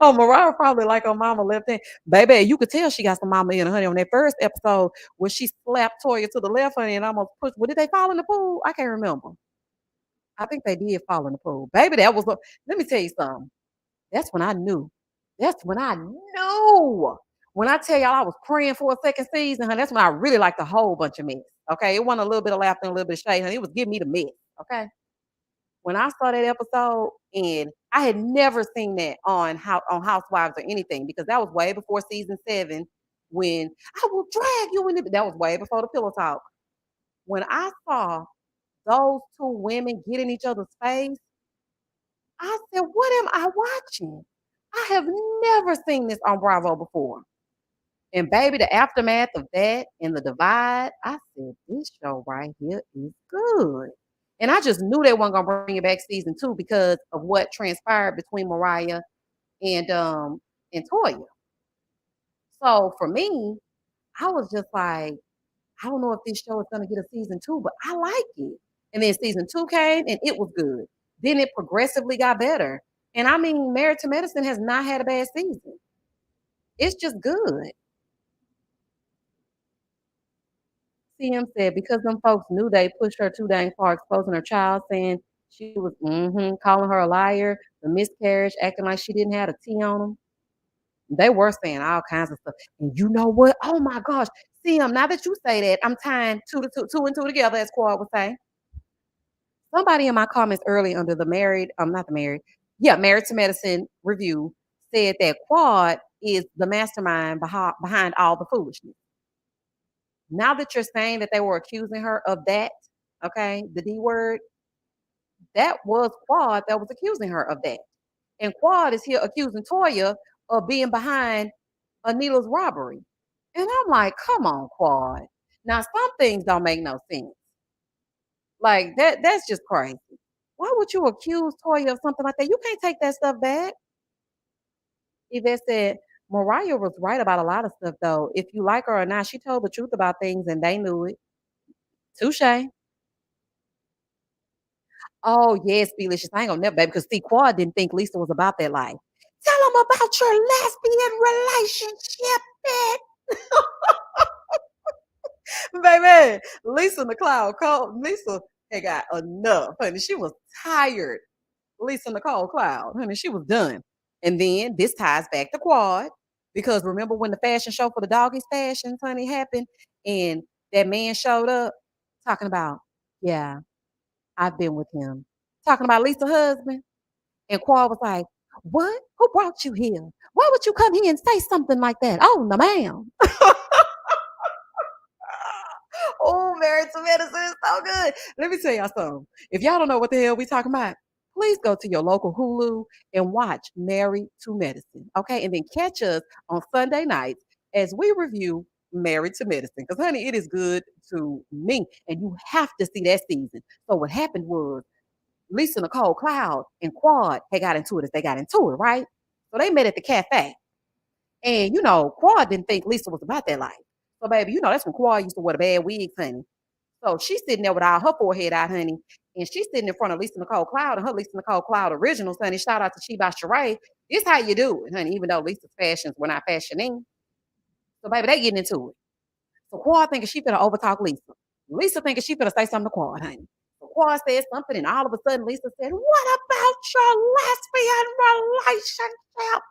Oh, Mariah probably like her mama left hand. Baby, you could tell she got some mama in her, honey, on that first episode when she slapped Toya to the left, honey, and almost pushed. Well, did they fall in the pool? I can't remember. I think they did fall in the pool. Baby, let me tell you something. That's when I knew. That's when I knew. When I tell y'all I was praying for a second season, honey, that's when I really liked a whole bunch of mess. Okay. It wasn't a little bit of laughter and a little bit of shade, honey. It was giving me the mess. Okay. When I saw that episode, and I had never seen that on Housewives or anything, because that was way before season 7 when I will drag you in that was way before the pillow talk. When I saw those two women get in each other's face, I said, what am I watching? I have never seen this on Bravo before. And baby, the aftermath of that and the divide, I said, this show right here is good. And I just knew they weren't gonna bring it back season 2 because of what transpired between Mariah and Toya. So for me, I was just like, I don't know if this show is gonna get a season 2, but I like it. And then season 2 came and it was good. Then it progressively got better. And I mean, Married to Medicine has not had a bad season. It's just good. CM said because them folks knew they pushed her too dang far, exposing her child, saying she was calling her a liar, the miscarriage, acting like she didn't have a T on them. They were saying all kinds of stuff. And you know what? Oh my gosh. CM, now that you say that, I'm tying two and two together, as Quad would say. Somebody in my comments early under the not the married, yeah, Married to Medicine review said that Quad is the mastermind behind all the foolishness. Now that you're saying that they were accusing her of that, okay, the D word, that was Quad that was accusing her of that. And Quad is here accusing Toya of being behind Anila's robbery. And I'm like, come on, Quad. Now, some things don't make no sense. Like that's just crazy. Why would you accuse Toya of something like that? You can't take that stuff back. Yvette said, Mariah was right about a lot of stuff though. If you like her or not, she told the truth about things and they knew it. Touche. Oh yes, Felicious. I ain't gonna never, baby, because see, Quad didn't think Lisa was about that life. Tell them about your lesbian relationship, bitch. Baby, Lisa Nicole called Lisa had got enough, honey. She was tired. Lisa Nicole Cloud, honey, she was done. And then this ties back to Quad because remember when the fashion show for the doggies fashions, honey, happened and that man showed up talking about, yeah, I've been with him. Talking about Lisa's husband. And Quad was like, what? Who brought you here? Why would you come here and say something like that? Oh, no, ma'am. Oh, Married to Medicine is so good. Let me tell y'all something. If y'all don't know what the hell we talking about, please go to your local Hulu and watch Married to Medicine. Okay. And then catch us on Sunday nights as we review Married to Medicine. Because, honey, it is good to me. And you have to see that season. So, what happened was Lisa Nicole Cloud and Quad had got into it as they got into it, right? So, they met at the cafe. And, Quad didn't think Lisa was about that life. So, baby, that's when Quad used to wear the bad wigs, honey. So she's sitting there with all her forehead out, honey. And she's sitting in front of Lisa Nicole Cloud and her Lisa Nicole Cloud originals, honey. Shout out to Sheba Sheree. This how you do it, honey, even though Lisa's fashions were not fashioning. So, baby, they getting into it. So Quad thinking she finna overtalk Lisa. Lisa thinking she finna say something to Quad, honey. So Quad said something, and all of a sudden Lisa said, what about your lesbian relationship?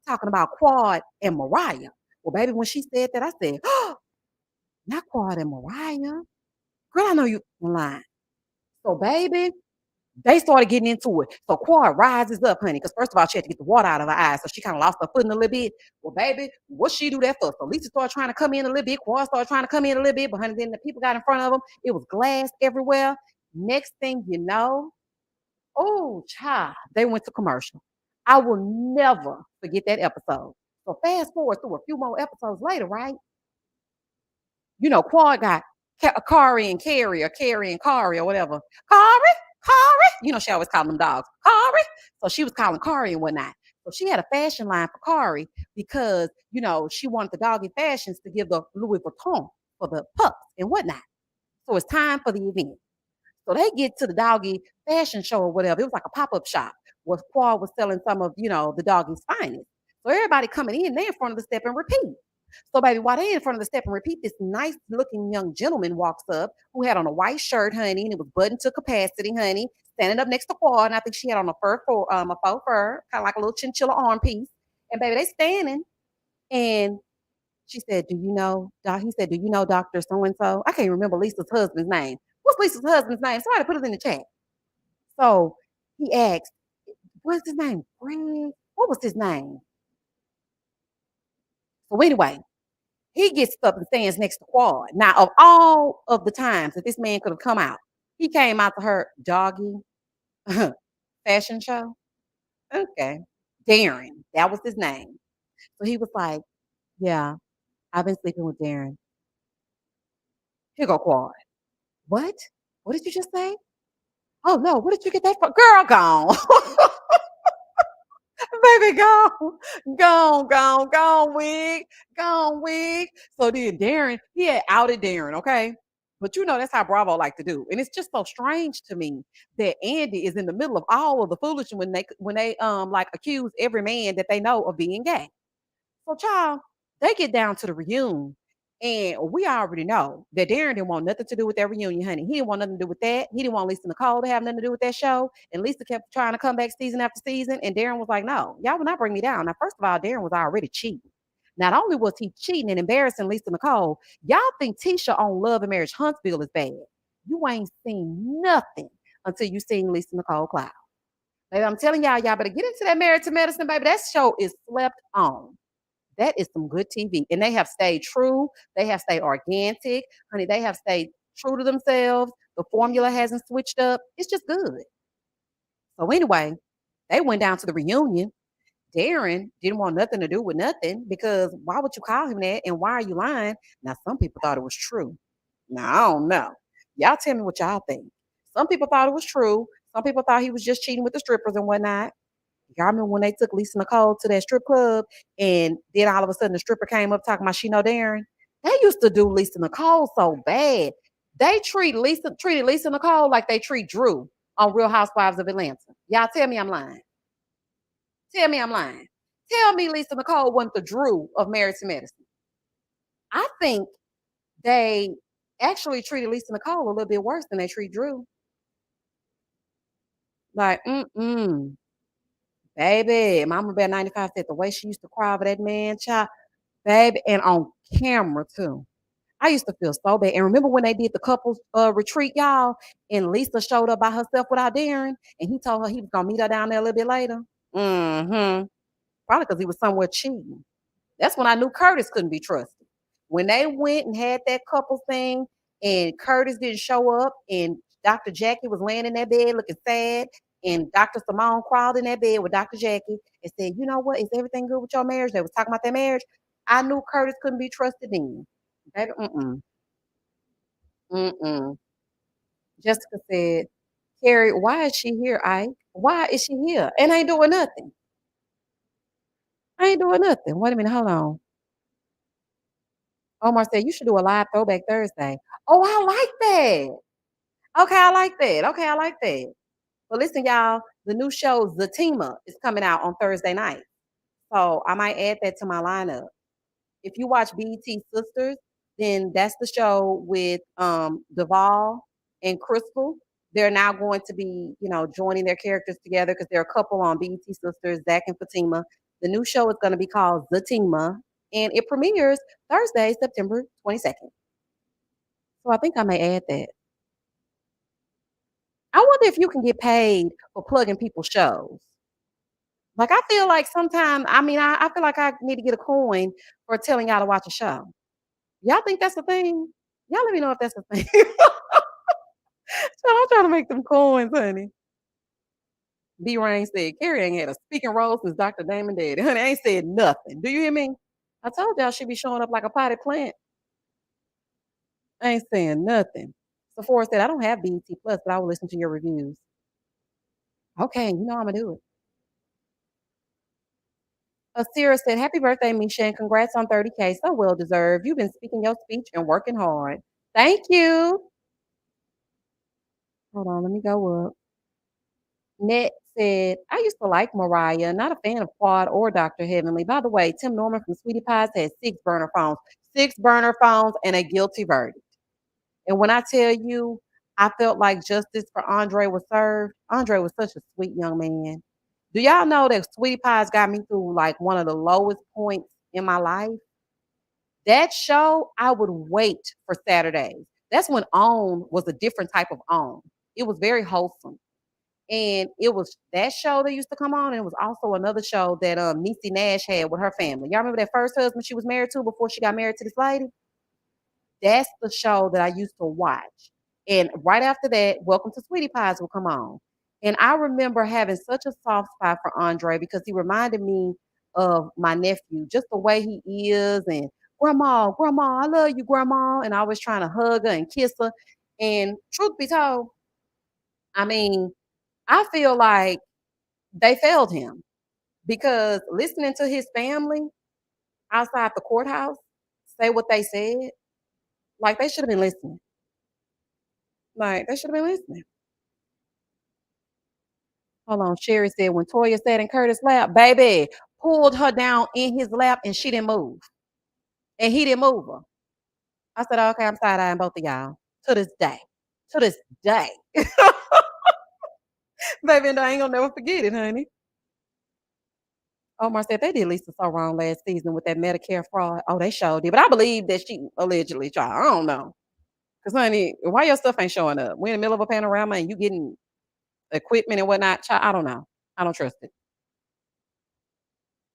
Talking about Quad and Mariah. Well, baby, when she said that, I said, oh, not Quad and Mariah. Girl, I know you lying. So, baby, they started getting into it. So Quad rises up, honey, because first of all, she had to get the water out of her eyes. So she kind of lost her footing a little bit. Well, baby, what she do that for? So Lisa started trying to come in a little bit. Quad started trying to come in a little bit. But honey, then the people got in front of them. It was glass everywhere. Next thing you know, oh, child, they went to commercial. I will never forget that episode. So fast forward through a few more episodes later, right? Quad got Kari and Carrie or Carrie and Kari or whatever. Kari. She always called them dogs. Kari. So she was calling Kari and whatnot. So she had a fashion line for Kari because, she wanted the doggy fashions to give the Louis Vuitton for the pups and whatnot. So it's time for the event. So they get to the doggy fashion show or whatever. It was like a pop-up shop where Quad was selling some of, the doggy's finest. So everybody coming in, they in front of the step and repeat. So, baby, while they in front of the step and repeat, this nice looking young gentleman walks up who had on a white shirt, honey, and it was buttoned to capacity, honey, standing up next to Quad. And I think she had on a faux fur, kind of like a little chinchilla arm piece. And baby, they standing. And she said, do you know, Doc? He said, do you know Dr. So-and-so? I can't remember Lisa's husband's name. What's Lisa's husband's name? Somebody put it in the chat. So he asked, what's his name? Greg? What was his name? So anyway, he gets up and stands next to Quad. Now, of all of the times that this man could have come out, he came out to her doggy fashion show. Okay. Darren. That was his name. So he was like, yeah, I've been sleeping with Darren. Here go Quad. What? What did you just say? Oh no, where did you get that from? Girl, gone. Baby, gone, wig, gone, wig. So then Darren, he had outed Darren, okay? But that's how Bravo like to do. And it's just so strange to me that Andy is in the middle of all of the foolishness when they like accuse every man that they know of being gay. So, child, they get down to the reunion, and we already know that Darren didn't want nothing to do with that reunion, honey. He didn't want nothing to do with that. He didn't want Lisa Nicole to have nothing to do with that show. And Lisa kept trying to come back season after season, and Darren was like, no, y'all will not bring me down. Now, first of all, Darren was already cheating. Not only was he cheating and embarrassing Lisa Nicole, y'all think Tisha on Love and Marriage Huntsville is bad. You ain't seen nothing until you seen Lisa Nicole Cloud. Baby, I'm telling y'all better get into that Married to Medicine, baby. That show is slept on. That is some good TV. And they have stayed true. They have stayed organic. Honey, they have stayed true to themselves. The formula hasn't switched up. It's just good. So anyway, they went down to the reunion. Darren didn't want nothing to do with nothing because why would you call him that? And why are you lying? Now, some people thought it was true. Now, I don't know. Y'all tell me what y'all think. Some people thought it was true. Some people thought he was just cheating with the strippers and whatnot. Y'all remember when they took Lisa Nicole to that strip club and then all of a sudden the stripper came up talking about she know Darren? They used to do Lisa Nicole so bad. They treated Lisa Nicole like they treat Drew on Real Housewives of Atlanta. Y'all tell me I'm lying. Tell me I'm lying. Tell me Lisa Nicole wasn't the Drew of Married to Medicine. I think they actually treated Lisa Nicole a little bit worse than they treat Drew. Like, baby, Mama Bear 95 said the way she used to cry over that man, child, baby, and on camera too. I used to feel so bad. And remember when they did the couples retreat, y'all, and Lisa showed up by herself without Darren, and he told her he was gonna meet her down there a little bit later. Mm-hmm. Probably because he was somewhere cheating. That's when I knew Curtis couldn't be trusted. When they went and had that couple thing and Curtis didn't show up and Dr. Jackie was laying in that bed looking sad and Dr. Simone crawled in that bed with Dr. Jackie and said, you know what, is everything good with your marriage? They was talking about their marriage. I knew Curtis couldn't be trusted then. Baby, mm-mm. Jessica said, Carrie, why is she here, Ike? Why is she here? And I ain't doing nothing. I ain't doing nothing. Wait a minute, hold on. Omar said, you should do a live throwback Thursday. Oh, I like that. Okay, I like that. Okay, I like that. But listen, y'all, the new show Zatima is coming out on Thursday night. So I might add that to my lineup. If you watch BET Sisters, then that's the show with Duvall and Crystal. They're now going to be, joining their characters together because they're a couple on BET Sisters, Zach and Fatima. The new show is going to be called Zatima, and it premieres Thursday, September 22nd. So I think I may add that. I wonder if you can get paid for plugging people's shows. Like, I feel like sometimes, I feel like I need to get a coin for telling y'all to watch a show. Y'all think that's a thing? Y'all let me know if that's a thing. So I'm trying to make them coins, honey. B Rain said, Carrie ain't had a speaking role since Dr. Damon did. Honey, I ain't said nothing. Do you hear me? I told y'all she be showing up like a potted plant. I ain't saying nothing. Sephora said, I don't have BET Plus, but I will listen to your reviews. Okay, you know I'm gonna do it. Asira said, happy birthday, Misha, and congrats on 30K. So well deserved. You've been speaking your speech and working hard. Thank you. Hold on, let me go up. Net said, I used to like Mariah, not a fan of Quad or Dr. Heavenly. By the way, Tim Norman from Sweetie Pies had six burner phones, and a guilty verdict. And when I tell you, I felt like justice for Andre was served. Andre was such a sweet young man. Do y'all know that Sweetie Pies got me through like one of the lowest points in my life? That show, I would wait for Saturdays. That's when OWN was a different type of OWN. It was very wholesome. And it was that show that used to come on. And it was also another show that Niecy Nash had with her family. Y'all remember that first husband she was married to before she got married to this lady? That's the show that I used to watch. And right after that, Welcome to Sweetie Pies will come on. And I remember having such a soft spot for Andre because he reminded me of my nephew, just the way he is. And Grandma, I love you, Grandma. And I was trying to hug her and kiss her. And truth be told, I mean, I feel like they failed him because listening to his family outside the courthouse say what they said, like they should have been listening. Like they should have been listening. Hold on. Sherry said when Toya sat in Curtis' lap, baby pulled her down in his lap and she didn't move. And he didn't move her. I said, okay, I'm side eyeing both of y'all. To this day. To this day. Baby, and I ain't gonna never forget it, honey. Omar said they did Lisa so wrong last season with that Medicare fraud. Oh, they showed it. But I believe that she allegedly tried. I don't know. Because, honey, why your stuff ain't showing up? We're in the middle of a panorama and you getting equipment and whatnot. Child, I don't know. I don't trust it.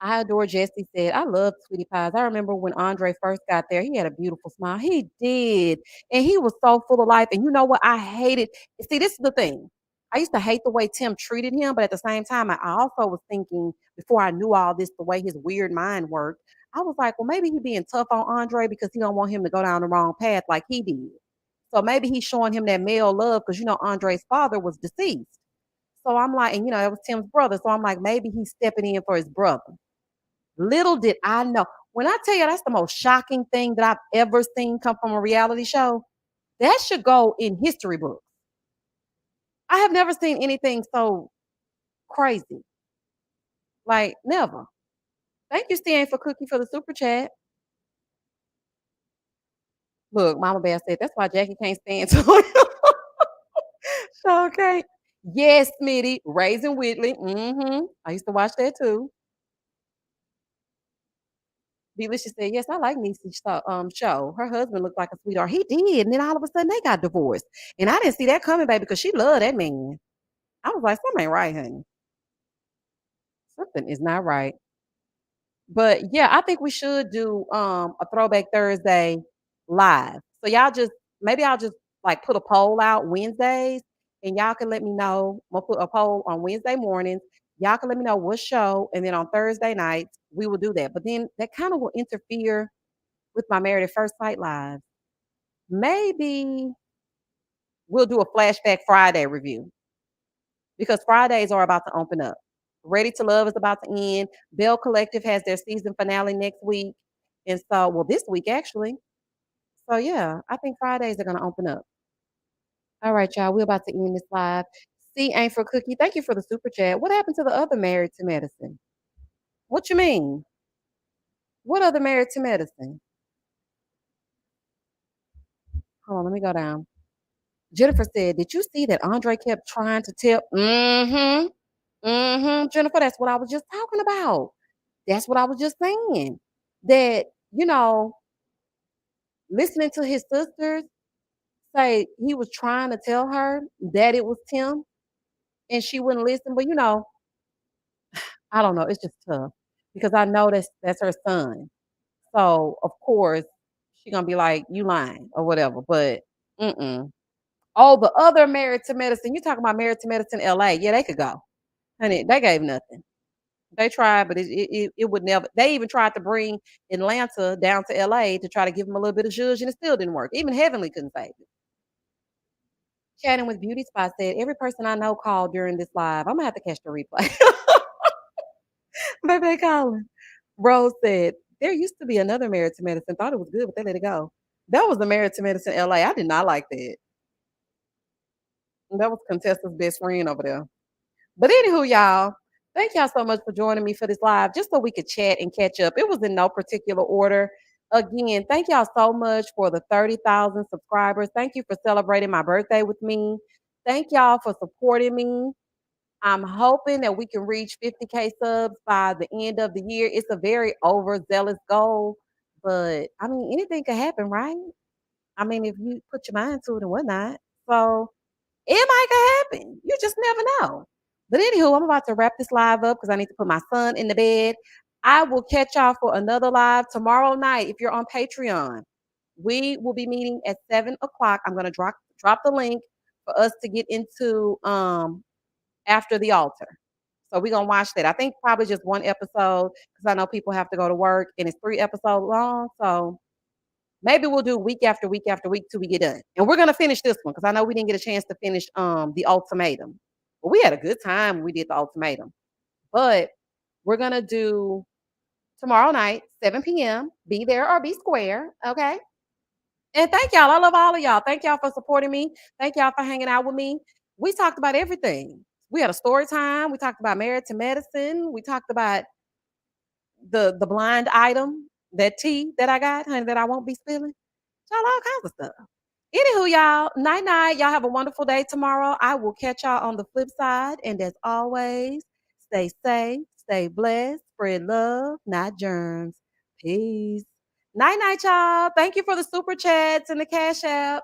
I adore Jesse said, I love Sweetie Pies. I remember when Andre first got there, he had a beautiful smile. He did. And he was so full of life. And you know what? I hated. See, this is the thing. I used to hate the way Tim treated him, but at the same time, I also was thinking before I knew all this, the way his weird mind worked, I was like, well, maybe he being tough on Andre because he don't want him to go down the wrong path like he did. So maybe he's showing him that male love because Andre's father was deceased. So I'm like, and it was Tim's brother. So I'm like, maybe he's stepping in for his brother. Little did I know. When I tell you that's the most shocking thing that I've ever seen come from a reality show, that should go in history books. I have never seen anything so crazy. Like, never. Thank you, Stan, for Cookie for the super chat. Look, Mama Bear said that's why Jackie can't stand to okay. Yes, Smitty, Raising Whitley. I used to watch that too. Delicious said, yes, I like Niecy's show. Her husband looked like a sweetheart. He did. And then all of a sudden they got divorced. And I didn't see that coming, baby, because she loved that man. I was like, something ain't right, honey. Something is not right. But yeah, I think we should do a throwback Thursday live. So y'all just maybe I'll just like put a poll out Wednesdays and y'all can let me know. We'll put a poll on Wednesday mornings. Y'all can let me know what show, and then on Thursday nights we will do that. But then that kind of will interfere with my Married at First Sight live. Maybe we'll do a flashback Friday review because Fridays are about to open up. Ready to Love is about to end. Bell Collective has their season finale next week. And so, well, this week actually. So yeah, I think Fridays are gonna open up. All right, y'all. We're about to end this live. C ain't for Cookie. Thank you for the super chat. What happened to the other Married to Medicine? What you mean? What other Married to Medicine? Hold on, let me go down. Jennifer said, did you see that Andre kept trying to tell? Jennifer, that's what I was just talking about. That's what I was just saying. That, listening to his sisters say he was trying to tell her that it was Tim and she wouldn't listen. But I don't know. It's just tough because I know that's her son. So of course she gonna be like, you lying or whatever. But oh, the other Married to Medicine. You talking about Married to Medicine LA. Yeah, they could go. Honey, they gave nothing. They tried, but it would never. They even tried to bring Atlanta down to LA to try to give them a little bit of zhuzh, and it still didn't work. Even Heavenly couldn't save it. Chatting with Beauty Spot said, every person I know called during this live. I'm gonna have to catch the replay. Baby calling. Rose said, there used to be another Married to Medicine. Thought it was good, but they let it go. That was the Married to Medicine LA. I did not like that. That was Contessa's best friend over there. But anywho, y'all, thank y'all so much for joining me for this live, just so we could chat and catch up. It was in no particular order. Again, thank y'all so much for the 30,000 subscribers. Thank you for celebrating my birthday with me. Thank y'all for supporting me. I'm hoping that we can reach 50K subs by the end of the year. It's a very overzealous goal, but I mean, anything could happen, right? I mean, if you put your mind to it and whatnot. So it might could happen. You just never know. But anywho, I'm about to wrap this live up because I need to put my son in the bed. I will catch y'all for another live tomorrow night if you're on Patreon. We will be meeting at 7 o'clock. I'm gonna drop the link for us to get into After the Altar. So we're gonna watch that. I think probably just one episode because I know people have to go to work and it's 3 episodes long. So maybe we'll do week after week after week till we get done. And we're gonna finish this one because I know we didn't get a chance to finish the ultimatum. But we had a good time when we did the ultimatum. But we're gonna do tomorrow night, 7 p.m. Be there or be square. Okay. And thank y'all. I love all of y'all. Thank y'all for supporting me. Thank y'all for hanging out with me. We talked about everything. We had a story time. We talked about Married to Medicine. We talked about the blind item, that tea that I got, honey, that I won't be spilling. Y'all, all kinds of stuff. Anywho, y'all, night night. Y'all have a wonderful day tomorrow. I will catch y'all on the flip side. And as always, stay safe, stay blessed, spread love, not germs. Peace. Night night, y'all. Thank you for the super chats and the cash apps.